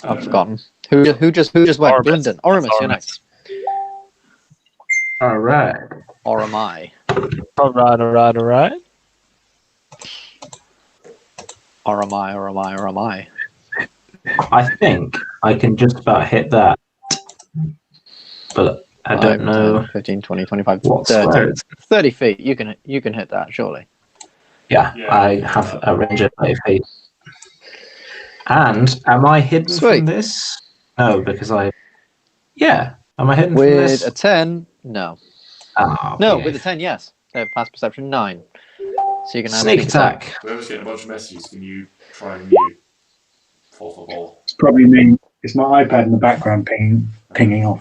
I've forgotten. Who just went? Oramis. Gylndan. Oramis, you're Oramis. next. All right. Or am I? Alright. Or am I? I think I can just about hit that, but I don't 5, know 10, 15, 20, 25, what 30. square it's. 30 feet. You can hit that, surely. Yeah, Yeah. I have a range of 30 feet. And am I hidden Sweet. from this? No, because Yeah, am I hidden from With this? a 10, no. Oh, No, yeah. with a 10, yes. They have past perception 9. So you can have Sneak attack. Whoever's getting a bunch of messages, can you try and mute? Fourth of all. It's probably me. It's my iPad in the background pinging off.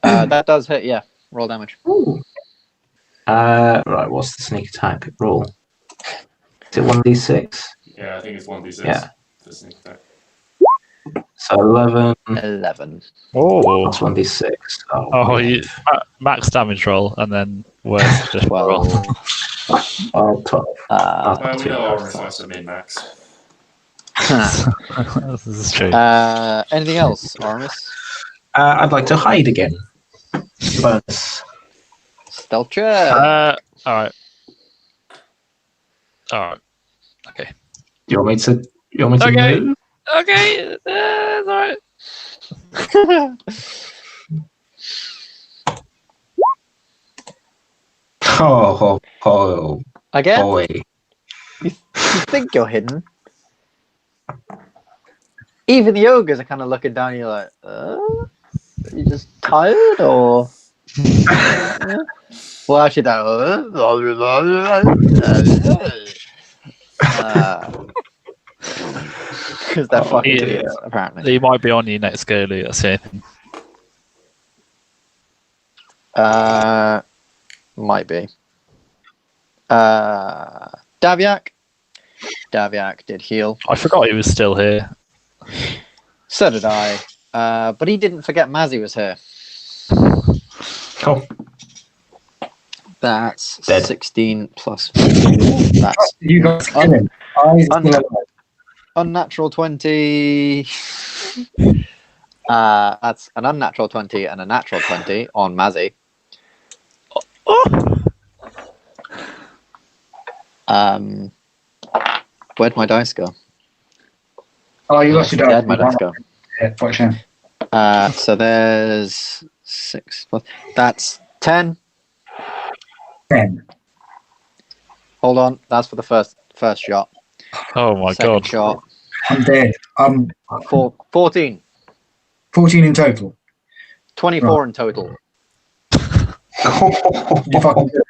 That does hit, yeah. Roll damage. Ooh. Right, what's the sneak attack roll? Is it 1d6? Yeah, I think it's 1d6 Yeah. for sneak attack. So 11 11. Oh, plus 1d6. max damage roll and then worst just roll. 12. 12. Well, we know Oramis likes to min-max. This is true. Anything else, Oramis? I'd like to hide again. Bonus. Stealth check. Alright. Okay. Do you want me to Okay. move? Okay, it's alright. Oh, Again? boy. You think you're hidden? Even the ogres are kind of looking down. You're like, are you just tired or? Well, actually, that. Because they're fucking Yeah. idiots, apparently. You might be on your next go, Lou. That's it. Might be. Daviak. Daviak did heal. I forgot he was still here. So did I. But he didn't forget Mazzy was here. Cool. That's Dead. 16 plus 4. That's You guys kill him. Eyes Un- still alive. unnatural 20. That's an unnatural 20 and a natural 20 on Mazzy. Where'd my dice go? Oh, you lost your Where'd my dice. dice go? Yeah, what a shame. So there's 6 plus. That's 10. 10. Hold on. That's for the first shot. Oh my Second god. shot. I'm dead. I'm 14. 14 in total. 24 in total. You fucking did it.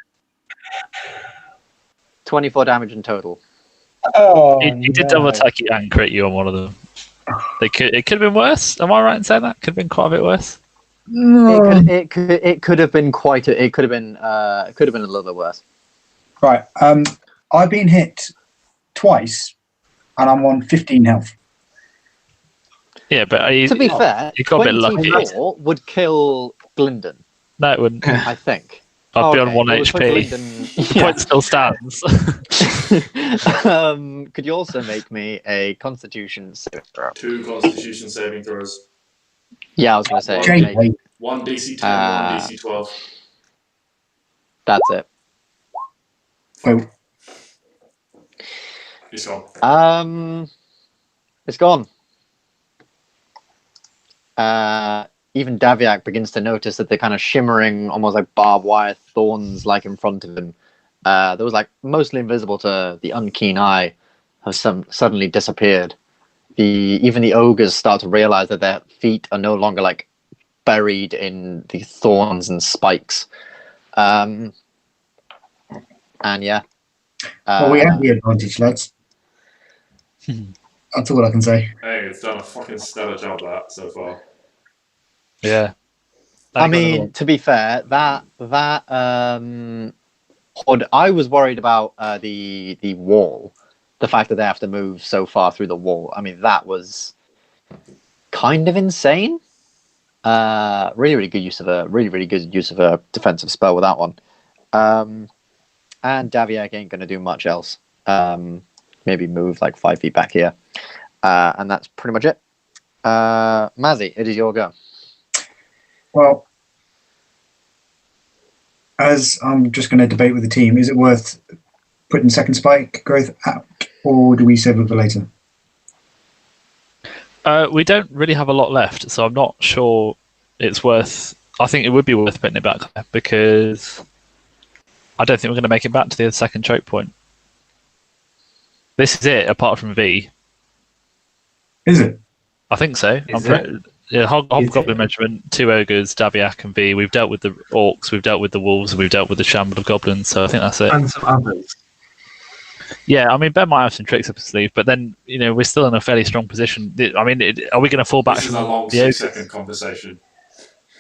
24 damage in total. Oh, He did double attack you and crit you on one of them. It could have been worse. Am I right in saying that? Could have been quite a bit worse. It could have been quite. It could have been. It could have been a little bit worse. Right. I've been hit twice, and I'm on 15 health. Yeah, but To be fair, you got a bit lucky. 24 would kill Gylndan, No, it wouldn't. I think. I'd be on Okay, 1 well, for HP. Gylndan- The point still stands. Could you also make me a Constitution saving throw? 2 Constitution saving throws. Yeah, I was going to say. Jake, make- 1 DC 10, 1 DC 12. That's it. Well, It's gone. It's gone. Even Daviak begins to notice that the kind of shimmering, almost like barbed wire thorns, like in front of him, that was like mostly invisible to the unkeen eye, have suddenly disappeared. Even the ogres start to realize that their feet are no longer like buried in the thorns and spikes. And yeah. well, we have the advantage, lads. That's all I can say. Hey, it's done a fucking stellar job that so far. Yeah. I mean, to be fair, that I was worried about the wall, the fact that they have to move so far through the wall. I mean, that was kind of insane. Really good use of a defensive spell with that one. And Daviak ain't gonna do much else. Maybe move like 5 feet back here, and that's pretty much it. Mazzy, it is your go. Well, as I'm just going to debate with the team, is it worth putting second spike growth out, or do we save it for later? We don't really have a lot left, so I'm not sure it's worth. I think it would be worth putting it back there because I don't think we're going to make it back to the second choke point. This is it, apart from V. Is it? I think so. Yeah, Hobgoblin Regiment, 2 ogres, Daviak and V. We've dealt with the orcs, we've dealt with the wolves, and we've dealt with the shamble of goblins, so I think that's it. And some others. Yeah, I mean, Ben might have some tricks up his sleeve, but then, we're still in a fairly strong position. I mean, are we going to fall back This is from a long the ogres? 6-second conversation.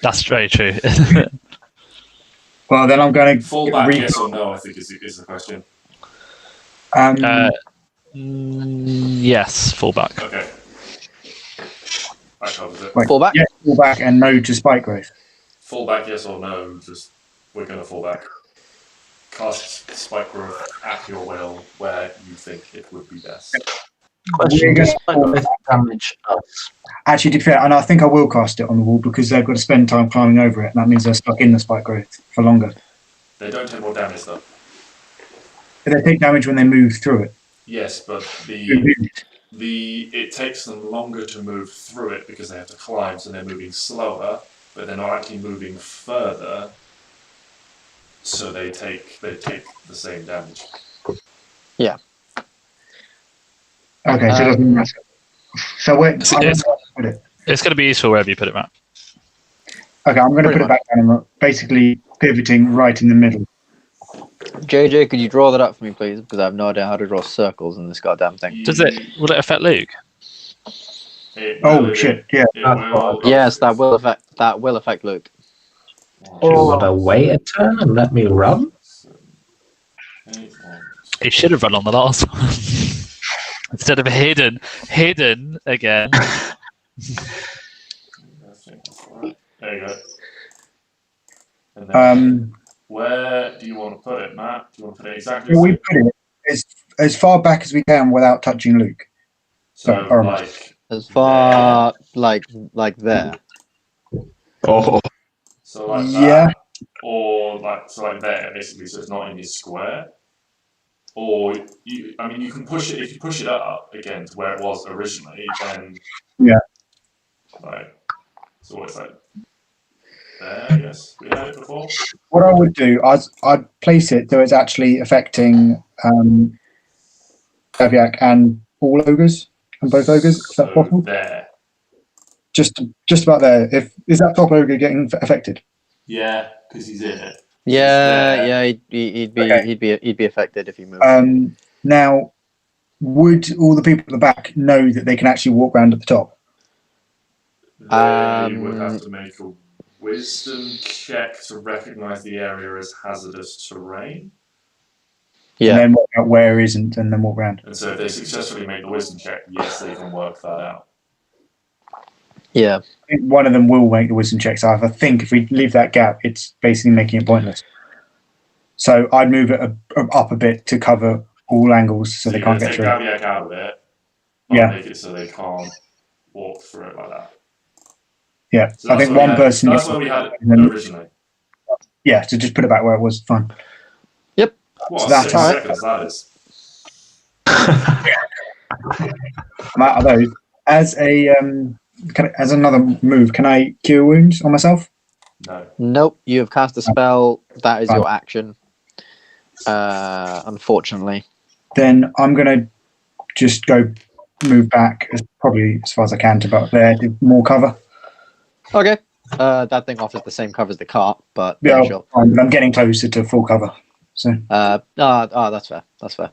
That's very true. Well, then I'm going to Fall back, yes or no, I think is the question. Yes, fall back. Okay. That covers it. Wait, Fall back? Yes, fall back and no to spike growth. Fall back, yes or no, just we're going to fall back. Cast spike growth at your will where you think it would be best. Question: We're does gonna- spike growth damage us? Actually, to be fair, and I think I will cast it on the wall because they've got to spend time climbing over it, and that means they're stuck in the spike growth for longer. They don't take more damage though. But they take damage when they move through it. Yes, but it takes them longer to move through it because they have to climb, so they're moving slower, but they're not actually moving further, so they take the same damage. Yeah. Okay, so it doesn't matter. So wait, It's put it. going to be useful wherever you put it, Matt. Okay, I'm going to put it back down and basically pivoting right in the middle. JJ, could you draw that up for me, please? Because I have no idea how to draw circles in this goddamn thing. Will it affect Luke? Oh shit! Yeah. Yes, that will affect Luke. Do you want to wait a turn and let me run? He should have run on the last one instead of hidden again. I think that's all right. There you go. And then, where do you want to put it, Matt? Do you want to put it exactly? We put it as far back as we can without touching Luke. So Oramis. like As far like there. Oh, so like Yeah. that, or like there basically. So it's not in his square. Or you can push it if you push it up again to where it was originally. Then so it's like there. Yes, we had it before. What I would do, I'd place it so it's actually affecting Aviak and all ogres, and both ogres. Is that possible? There. Just about there. Is that top ogre getting affected? Yeah, because he's in it. Yeah, he'd be affected if you move. Now, would all the people at the back know that they can actually walk around at the top? They would have to make a wisdom check to recognise the area as hazardous terrain. And then work out where isn't, and then walk around. And so if they successfully make the wisdom check, yes, they can work that out. Yeah. I think one of them will make the wisdom check. So I think if we leave that gap, it's basically making it pointless. So I'd move it up a bit to cover all angles so they can't get through. Take Gabiak out of it. Make it so they can't walk through it like that. Yeah, so I think one person. That's where we had it originally. Yeah, so just put it back where it was. Fine. Yep. What So 6 seconds that is. I'm out of those. As another move, can I cure wounds on myself? No. Nope. You have cast a spell. That is your action. Unfortunately. Then I'm gonna just go move back probably as far as I can to about there to more cover. Okay. That thing offers the same cover as the cart, but Yeah, sure. I'm getting closer to full cover. So. That's fair. That's fair.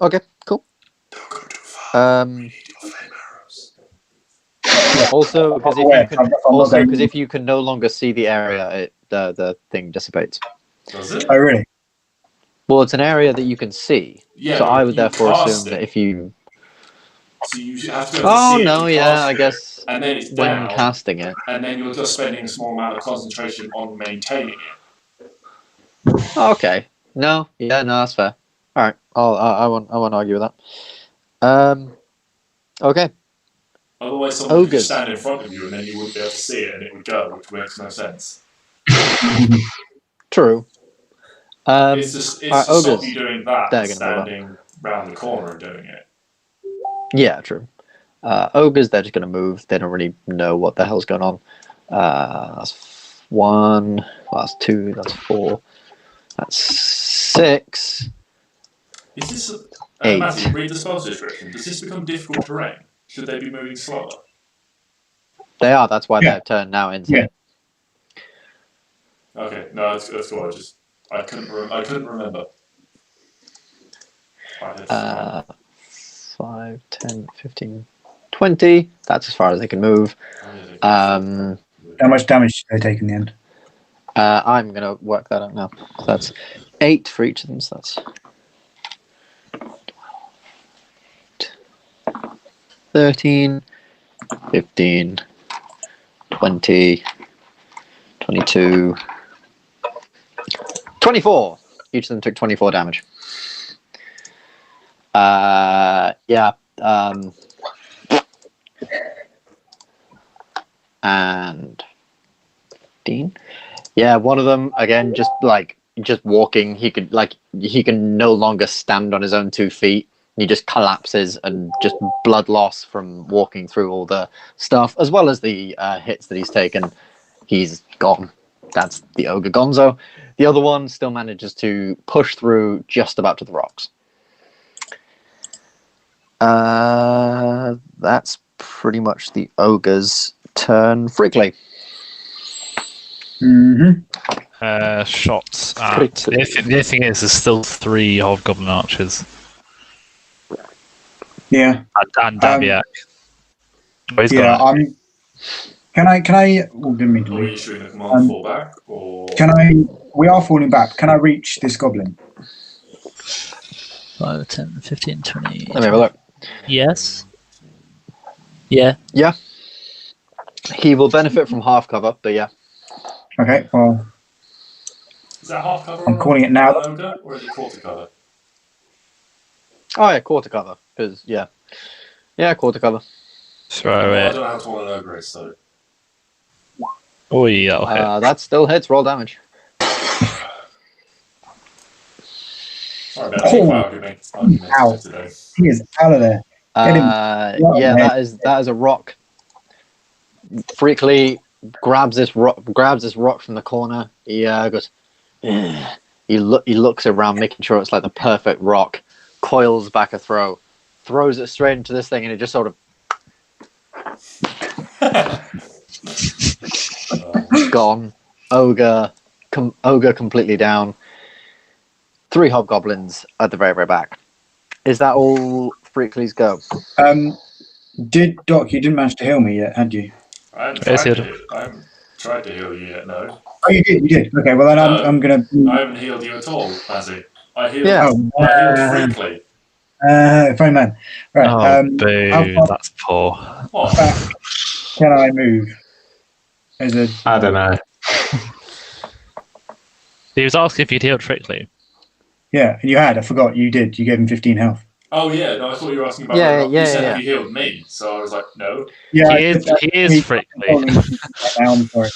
Okay. Cool. Also, because if you can no longer see the area, the thing dissipates. Does it? Oh, really? Well, it's an area that you can see. Yeah, so I would therefore assume that if you. So you have to see it I guess. And then it's when down, casting it. and then you're just spending a small amount of concentration on maintaining it. Okay. No, that's fair. All right. I won't argue with that. Okay. Otherwise, someone would just stand in front of you, and then you wouldn't be able to see it, and it would go, which makes no sense. True. It's just stop you doing that, standing round the corner and doing it. Yeah, true. Ogres, they're just going to move. They don't really know what the hell's going on. That's 1. That's 2. That's 4. That's 6. Is this 8. Matthew, read the spell description. Does this become difficult terrain? Should they be moving slower? They are. That's why they're turned now into. Yeah. Okay, no, that's cool. I couldn't remember. 5, 10, 15, 20. That's as far as they can move. How much damage did they take in the end? I'm going to work that out now. So that's 8 for each of them. So that's 13, 15, 20, 22, 24. Each of them took 24 damage. And Dean. Yeah, one of them again, just walking. He can no longer stand on his own 2 feet. He just collapses and just blood loss from walking through all the stuff, as well as the hits that he's taken. He's gone. That's the ogre Gonzo. The other one still manages to push through just about to the rocks. That's pretty much the ogre's turn. Frickley. Mm-hmm. Shots at... The thing is, there's still 3 hobgoblin archers. Yeah. And Dabiak. Can I? Well, didn't mean to Are you issuing a command to fall back, or we are falling back. Can I reach this goblin? 5, 10, 15, 20. Let me have a look. Yes. Yeah. Yeah. He will benefit from half cover, but yeah. Okay, well, Is that half cover? I'm calling it now. on Ogre, or is it quarter cover? Oh yeah, quarter cover. Because yeah, quarter cover. Throw Well, I it. don't know how tall an ogre is, so. Oh yeah, that'll hit. That still hits. Roll damage. Sorry about the argument Ow. today. He is out of there. Get him. Yeah, that is a rock. Freakly grabs this rock from the corner. He goes. He looks around, making sure it's like the perfect rock. Coils back a throw, throws it straight into this thing, and it just sort of gone. Ogre completely down. 3 hobgoblins at the very, very back. Is that all Freakly's go? Doc, you didn't manage to heal me yet, had you? I haven't tried to heal you yet, no. Oh, you did. Okay, well then I'm gonna. I haven't healed you at all, Mazzy. I healed Freakly. Fine man. Right. Oh, boo! How far That's poor. What? back can I move? I don't know. He was asking if you'd healed Frickley. Yeah, and you had. I forgot. You did. You gave him 15 health. Oh yeah, no, I thought you were asking about. You said have you healed me? So I was like, no. Yeah, He is Frickley. I'm sorry.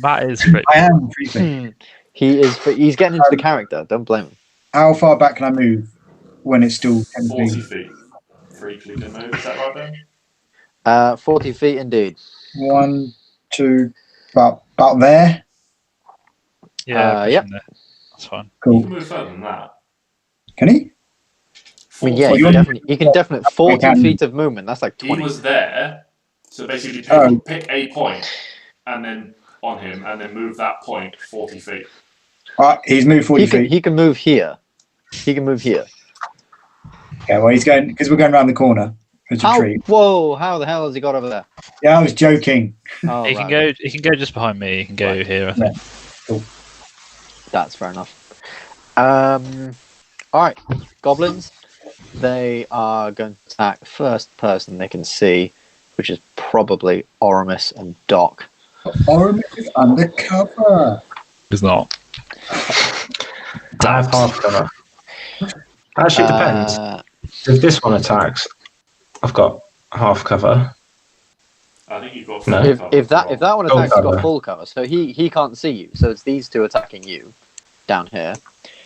Matt is Frickley. I am Frickley. He's getting into the character. Don't blame him. How far back can I move when it's still 10 40 feet? feet. Freakly can move. Is that right then? 40 feet indeed. 1, 2, about there. Yeah. Yep. That's fine. You Cool. can move further than that. Can he? I mean, yeah, you can definitely 40 feet of movement. That's like 20. He was there, so basically pick a point, and then on him, and then move that point 40 feet. He's moved 40 feet. He can move here. He can move here. Yeah, well, he's going because we're going around the corner. It's a tree. Whoa! How the hell has he got over there? Yeah, I was joking. Oh, He can go. He can go just behind me. He can go here. I think. Cool. That's fair enough. All right, goblins. They are going to attack first person they can see, which is probably Oramis and Doc. Oramis is undercover. It's not. I have half cover. Actually, it depends. If this one attacks, I've got half cover. I think you've got. No. If that one attacks, Full he's got cover. full cover, so he can't see you. So it's these two attacking you down here.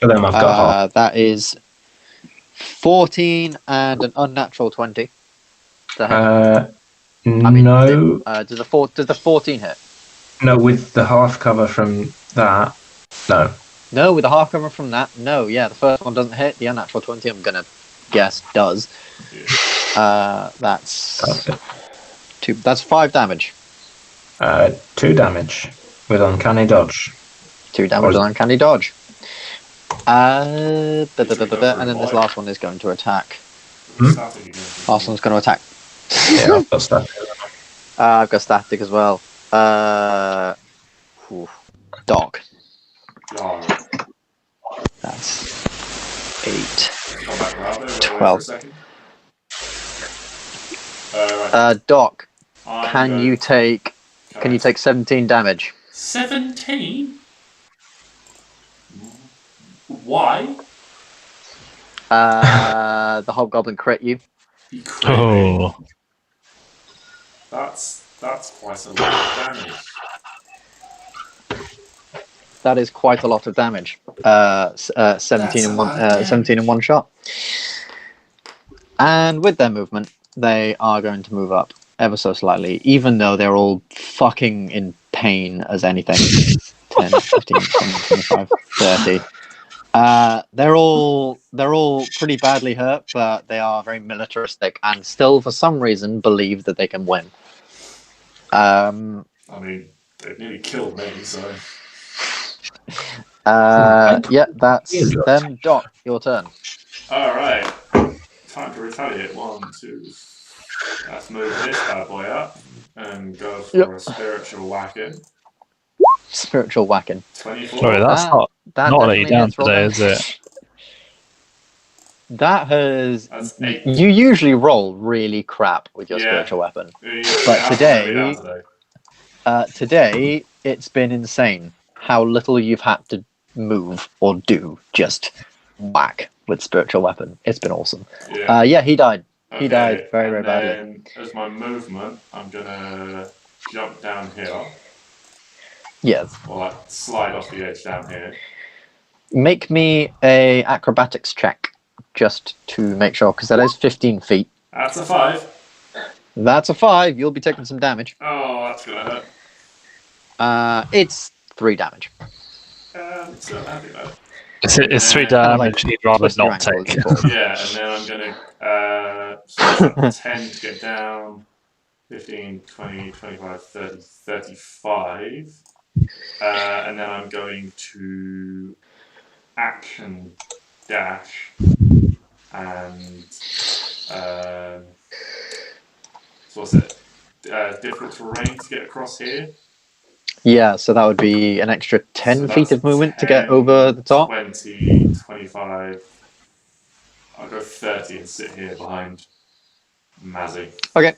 But then I've got half. That is 14 and an unnatural 20. No, Does the 14 hit? no, with the half cover from that, no. No, with the half cover from that, no. Yeah, the first one doesn't hit. The unnatural 20, I'm gonna guess, does. That's two. That's 5 damage. 2 damage with uncanny dodge. 2 damage on uncanny dodge. And then this last one is going to attack. Last one's going to attack. Yeah, I've got stuff. I've got static as well. Doc. That's 8. 12. Doc, can you take 17 damage? 17? Why? The hobgoblin crit you. He crit me. Oh. That's quite a lot of damage. That is quite a lot of damage. 17 in one shot. And with their movement, they are going to move up ever so slightly, even though they're all fucking in pain as anything. 10, 15, 20, 25, 30. They're all pretty badly hurt, but they are very militaristic and still, for some reason, believe that they can win. I mean, they nearly killed me, so. Yeah, that's them. Doc, your turn. Alright. Time to retaliate. 1, 2. Let's move this bad boy up and go for a spiritual whacking. Spiritual whacking. 24. Sorry, that's not letting you down today, is it? That has. That's 8. You usually roll really crap with your Yeah. spiritual weapon. But Today it's been insane how little you've had to move or do. Just whack with spiritual weapon. It's been awesome. Yeah. He died. Okay, He died very, and very badly. then as my movement, I'm gonna jump down here. Yes. Or like slide off the edge down here. Make me a acrobatics check just to make sure, because that is 15 feet. That's a 5. That's a 5. You'll be taking some damage. Oh, that's gonna hurt. It's 3 damage. Still happy though. It's 3 damage. He'd rather Twist your not ankle take. as you fall. Yeah, and then I'm gonna so that's 10 to get down. 15, 20, 25, 30, 35. And then I'm going to action dash and so what's it? Difficult terrain to get across here. Yeah, so that would be an extra 10 So feet that's of movement to 10, get over the top. 20, 25. I'll go 30 and sit here behind Mazzy. Okay.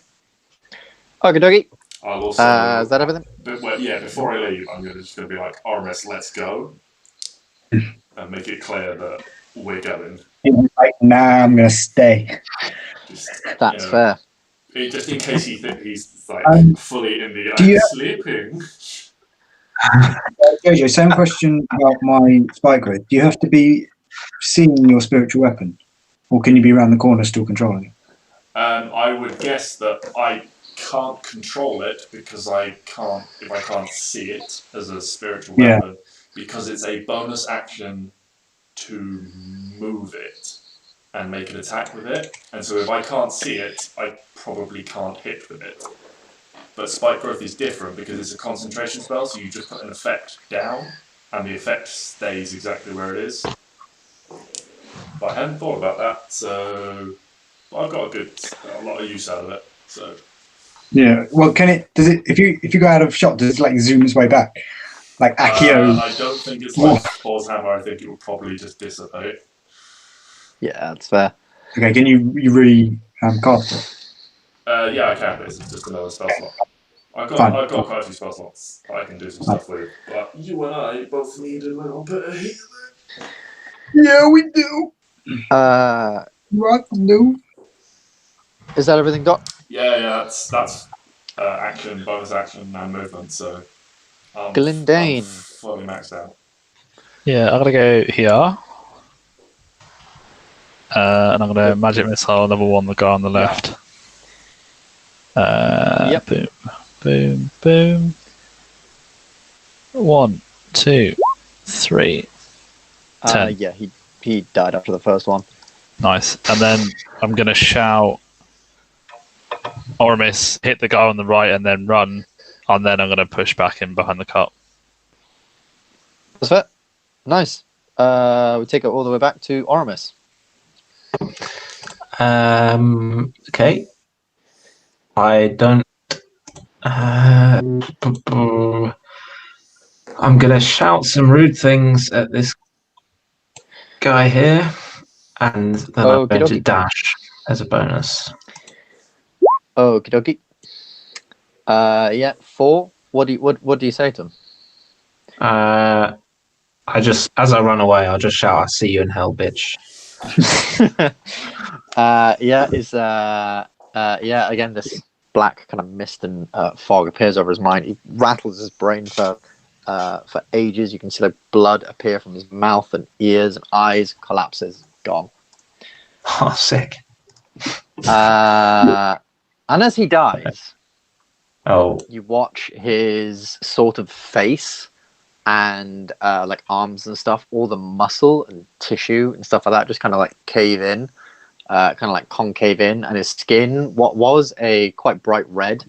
Okie dokie. I'll also. Is that everything? Before I leave, I'm just going to be like, Oramis, let's go. And make it clear that we're going. Like, nah, I'm going to stay. That's fair. Just in case he thinks he's like fully in the sleeping. Jojo, same question about my spike grid. Do you have to be seeing your spiritual weapon? Or can you be around the corner still controlling it? I would guess that I can't control it because if I can't see it as a spiritual weapon, because it's a bonus action to move it and make an attack with it. And so if I can't see it, I probably can't hit with it. But Spike Growth is different because it's a concentration spell, so you just put an effect down, and the effect stays exactly where it is. But I hadn't thought about that, so I've got a lot of use out of it. So yeah, well, does it if you go out of shot, does it like zoom its way back, like Accio? I don't think it's like Paul's hammer. I think it will probably just dissipate. Yeah, that's fair. Okay, can you cast it? Yeah, I can. It's just another spell slot. I've got quite a few spell slots that I can do some stuff with. But you and I both need a little bit of healing. Yeah, we do. What do? Is that everything, Doc? Yeah. That's action, bonus action, and movement. So Gylndan. I'm fully maxed out. Yeah, I'm gonna go here. And I'm going to magic missile level 1 the guy on the left. Yep. Boom, boom, boom. 1, 2, 3. 10. Yeah, he died after the first one. Nice. And then I'm going to shout Oramis, hit the guy on the right, and then run. And then I'm going to push back in behind the cart. That's fair. Nice. We take it all the way back to Oramis. Okay. I don't. I'm gonna shout some rude things at this guy here, and then I'm going to dash as a bonus. Okie dokie. Yeah, 4. What do you say to him? I just, as I run away, I'll just shout, "I see you in hell, bitch." Again, this black kind of mist and fog appears over his mind. He rattles his brain for ages. You can see like blood appear from his mouth and ears and eyes. Collapses, gone. Oh, sick. And as he dies, you watch his sort of face and like arms and stuff, all the muscle and tissue and stuff like that just kind of like cave in, kind of like concave in, and his skin, what was a quite bright red,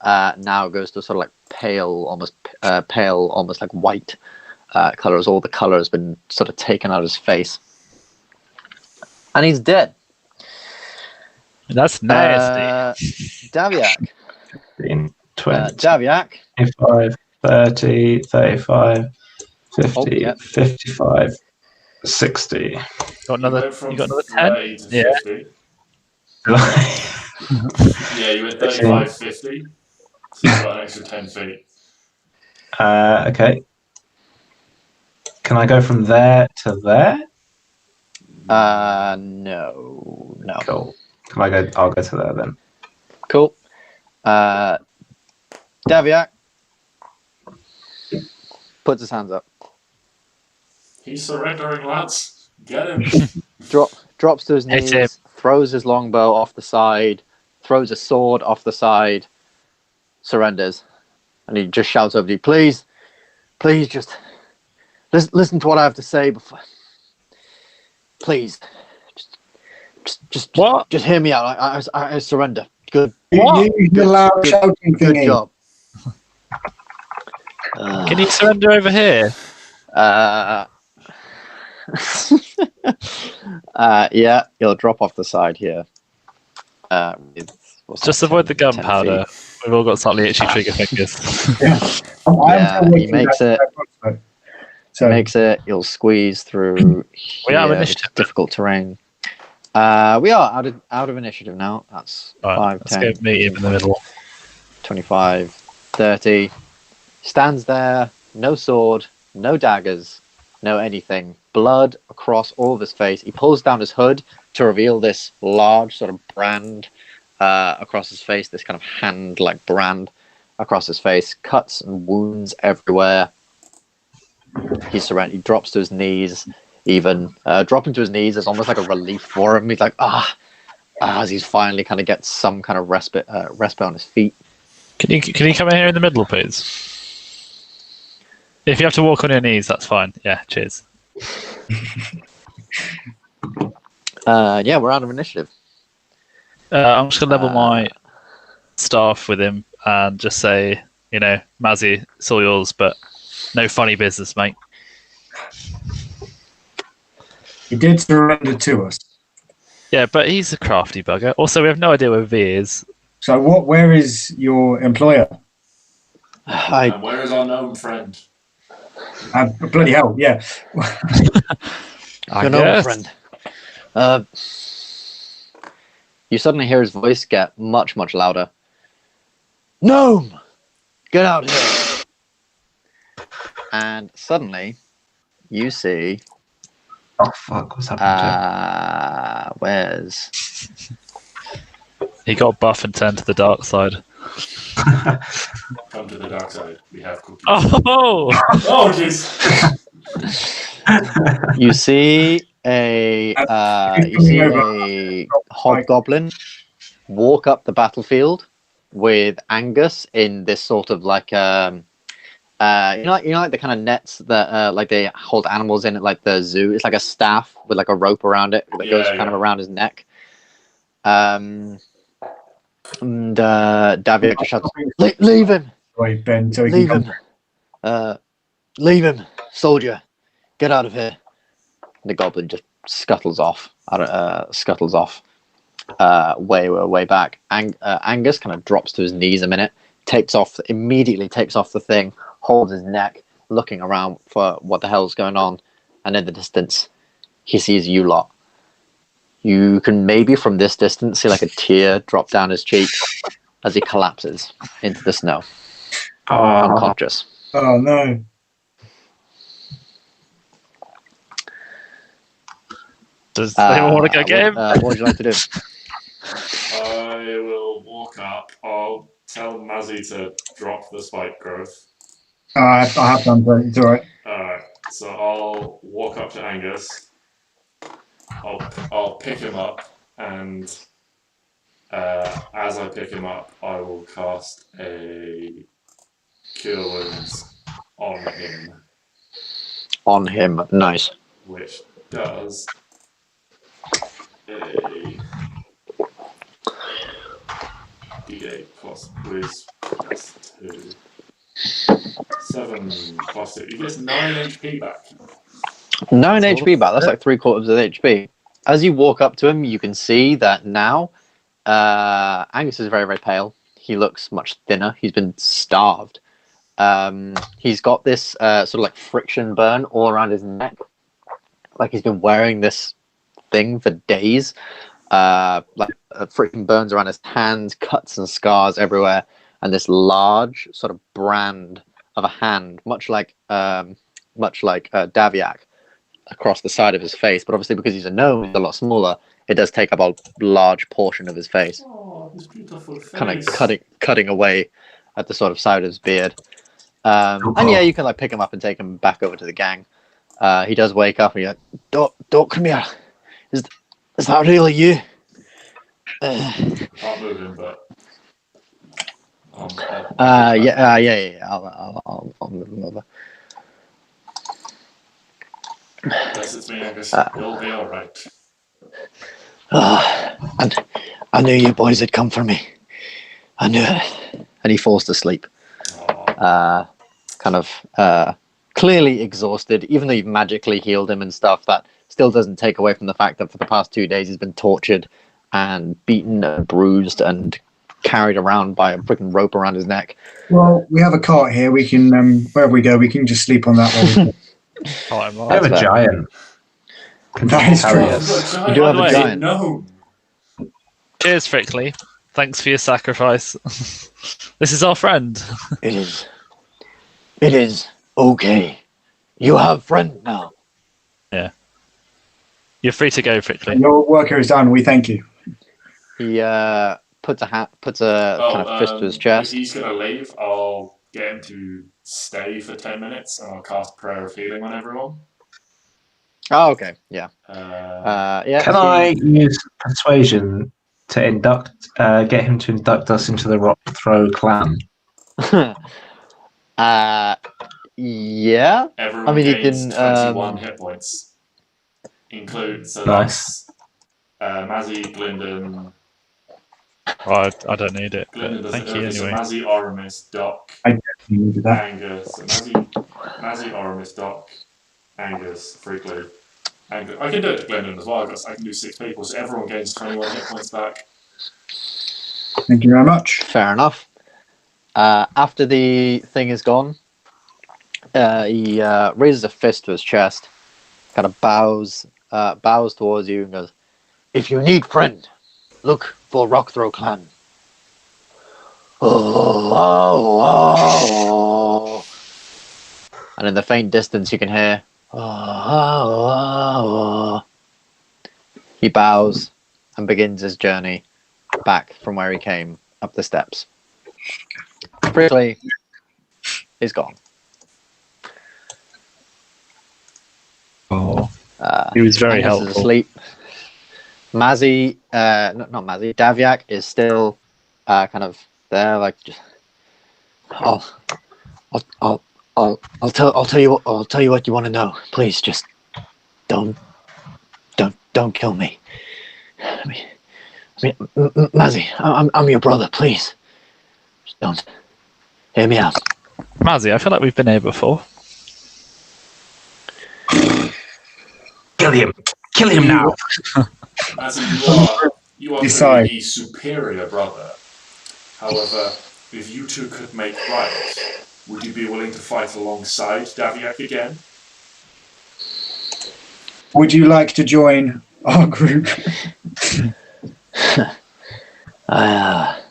now goes to sort of like pale, almost like white color, as all the color has been sort of taken out of his face, and he's dead. That's nasty. Daviak. 15, 20, Daviak. 25, 30, 35, 50, 55, 60. Got another. went from You got another 30 10. to Yeah. 50. Yeah, you went 35, 50. So you've got an extra 10 feet. Okay. Can I go from there to there? No. Cool. Can I go? I'll go to there then. Cool. Daviak puts his hands up. He's surrendering, lads. Get him. Drops to his Hit knees, him. throws his longbow off the side, throws a sword off the side, surrenders. And he just shouts over to you, please, just listen to what I have to say before. Please. Just hear me out. I surrender. Good. Use the loud shouting Good thingy. job. Can you surrender over here? Yeah, you'll drop off the side here. Just avoid the gunpowder. We've all got slightly itchy trigger fingers. He makes it. So Makes it. You'll squeeze through. We are here, initiative. difficult terrain. We are out of initiative now. That's Right, 5, let's 10, go meet him in the middle. 25, 30. Stands there, no sword, no daggers, no anything. Blood across all of his face. He pulls down his hood to reveal this large sort of brand across his face, this kind of hand-like brand across his face. Cuts and wounds everywhere. He's surrounded. He drops to his knees. Even dropping to his knees is almost like a relief for him. He's like, as he's finally kind of gets some kind of respite on his feet. Can you come in here in the middle, please? If you have to walk on your knees, that's fine. Yeah, cheers. Yeah, we're out of initiative. I'm just gonna level my staff with him and just say, Mazzy, it's all yours, but no funny business, mate. he did surrender to us. Yeah, but he's a crafty bugger. Also, we have no idea where V is. So where is your employer? And where is our known friend? Bloody hell, yeah. Your noble friend. You suddenly hear his voice get much, much louder. Gnome! Get out here! And suddenly, you see... Oh, fuck. What's happening? Where's... He got buff and turned to the dark side. Come to the dark side. We have cookies. Oh! Oh, jeez. You see a hobgoblin walk up the battlefield with Angus in this sort of like like the kind of nets that like they hold animals in at like the zoo. It's like a staff with like a rope around it that goes kind of around his neck. And Davio just shouts, "Leave him! Wait, Ben, so Leave him! Leave him, soldier! Get out of here!" The goblin just scuttles off. Way back. Angus kind of drops to his knees a minute, immediately takes off the thing, holds his neck, looking around for what the hell's going on, and in the distance, he sees you lot. You can maybe from this distance see like a tear drop down his cheek as he collapses into the snow, unconscious. Oh no. Does anyone want to go get him? What would you like to do? I will walk up. I'll tell Mazzy to drop the spike growth. I have done, but it's alright. Alright, so I'll walk up to Angus. I'll pick him up, and as I pick him up, I will cast a Cure Wounds on him. On him, nice. Which does a D8 plus whiz plus 2. 7 plus 2. He gets 9 HP back. 9 HP back. That's like 3/4 of HP. As you walk up to him, you can see that now Angus is very, very pale. He looks much thinner. He's been starved. He's got this sort of like friction burn all around his neck, like he's been wearing this thing for days. Like freaking burns around his hands, cuts and scars everywhere, and this large sort of brand of a hand, much like Daviak, across the side of his face. But obviously, because he's a gnome, he's a lot smaller. It does take up a large portion of his face, Oh, his beautiful face. kind of cutting away at the sort of side of his beard. And yeah, you can like pick him up and take him back over to the gang. He does wake up and you're like, Dokrumir, is that really you? Can't move him, but. Yeah. I'll move him over. Yes, it's me, Angus. You'll be alright. And I knew you boys had come for me. I knew it. And he falls to sleep. Kind of clearly exhausted, even though you've magically healed him and stuff. That still doesn't take away from the fact that for the past 2 days he's been tortured and beaten and bruised and carried around by a freaking rope around his neck. Well, we have a cart here. We can, wherever we go, we can just sleep on that one. I have a giant. That is true. You do have a giant. No. Cheers, Frickley. Thanks for your sacrifice. This is our friend. It is okay. You have friend now. Yeah. You're free to go, Frickley. Your work here is done. We thank you. He puts a kind of fist to his chest. If he's gonna leave, I'll get him to stay for 10 minutes and I'll cast Prayer of Healing on everyone. Oh, okay. Yeah. Yeah. Can I use persuasion to get him to induct us into the Rock Throw clan? Yeah. Everyone I mean, you gains can 21 hit points. Includes Nice. Mazzy, Gylndan. Oh, I don't need it. Gylndan does Thank it. you Okay, so anyway. Mazzy, Oramis, Doc, I definitely needed that. Angus. So Mazzy, Oramis, Doc, Angus, Frickley. Angus. I can do it to Gylndan as well. I can do 6 people, so everyone gains 21 hit points back. Thank you very much. fair enough. After the thing is gone, he raises a fist to his chest, kind of bows towards you and goes, "If you need friend, look for Rockthrow clan." Oh. And in the faint distance you can hear, oh. He bows and begins his journey back from where he came up the steps. Frickley is gone. Oh, he was very Angus is helpful. asleep. Mazzy, not Mazzy, Daviak is still kind of there, like just. I'll tell you what you want to know. Please, just don't kill me. I mean, Mazzy, I'm your brother. Please, just don't. Hear me out. Mazzy, I feel like we've been here before. Kill him now. As you are Decide. the superior brother. However, if you two could make right, would you be willing to fight alongside Daviak again? Would you like to join our group? I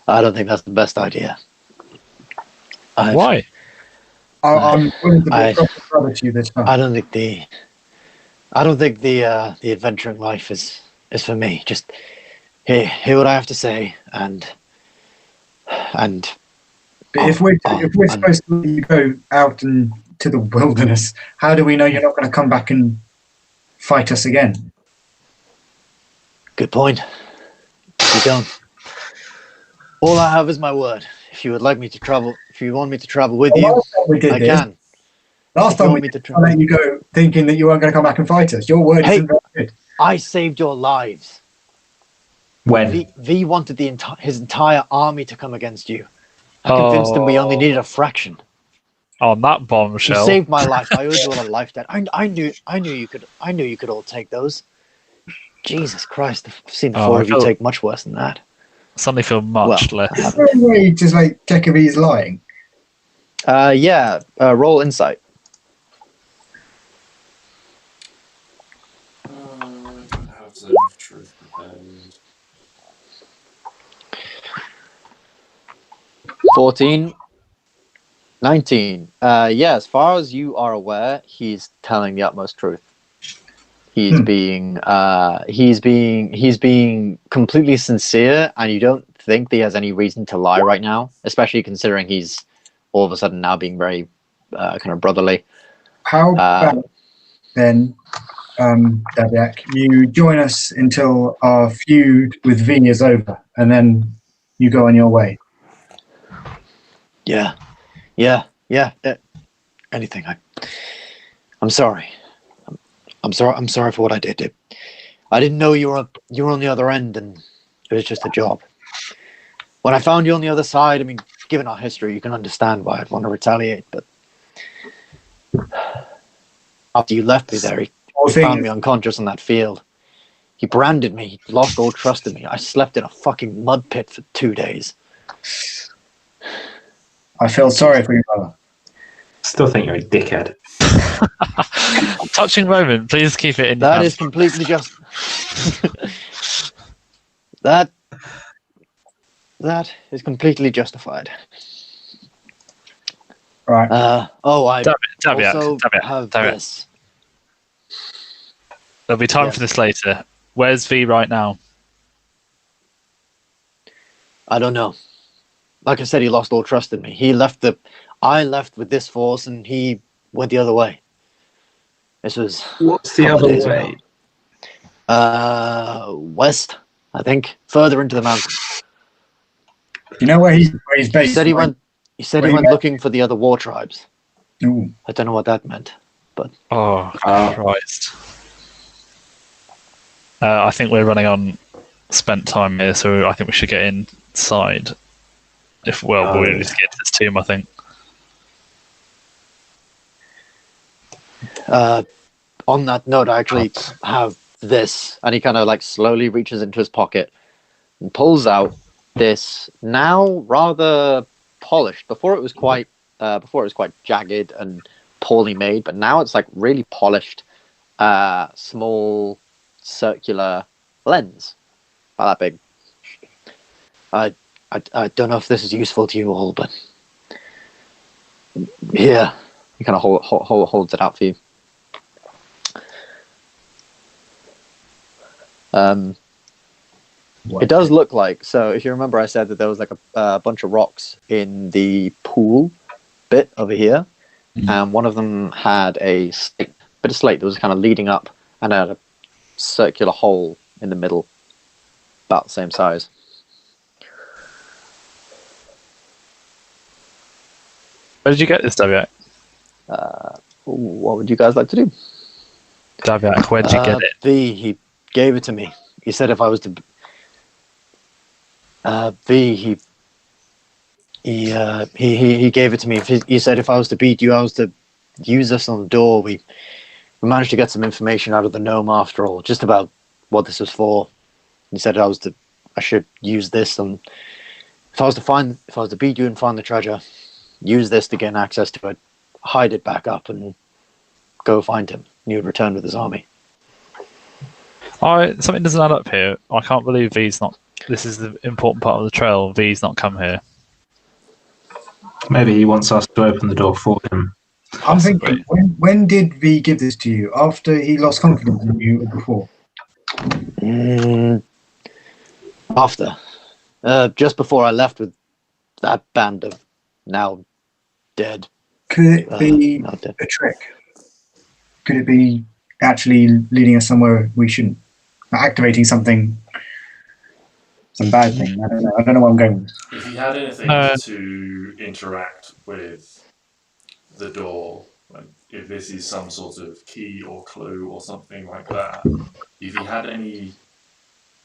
don't think that's the best idea. Why? I'm willing to be a proper brother to you this time. I don't think the adventuring life is for me. Just hear what I have to say, and But if we're supposed to let you go out into the wilderness, how do we know you're not going to come back and fight us again? good point. You don't. All I have is my word. If you would like me to travel, if you want me to travel with you, Last time we did I this, can. Last time we me to did, I let you go thinking that you weren't going to come back and fight us. Your word Hey. isn't very good. I saved your lives. When? V wanted his entire army to come against you. I convinced him we only needed a fraction. On that You bombshell. saved my life. I owed you all a life debt. I knew you could all take those. Jesus Christ! I've seen the four I of you feel- take much worse than that. Suddenly feel much Well, less. Is there a way to like check if he's lying? Yeah. Roll insight. 14. 19. Yeah, as far as you are aware, he's telling the utmost truth. He's being completely sincere, and you don't think that he has any reason to lie right now, especially considering he's all of a sudden now being very kind of brotherly. How about then, Dabiak, you join us until our feud with V is over, and then you go on your way. Yeah. Anything. I'm sorry. I'm sorry for what I did. I didn't know you were on the other end, and it was just a job. When I found you on the other side, I mean, given our history, you can understand why I'd want to retaliate. But after you left me there, he found me unconscious on that field. He branded me. He lost all trust in me. I slept in a fucking mud pit for 2 days. I feel sorry for you, brother. Still think you're a dickhead. Touching moment. Please keep it in. That is completely just. That is completely justified. Right. I also Dabiak. have this. There'll be time for this later. Where's V right now? I don't know. Like I said, he lost all trust in me. I left with this force, and he went the other way. This was. What's the other way? West, I think, further into the mountains. You know where he's based? He said he went looking for the other war tribes. Ooh. I don't know what that meant, but. Oh Christ! I think we're running on spent time here, so I think we should get inside. We need to get to this tomb, I think. On that note, I actually have this, and he kind of like slowly reaches into his pocket and pulls out this now rather polished. Before it was quite jagged and poorly made, but now it's like really polished, small circular lens, about that big. I don't know if this is useful to you all, but here, he kind of holds it out for you. It does look like, so if you remember I said that there was like a bunch of rocks in the pool bit over here, and one of them had a bit of slate that was kind of leading up and had a circular hole in the middle, about the same size. Where did you get this, Dabiak? What would you guys like to do? Dabiak, where did you get it? He gave it to me. He said if I was to. He gave it to me. He said if I was to beat you, I was to use this on the door. We managed to get some information out of the gnome after all, just about what this was for. He said I should use this, and if I was to beat you and find the treasure, use this to gain access to it, hide it back up, and go find him. And he would return with his army. Something doesn't add up here. I can't believe V's not. This is the important part of the trail. V's not come here. Maybe he wants us to open the door for him. I'm thinking, when did V give this to you? After he lost confidence in you or before? After. Just before I left with that band of now dead. Could it be a trick? Could it be actually leading us somewhere we shouldn't? Activating something, some bad thing. I don't know where I'm going. If he had anything to interact with the door, like if this is some sort of key or clue or something like that, if he had any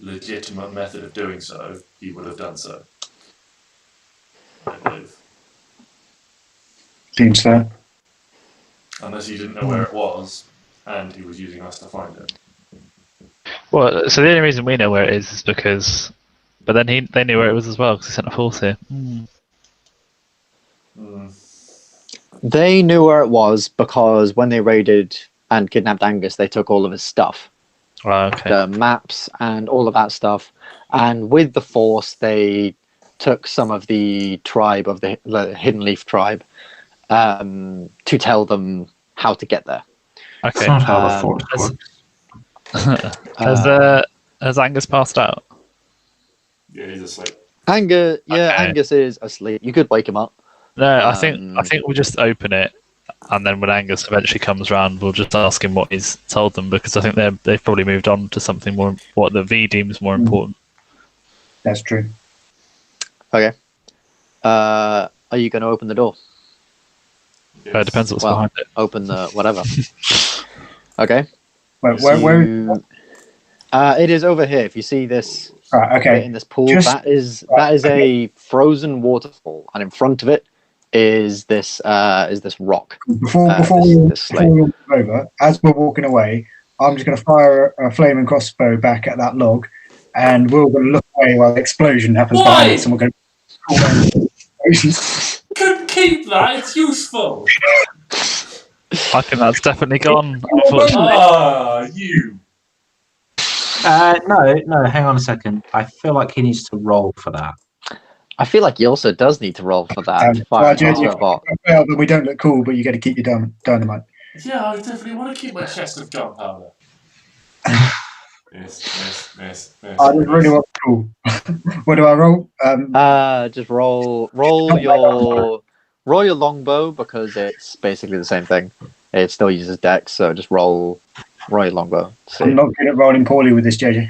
legitimate method of doing so, he would have done so. I believe. Seems fair. Unless he didn't know where it was, and he was using us to find it. Well, so the only reason we know where it is because, but then they knew where it was as well because he sent a force here. They knew where it was because when they raided and kidnapped Angus, they took all of his stuff. Oh, okay. The maps and all of that stuff. And with the force, they took some of the tribe of the Hidden Leaf tribe to tell them how to get there. Okay. It's not how the force works. Has Angus passed out? Yeah, he's asleep. Angus, yeah, Okay. Angus is asleep. You could wake him up. No, I think we'll just open it, and then when Angus eventually comes round, we'll just ask him what he's told them, because I think they've probably moved on to something more, what the V deems more important. That's true. Okay. Are you going to open the door? Yes. Depends what's Well, behind it. open the whatever. Okay. Where It is over here. If you see this right, okay. in this pool, Just- that is a frozen waterfall, and in front of it is this rock. Before this we move over, as we're walking away, I'm just going to fire a flaming crossbow back at that log, and we're going to look away while the explosion happens behind us, and we're going to... Couldn't keep that. It's useful. I think that's definitely gone, unfortunately. Ah, you. No, hang on a second. I feel like he needs to roll for that. I feel like he also does need to roll for that. Fire a crossbow bot. Well, but we don't look cool, but you got to keep your dynamite. Yeah, I definitely want to keep my chest of gunpowder. Yes. I just really want cool. What do I roll? Just roll your longbow, because it's basically the same thing. It still uses dex, so just roll your longbow. See. I'm not good at rolling poorly with this, JJ.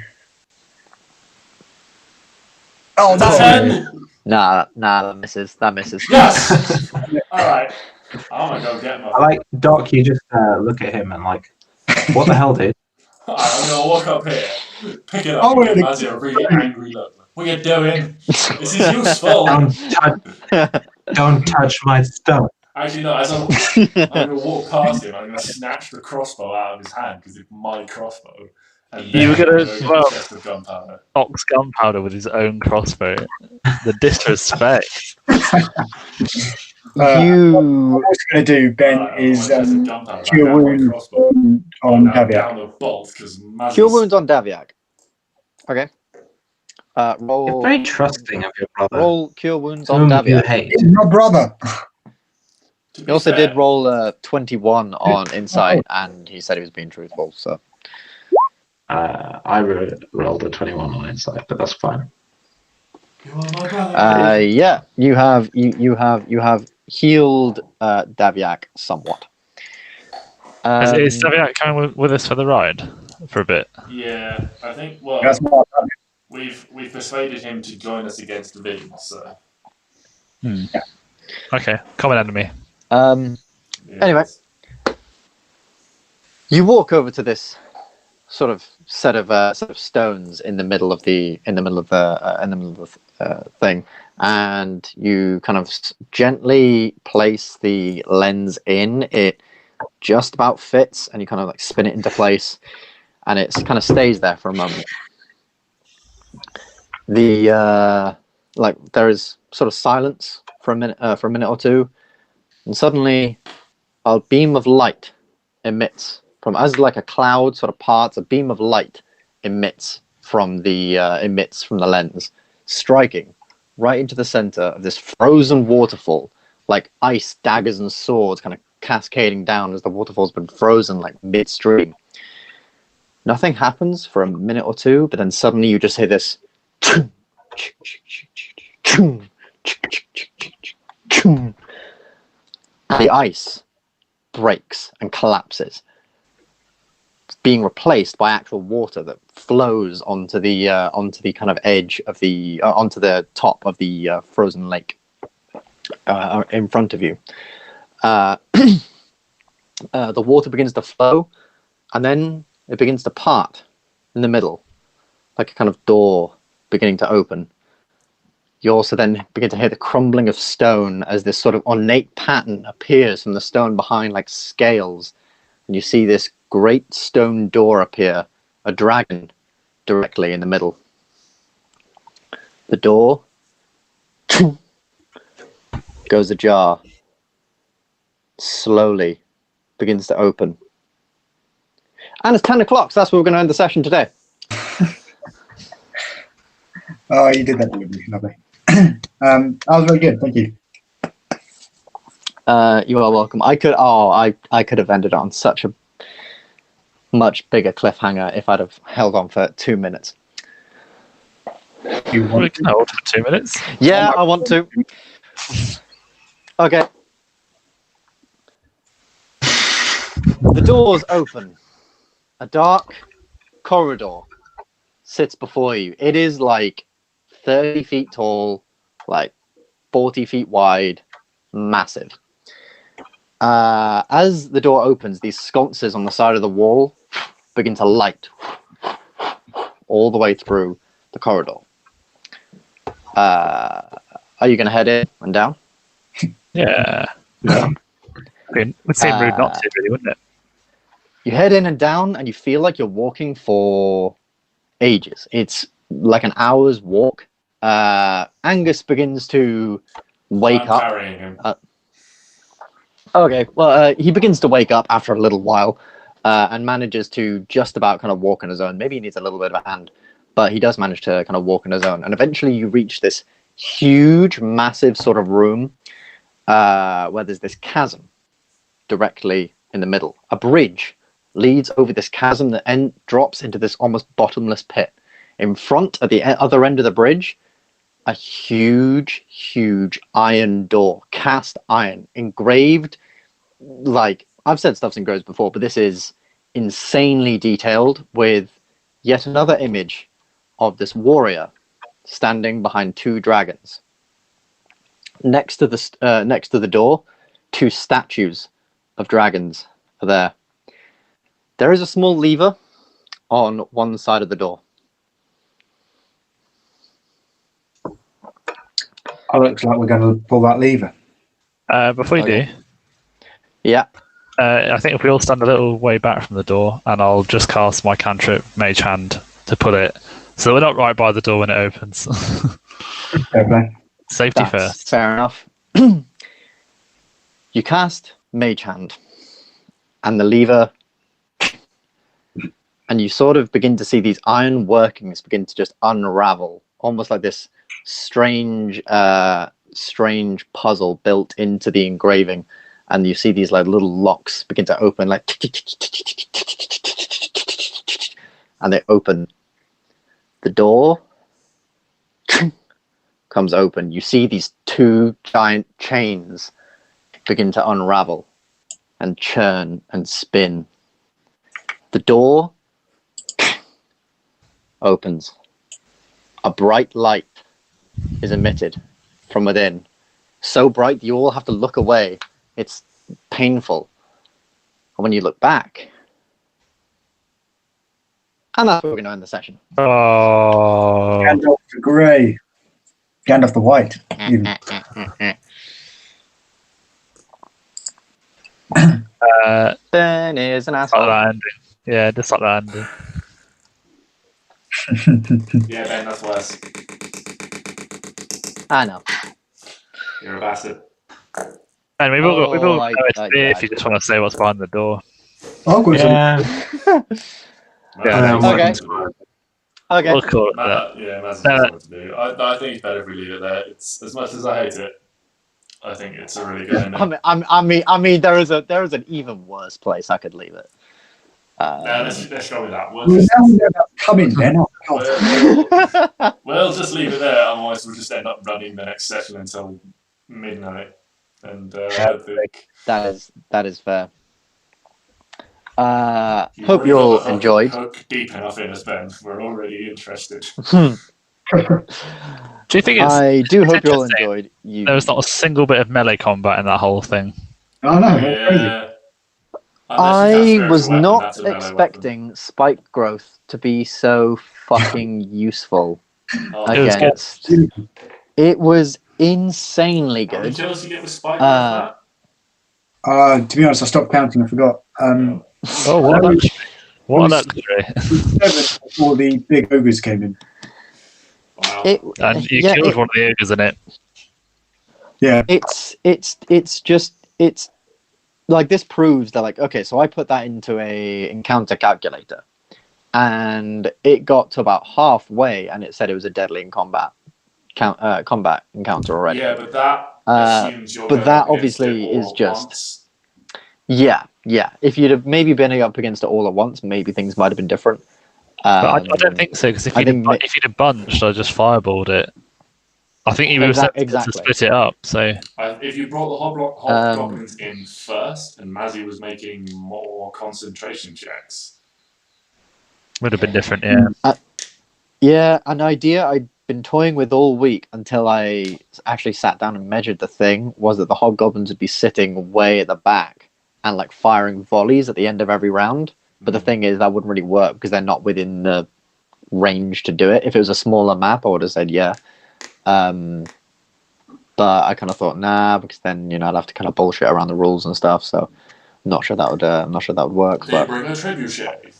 Oh, That's that's 10. Nah, that misses. That misses. Yes. All right. I'm gonna go get my. I like Doc. You just look at him and like, what the hell, dude? I'm gonna walk up here, pick it up, Oh, and give really? Mazzy a really angry look. What are you doing? This is useful. Don't touch my stuff. Actually, no. As I'm gonna walk past him, I'm gonna snatch the crossbow out of his hand because it's my crossbow. And You were then gonna- I'm go get well- a chest of gunpowder. Ox gunpowder with his own crossbow. The disrespect. What I You was going to do, Ben, is chest of gunpowder, cure back out my wound crossbow. on Now Caveat. down the bolt because cure wounds on Daviak. Okay. You're Roll very trusting of your brother. roll cure wounds on Whom you Daviak. hate. He's my brother. He also did roll 21 on insight, and he said he was being truthful. So I rolled a 21 on insight, but that's fine. You are my brother. yeah, you have healed Daviak somewhat. Is Daviak coming with us for the ride for a bit? Yeah, I think. Well, That's my we've persuaded him to join us against the Beans. So. Okay, common enemy. Yeah. Anyway. You walk over to this sort of set of stones in the middle of the thing, and you kind of gently place the lens in. It just about fits, and you kind of like spin it into place, and it kind of stays there for a moment. The there is sort of silence for a minute or two, and suddenly a beam of light emits from, as like a cloud sort of parts, a beam of light emits from the lens, striking right into the center of this frozen waterfall, like ice daggers and swords kind of cascading down as the waterfall's been frozen like midstream. Nothing happens for a minute or two, but then suddenly you just hear this and the ice breaks and collapses, being replaced by actual water that flows onto the kind of edge of the onto the top of the frozen lake in front of you. The water begins to flow, and then it begins to part in the middle, like a kind of door beginning to open. You also then begin to hear the crumbling of stone as this sort of ornate pattern appears from the stone behind, like scales. And you see this great stone door appear, a dragon directly in the middle. The door goes ajar, slowly begins to open. And it's 10 o'clock, so that's where we're going to end the session today. Oh, you did that, didn't you? Lovely. That was very good. Thank you. You are welcome. I could have ended on such a much bigger cliffhanger if I'd have held on for 2 minutes. You We want can hold for 2 minutes. Yeah, I want to. Okay. The doors open. A dark corridor sits before you. It is like 30 feet tall, like 40 feet wide, massive. As the door opens, these sconces on the side of the wall begin to light all the way through the corridor. Are you going to head in and down? Yeah. It would seem rude not to, really, wouldn't it? You head in and down, and you feel like you're walking for ages. It's like an hour's walk. Angus begins to wake I'm up. carrying him. Okay, well, he begins to wake up after a little while and manages to just about kind of walk on his own. Maybe he needs a little bit of a hand, but he does manage to kind of walk on his own. And eventually you reach this huge, massive sort of room where there's this chasm directly in the middle. A bridge leads over this chasm that drops into this almost bottomless pit. In front, at the other end of the bridge, a huge, huge iron door, cast iron, engraved. Like, I've said stuff's engraved before, but this is insanely detailed with yet another image of this warrior standing behind 2 dragons. Next to the door, 2 statues of dragons are there. There is a small lever on one side of the door. It looks like we're going to pull that lever. Before you Okay. do, Yeah. I think if we all stand a little way back from the door, and I'll just cast my cantrip Mage Hand to pull it, so we're not right by the door when it opens. Fair play. Safety That's first. fair enough. You cast Mage Hand, and the lever, and you sort of begin to see these iron workings begin to just unravel, almost like this strange puzzle built into the engraving. And you see these like little locks begin to open, like, and they open. The door comes open. You see these 2 giant chains begin to unravel and churn and spin. The door opens. A bright light is emitted from within. So bright you all have to look away. It's painful. And when you look back, and that's where we're going to end the session. Oh, Gandalf the Grey. Gandalf the White. Even. Ben is an like asshole. that ending. Yeah, just like that ending. Yeah, Ben, that's worse. I know. You're a bastard. And we've all Oh, know I- it's there if you just want to say what's behind the door. Oh, good. Yeah. Yeah, Okay. Okay. We'll call it that. Yeah, Maz knows what to do. I think it's better if we leave it there. It's as much as I hate it. I think it's a really good ending. I mean, there is an even worse place I could leave it. No, let's go with that. Well, now we know about coming then. Oh, God. We'll just leave it there. Otherwise, we'll just end up running the next session until midnight. And I think that is fair. Hope you all enjoyed. Hook deep enough in us, Ben. We're already interested. Do you think it's? I do hope you all interesting. enjoyed. You. There was not a single bit of melee combat in that whole thing. Oh, no. That's crazy. Yeah. I was not expecting spike growth to be so fucking useful Oh, It was against. It was insanely How many good. kills you get with Spike? To be honest, I stopped counting. I forgot. Oh, what an luxury! 7 before the big ogres came in. Wow. And you yeah, killed one of the ogres in it. Yeah. It's just like, this proves that, like, okay, so I put that into a encounter calculator, and it got to about halfway, and it said it was a deadly in combat combat encounter already. Yeah, but that assumes you're but going that up against obviously it all is at just once. yeah. If you'd have maybe been up against it all at once, maybe things might have been different. But I don't think so, because if you'd have bunched, I just fireballed it. I think you were sensible to split it up. So if you brought the hobgoblins in first, and Mazzy was making more concentration checks, would have been different. Yeah. Yeah, an idea I'd been toying with all week until I actually sat down and measured the thing was that the hobgoblins would be sitting way at the back and like firing volleys at the end of every round. But the thing is, that wouldn't really work because they're not within the range to do it. If it was a smaller map, I would have said yeah. But I kind of thought nah, because then I'd have to kind of bullshit around the rules and stuff. So I'm not sure that would work. They bring a trebuchet.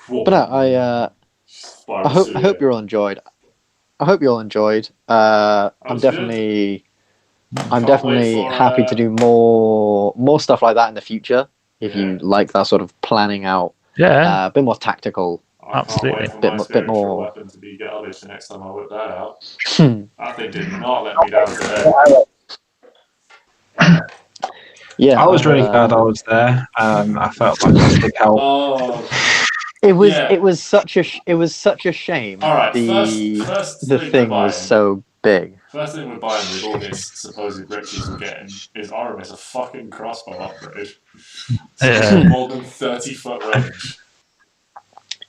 But no, I hope you all enjoyed. I'm definitely happy to do more stuff like that in the future. If you like that sort of planning out, a bit more tactical. Absolutely, bit more. Weapon to be garbage the next time I whip that out. That thing did not let me down today. Yeah, I was really glad I was there. I felt like a big help. It was such a shame. All right, the thing was so big. First thing we're buying with all this supposed riches we're getting is Oramis a fucking crossbow upgrade. More than 30-foot range.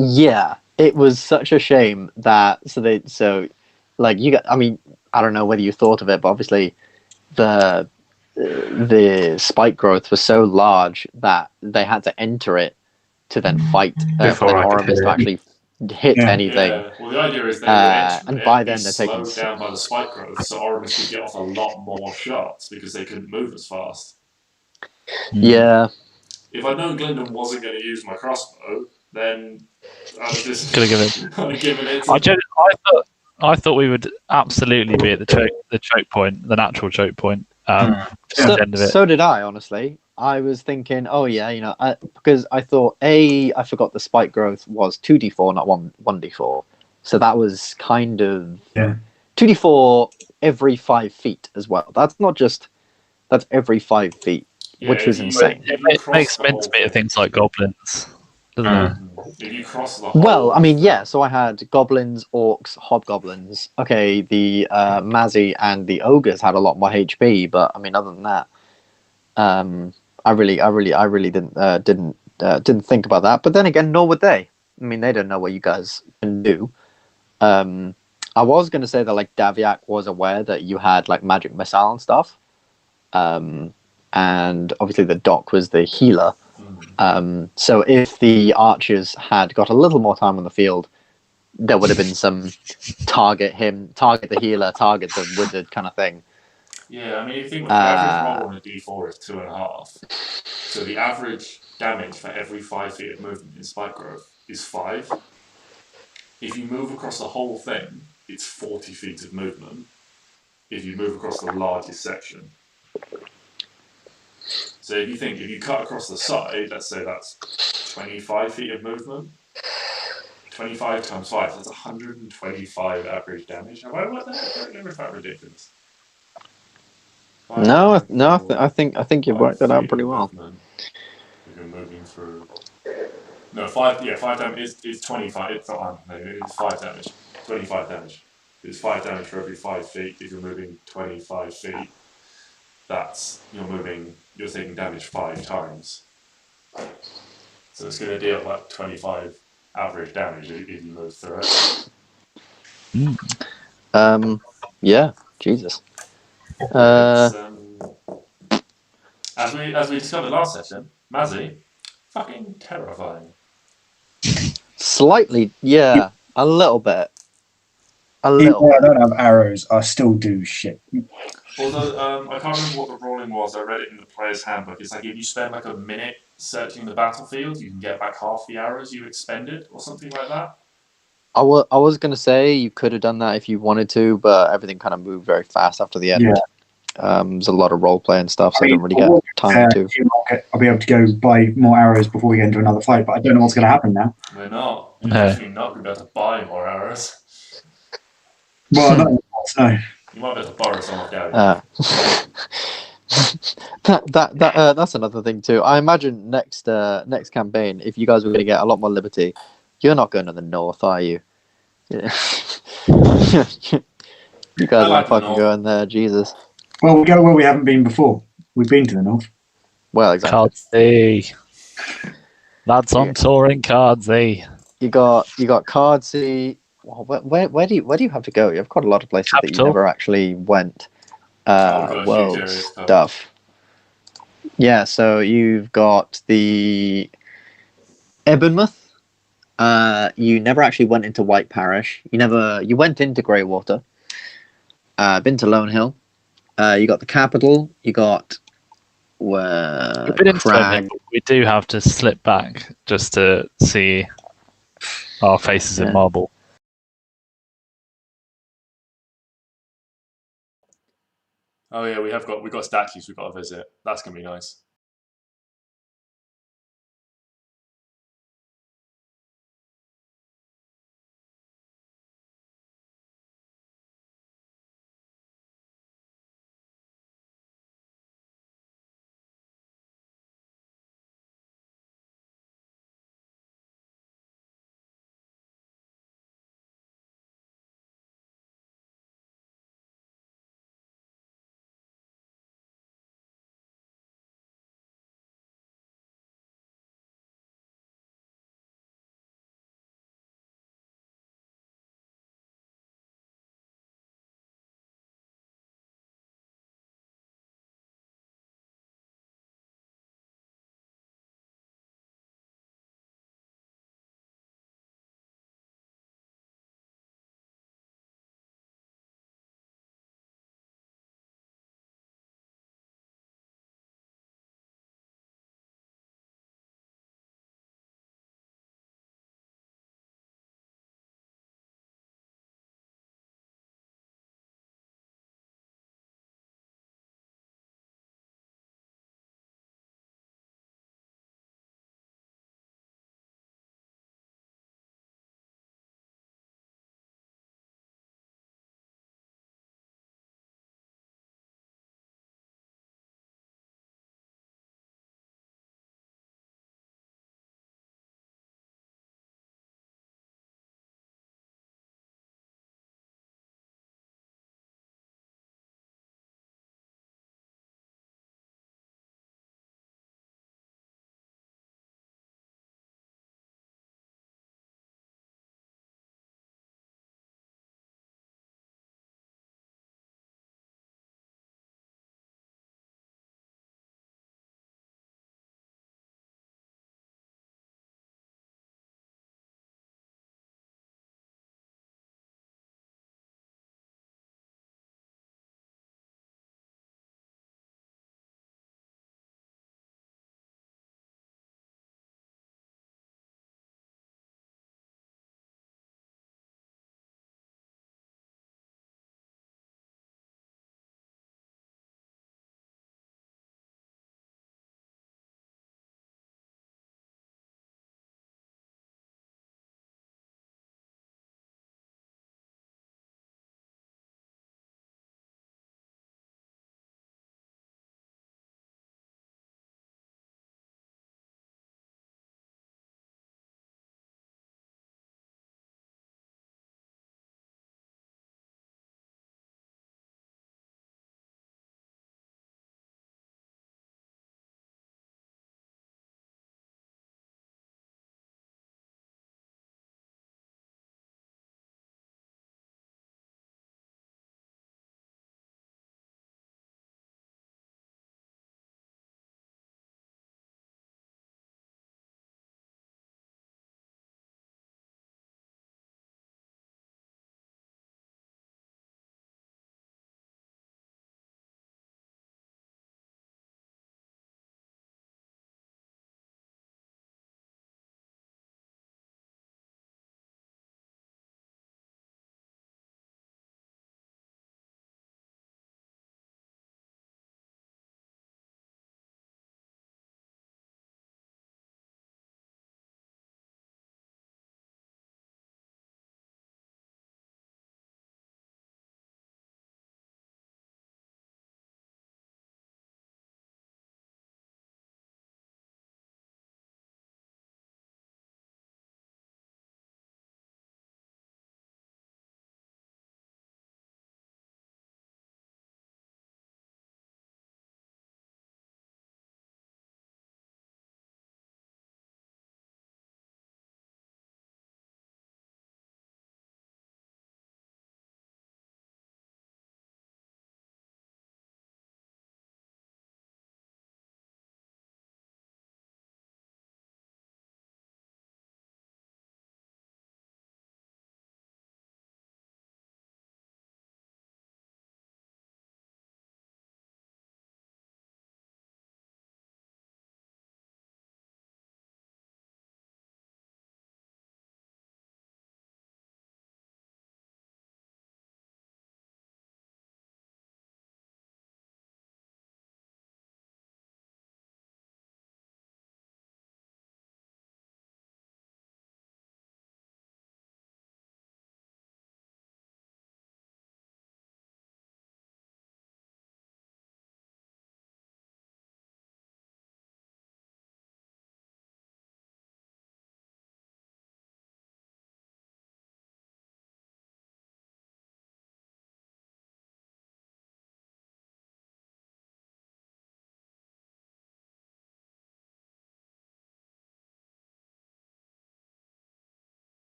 Yeah, it was such a shame that you got. I mean, I don't know whether you thought of it, but obviously the spike growth was so large that they had to enter it to then fight for the Oramis to actually hit anything. Yeah. Well, the idea is and by then they're taking slowed down by the spike growth, so Oramis could get off a lot more shots because they couldn't move as fast. Yeah. If I'd known Gylndan wasn't going to use my crossbow, then I was just could have given it. I thought we would absolutely be at the choke point, the natural choke point. At the end of it. So did I, honestly. I was thinking, because I thought I forgot the spike growth was 2d4, not 1d4. So that was kind of 2d4 every 5 feet as well. That's every 5 feet, which was insane. It makes mincemeat of things like goblins, doesn't it? If you cross the whole well, I mean, yeah. So I had goblins, orcs, hobgoblins. Okay, the Mazzy and the ogres had a lot more HP, but I mean, other than that, I really didn't think about that. But then again, nor would they. I mean, they don't know what you guys can do. I was going to say that like Daviak was aware that you had like magic missile and stuff, and obviously the Doc was the healer. So if the archers had got a little more time on the field, there would have been some target the healer, target the wizard kind of thing. Yeah, I mean, you think the average roll on a d4 is 2.5. So the average damage for every 5 feet of movement in spike growth is 5. If you move across the whole thing, it's 40 feet of movement. If you move across the largest section. So if you cut across the side, let's say that's 25 feet of movement. 25 times 5, that's 125 average damage. Have I worked that out? Never that ridiculous. No, I think you've worked that out pretty well. You're moving through. No, 5 damage is 25. It's not it's 5 damage. 25 damage. It's 5 damage for every 5 feet. If you're moving 25 feet, you're taking damage 5 times. So it's going to deal like 25 average damage if you move through it. Yeah, Jesus. As we discovered last session, Mazzy, fucking terrifying. Slightly, yeah, a little bit. Even though I don't have arrows, I still do shit. Although I can't remember what the ruling was. I read it in the player's handbook. It's like if you spend like a minute searching the battlefield, you can get back half the arrows you expended, or something like that. I was going to say you could have done that if you wanted to, but everything kind of moved very fast after the end. Yeah. There's a lot of role play and stuff, so I didn't really get time to. I'll be able to go buy more arrows before we get into another fight, but I don't know what's going to happen now. We're not. You're No. definitely not going to be able to buy more arrows. Well, no. You might be able to borrow some off Gary. That's another thing too. I imagine next campaign, if you guys were going to get a lot more liberty, you're not going to the north, are you? Yeah. You guys I are like the fucking north. going there, Jesus. Well, we go where we haven't been before. We've been to the north. Well, exactly. Cardsy. Lads on touring Cardsy. You got Cardsy. Well, where do you have to go? You've got a lot of places that you Capital. never actually went. I've got a huge World area to cover. stuff. Yeah, so you've got the Ebonmouth. You never actually went into White Parish. You went into Greywater. Been to Lone Hill. You got the capital. You got We've been into Crag. London, but we do have to slip back just to see our faces in Yeah. marble. Oh yeah, we've got statues we've got to visit. That's gonna be nice.